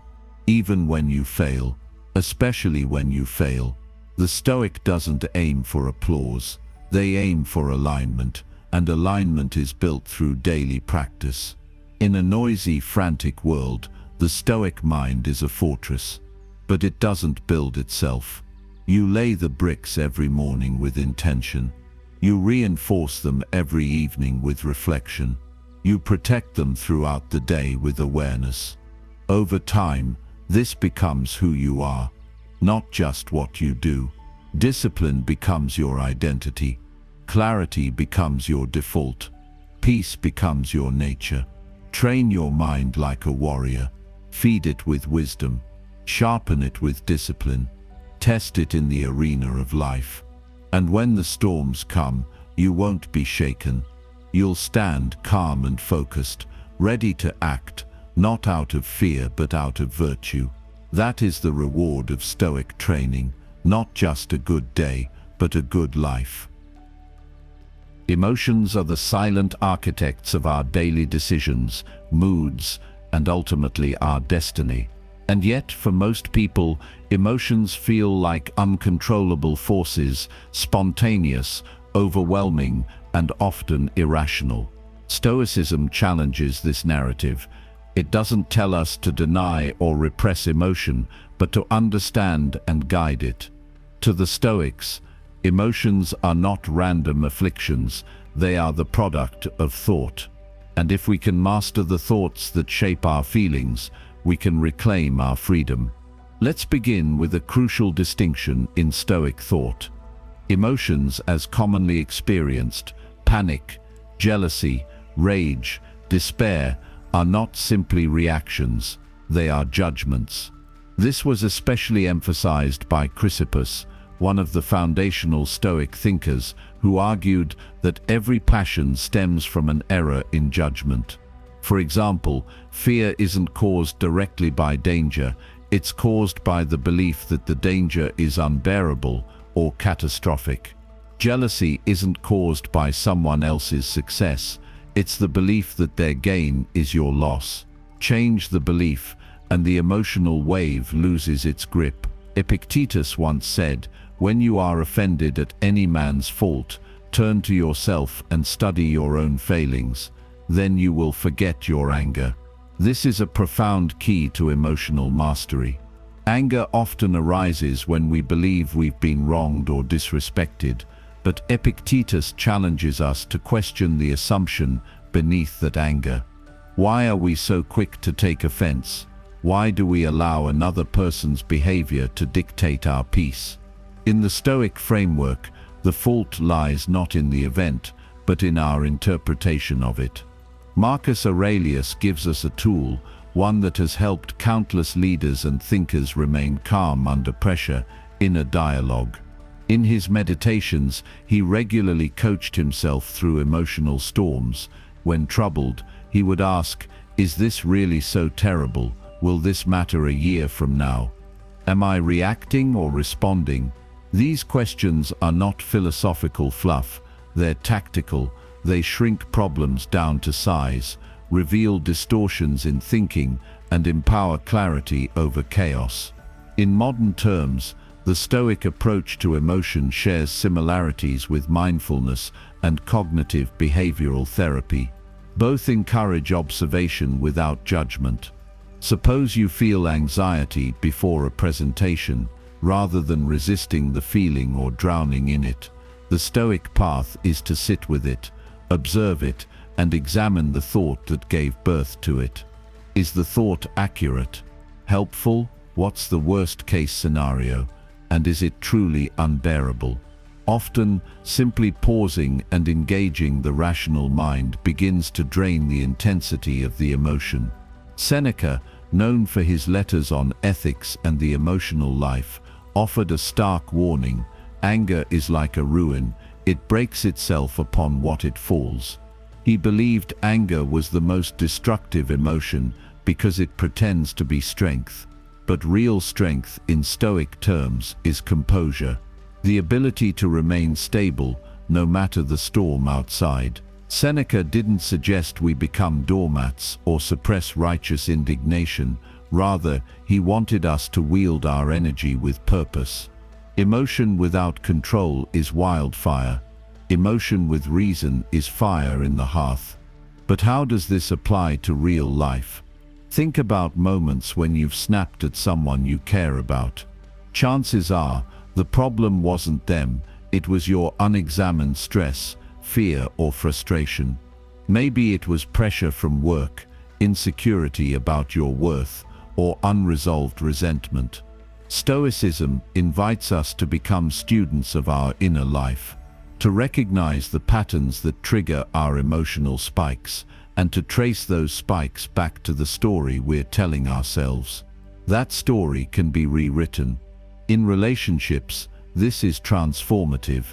S1: even when you fail, especially when you fail, the Stoic doesn't aim for applause. They aim for alignment, and alignment is built through daily practice. In a noisy, frantic world, the Stoic mind is a fortress, but it doesn't build itself. You lay the bricks every morning with intention. You reinforce them every evening with reflection. You protect them throughout the day with awareness. Over time, this becomes who you are, not just what you do. Discipline becomes your identity. Clarity becomes your default. Peace becomes your nature. Train your mind like a warrior. Feed it with wisdom. Sharpen it with discipline. Test it in the arena of life. And when the storms come, you won't be shaken. You'll stand calm and focused, ready to act, not out of fear but out of virtue. That is the reward of Stoic training, not just a good day, but a good life. Emotions are the silent architects of our daily decisions, moods, and ultimately our destiny. And yet, for most people, emotions feel like uncontrollable forces, spontaneous, overwhelming, and often irrational. Stoicism challenges this narrative. It doesn't tell us to deny or repress emotion, but to understand and guide it. To the Stoics, emotions are not random afflictions, they are the product of thought. And if we can master the thoughts that shape our feelings, we can reclaim our freedom. Let's begin with a crucial distinction in Stoic thought. Emotions as commonly experienced, panic, jealousy, rage, despair, are not simply reactions, they are judgments. This was especially emphasized by Chrysippus, one of the foundational Stoic thinkers, who argued that every passion stems from an error in judgment. For example, fear isn't caused directly by danger, it's caused by the belief that the danger is unbearable or catastrophic. Jealousy isn't caused by someone else's success, it's the belief that their gain is your loss. Change the belief, and the emotional wave loses its grip. Epictetus once said, "When you are offended at any man's fault, turn to yourself and study your own failings. Then you will forget your anger." This is a profound key to emotional mastery. Anger often arises when we believe we've been wronged or disrespected, but Epictetus challenges us to question the assumption beneath that anger. Why are we so quick to take offense? Why do we allow another person's behavior to dictate our peace? In the Stoic framework, the fault lies not in the event, but in our interpretation of it. Marcus Aurelius gives us a tool, one that has helped countless leaders and thinkers remain calm under pressure, inner dialogue. In his meditations, he regularly coached himself through emotional storms. When troubled, he would ask, "Is this really so terrible? Will this matter a year from now? Am I reacting or responding?" These questions are not philosophical fluff, they're tactical. They shrink problems down to size, reveal distortions in thinking, and empower clarity over chaos. In modern terms, the Stoic approach to emotion shares similarities with mindfulness and cognitive behavioral therapy. Both encourage observation without judgment. Suppose you feel anxiety before a presentation. Rather than resisting the feeling or drowning in it, the Stoic path is to sit with it, observe it, and examine the thought that gave birth to it. Is the thought accurate? Helpful? What's the worst-case scenario? And is it truly unbearable? Often, simply pausing and engaging the rational mind begins to drain the intensity of the emotion. Seneca, known for his letters on ethics and the emotional life, offered a stark warning: anger is like a ruin, it breaks itself upon what it falls. He believed anger was the most destructive emotion because it pretends to be strength. But real strength, in Stoic terms, is composure, the ability to remain stable no matter the storm outside. Seneca didn't suggest we become doormats or suppress righteous indignation. Rather, he wanted us to wield our energy with purpose. Emotion without control is wildfire. Emotion with reason is fire in the hearth. But how does this apply to real life? Think about moments when you've snapped at someone you care about. Chances are, the problem wasn't them, it was your unexamined stress, fear, or frustration. Maybe it was pressure from work, insecurity about your worth, or unresolved resentment. Stoicism invites us to become students of our inner life, to recognize the patterns that trigger our emotional spikes, and to trace those spikes back to the story we're telling ourselves. That story can be rewritten. In relationships, this is transformative.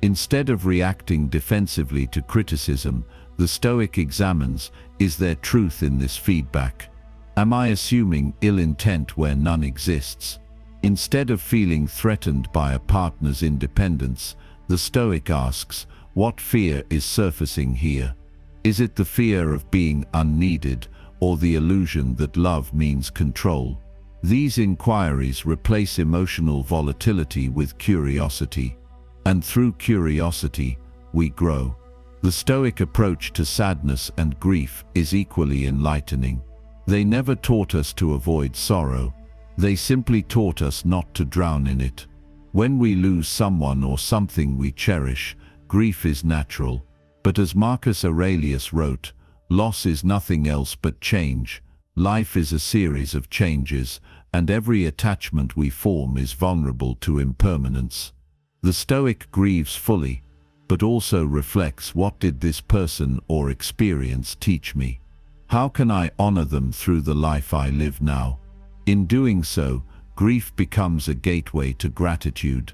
S1: Instead of reacting defensively to criticism, the Stoic examines, is there truth in this feedback? Am I assuming ill intent where none exists? Instead of feeling threatened by a partner's independence, the Stoic asks, what fear is surfacing here? Is it the fear of being unneeded, or the illusion that love means control? These inquiries replace emotional volatility with curiosity. And through curiosity, we grow. The Stoic approach to sadness and grief is equally enlightening. They never taught us to avoid sorrow. They simply taught us not to drown in it. When we lose someone or something we cherish, grief is natural. But as Marcus Aurelius wrote, loss is nothing else but change. Life is a series of changes, and every attachment we form is vulnerable to impermanence. The Stoic grieves fully, but also reflects, what did this person or experience teach me? How can I honor them through the life I live now? In doing so, grief becomes a gateway to gratitude.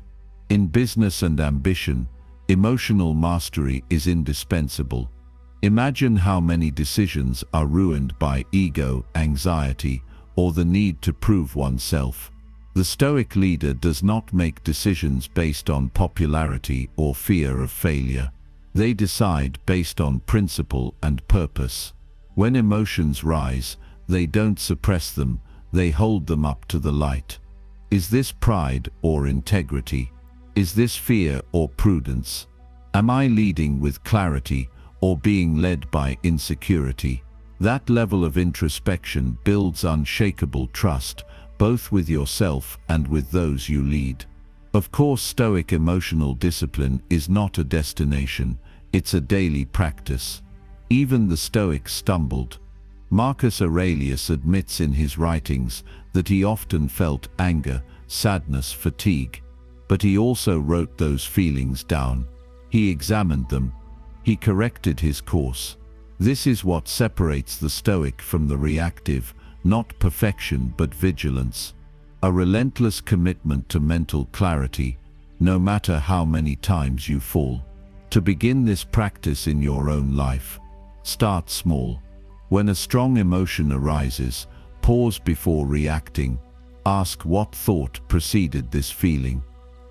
S1: In business and ambition, emotional mastery is indispensable. Imagine how many decisions are ruined by ego, anxiety, or the need to prove oneself. The Stoic leader does not make decisions based on popularity or fear of failure. They decide based on principle and purpose. When emotions rise, they don't suppress them, they hold them up to the light. Is this pride or integrity? Is this fear or prudence? Am I leading with clarity or being led by insecurity? That level of introspection builds unshakable trust, both with yourself and with those you lead. Of course, Stoic emotional discipline is not a destination, it's a daily practice. Even the Stoics stumbled. Marcus Aurelius admits in his writings that he often felt anger, sadness, fatigue. But he also wrote those feelings down. He examined them. He corrected his course. This is what separates the Stoic from the reactive, not perfection but vigilance. A relentless commitment to mental clarity, no matter how many times you fall. To begin this practice in your own life, start small. When a strong emotion arises, pause before reacting. Ask what thought preceded this feeling.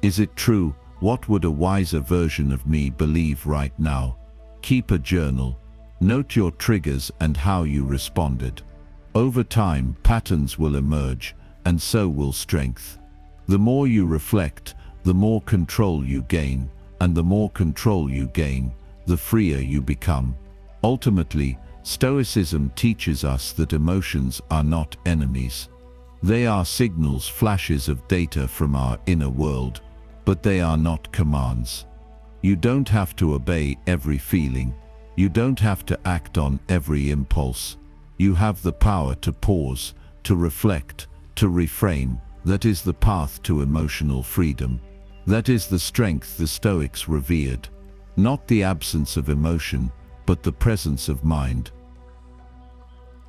S1: Is it true? What would a wiser version of me believe right now? Keep a journal. Note your triggers and how you responded. Over time, patterns will emerge, and so will strength. The more you reflect, the more control you gain, and the more control you gain, the freer you become. Ultimately, Stoicism teaches us that emotions are not enemies. They are signals, flashes of data from our inner world, but they are not commands. You don't have to obey every feeling. You don't have to act on every impulse. You have the power to pause, to reflect, to reframe. That is the path to emotional freedom. That is the strength the Stoics revered. Not the absence of emotion, but the presence of mind.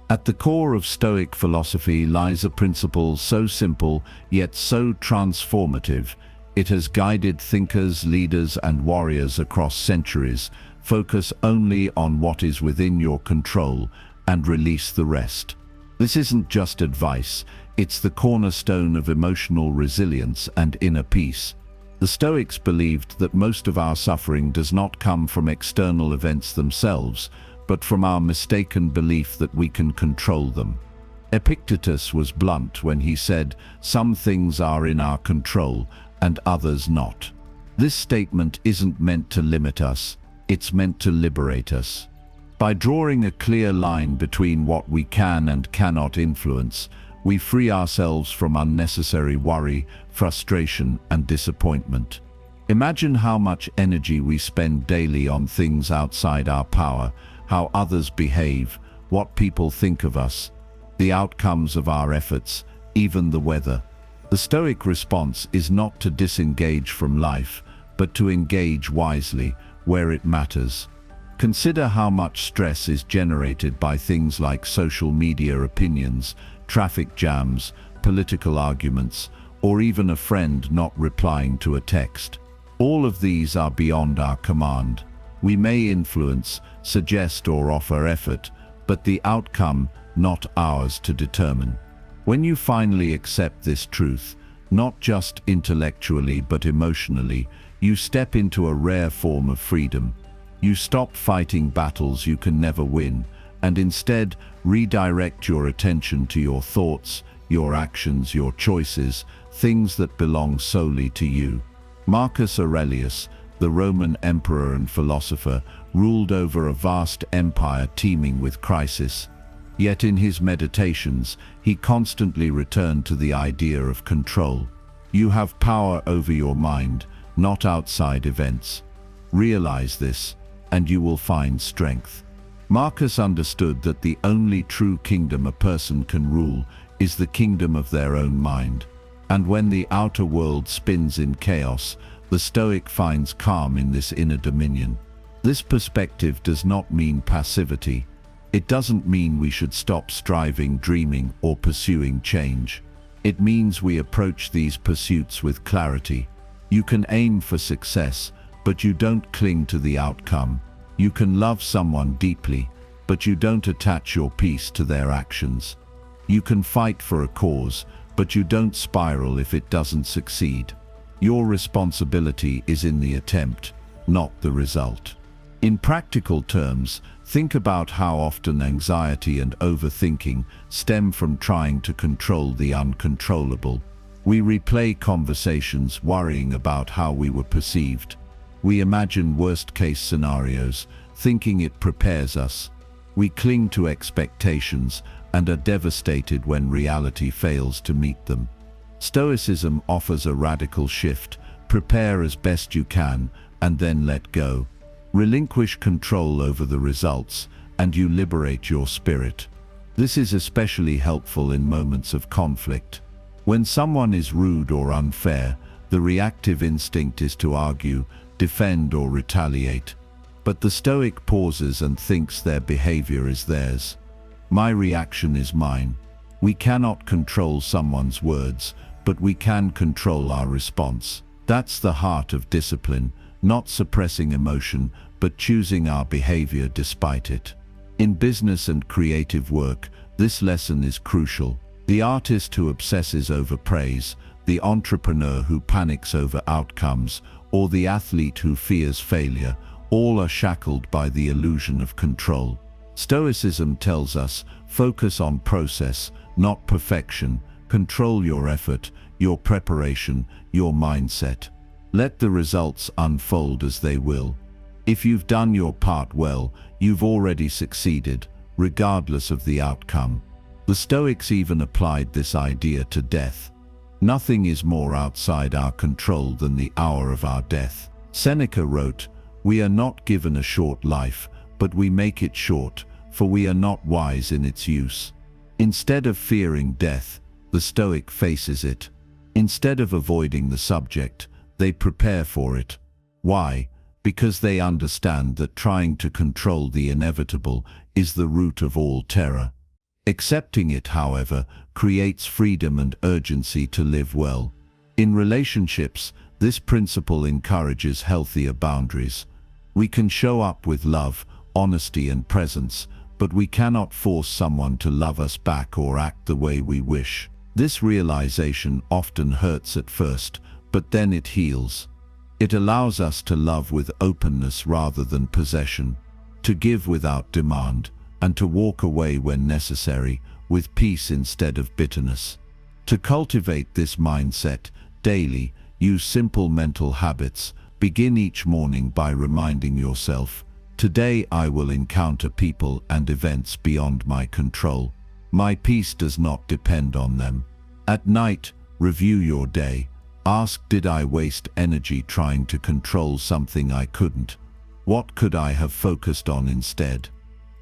S1: At the core of Stoic philosophy lies a principle so simple, yet so transformative. It has guided thinkers, leaders, and warriors across centuries. Focus only on what is within your control and release the rest. This isn't just advice, it's the cornerstone of emotional resilience and inner peace. The Stoics believed that most of our suffering does not come from external events themselves, but from our mistaken belief that we can control them. Epictetus was blunt when he said, "Some things are in our control and others not." This statement isn't meant to limit us, it's meant to liberate us. By drawing a clear line between what we can and cannot influence, we free ourselves from unnecessary worry, frustration, and disappointment. Imagine how much energy we spend daily on things outside our power, how others behave, what people think of us, the outcomes of our efforts, even the weather. The Stoic response is not to disengage from life, but to engage wisely where it matters. Consider how much stress is generated by things like social media opinions, traffic jams, political arguments, or even a friend not replying to a text. All of these are beyond our command. We may influence, suggest, or offer effort, but the outcome not ours to determine. When you finally accept this truth, not just intellectually but emotionally, you step into a rare form of freedom. You stop fighting battles you can never win, and instead redirect your attention to your thoughts, your actions, your choices, things that belong solely to you. Marcus Aurelius, the Roman emperor and philosopher, ruled over a vast empire teeming with crisis. Yet in his meditations, he constantly returned to the idea of control. You have power over your mind, not outside events. Realize this, and you will find strength. Marcus understood that the only true kingdom a person can rule is the kingdom of their own mind. And when the outer world spins in chaos, the Stoic finds calm in this inner dominion. This perspective does not mean passivity. It doesn't mean we should stop striving, dreaming, or pursuing change. It means we approach these pursuits with clarity. You can aim for success, but you don't cling to the outcome. You can love someone deeply, but you don't attach your peace to their actions. You can fight for a cause, but you don't spiral if it doesn't succeed. Your responsibility is in the attempt, not the result. In practical terms, think about how often anxiety and overthinking stem from trying to control the uncontrollable. We replay conversations worrying about how we were perceived. We imagine worst-case scenarios, thinking it prepares us. We cling to expectations and are devastated when reality fails to meet them. Stoicism offers a radical shift. Prepare as best you can, and then let go. Relinquish control over the results, and you liberate your spirit. This is especially helpful in moments of conflict. When someone is rude or unfair, the reactive instinct is to argue, defend, or retaliate. But the Stoic pauses and thinks their behavior is theirs. My reaction is mine. We cannot control someone's words, but we can control our response. That's the heart of discipline, not suppressing emotion, but choosing our behavior despite it. In business and creative work, this lesson is crucial. The artist who obsesses over praise, the entrepreneur who panics over outcomes, or the athlete who fears failure, all are shackled by the illusion of control. Stoicism tells us, focus on process, not perfection. Control your effort, your preparation, your mindset. Let the results unfold as they will. If you've done your part well, you've already succeeded, regardless of the outcome. The Stoics even applied this idea to death. Nothing is more outside our control than the hour of our death. Seneca wrote, "We are not given a short life, but we make it short, for we are not wise in its use." Instead of fearing death, the Stoic faces it. Instead of avoiding the subject, they prepare for it. Why? Because they understand that trying to control the inevitable is the root of all terror. Accepting it, however, creates freedom and urgency to live well. In relationships, this principle encourages healthier boundaries. We can show up with love, honesty, and presence, but we cannot force someone to love us back or act the way we wish. This realization often hurts at first, but then it heals. It allows us to love with openness rather than possession, to give without demand, and to walk away when necessary, with peace instead of bitterness. To cultivate this mindset daily, use simple mental habits. Begin each morning by reminding yourself, "Today I will encounter people and events beyond my control. My peace does not depend on them." At night, review your day. Ask, did I waste energy trying to control something I couldn't? What could I have focused on instead?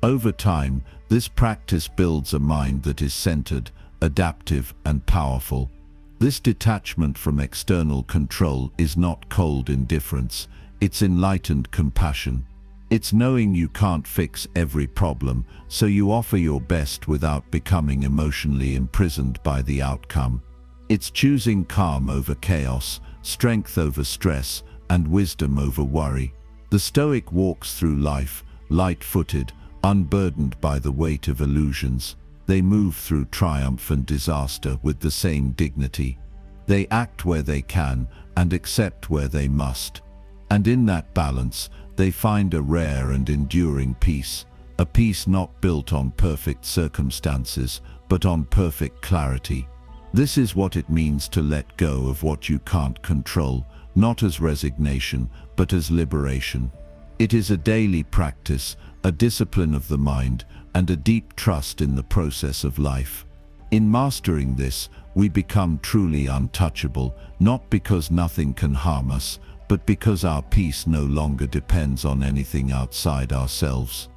S1: Over time, this practice builds a mind that is centered, adaptive, and powerful. This detachment from external control is not cold indifference, it's enlightened compassion. It's knowing you can't fix every problem, so you offer your best without becoming emotionally imprisoned by the outcome. It's choosing calm over chaos, strength over stress, and wisdom over worry. The Stoic walks through life, light-footed, unburdened by the weight of illusions. They move through triumph and disaster with the same dignity. They act where they can and accept where they must. And in that balance, they find a rare and enduring peace, a peace not built on perfect circumstances, but on perfect clarity. This is what it means to let go of what you can't control, not as resignation, but as liberation. It is a daily practice, a discipline of the mind, and a deep trust in the process of life. In mastering this, we become truly untouchable, not because nothing can harm us, but because our peace no longer depends on anything outside ourselves.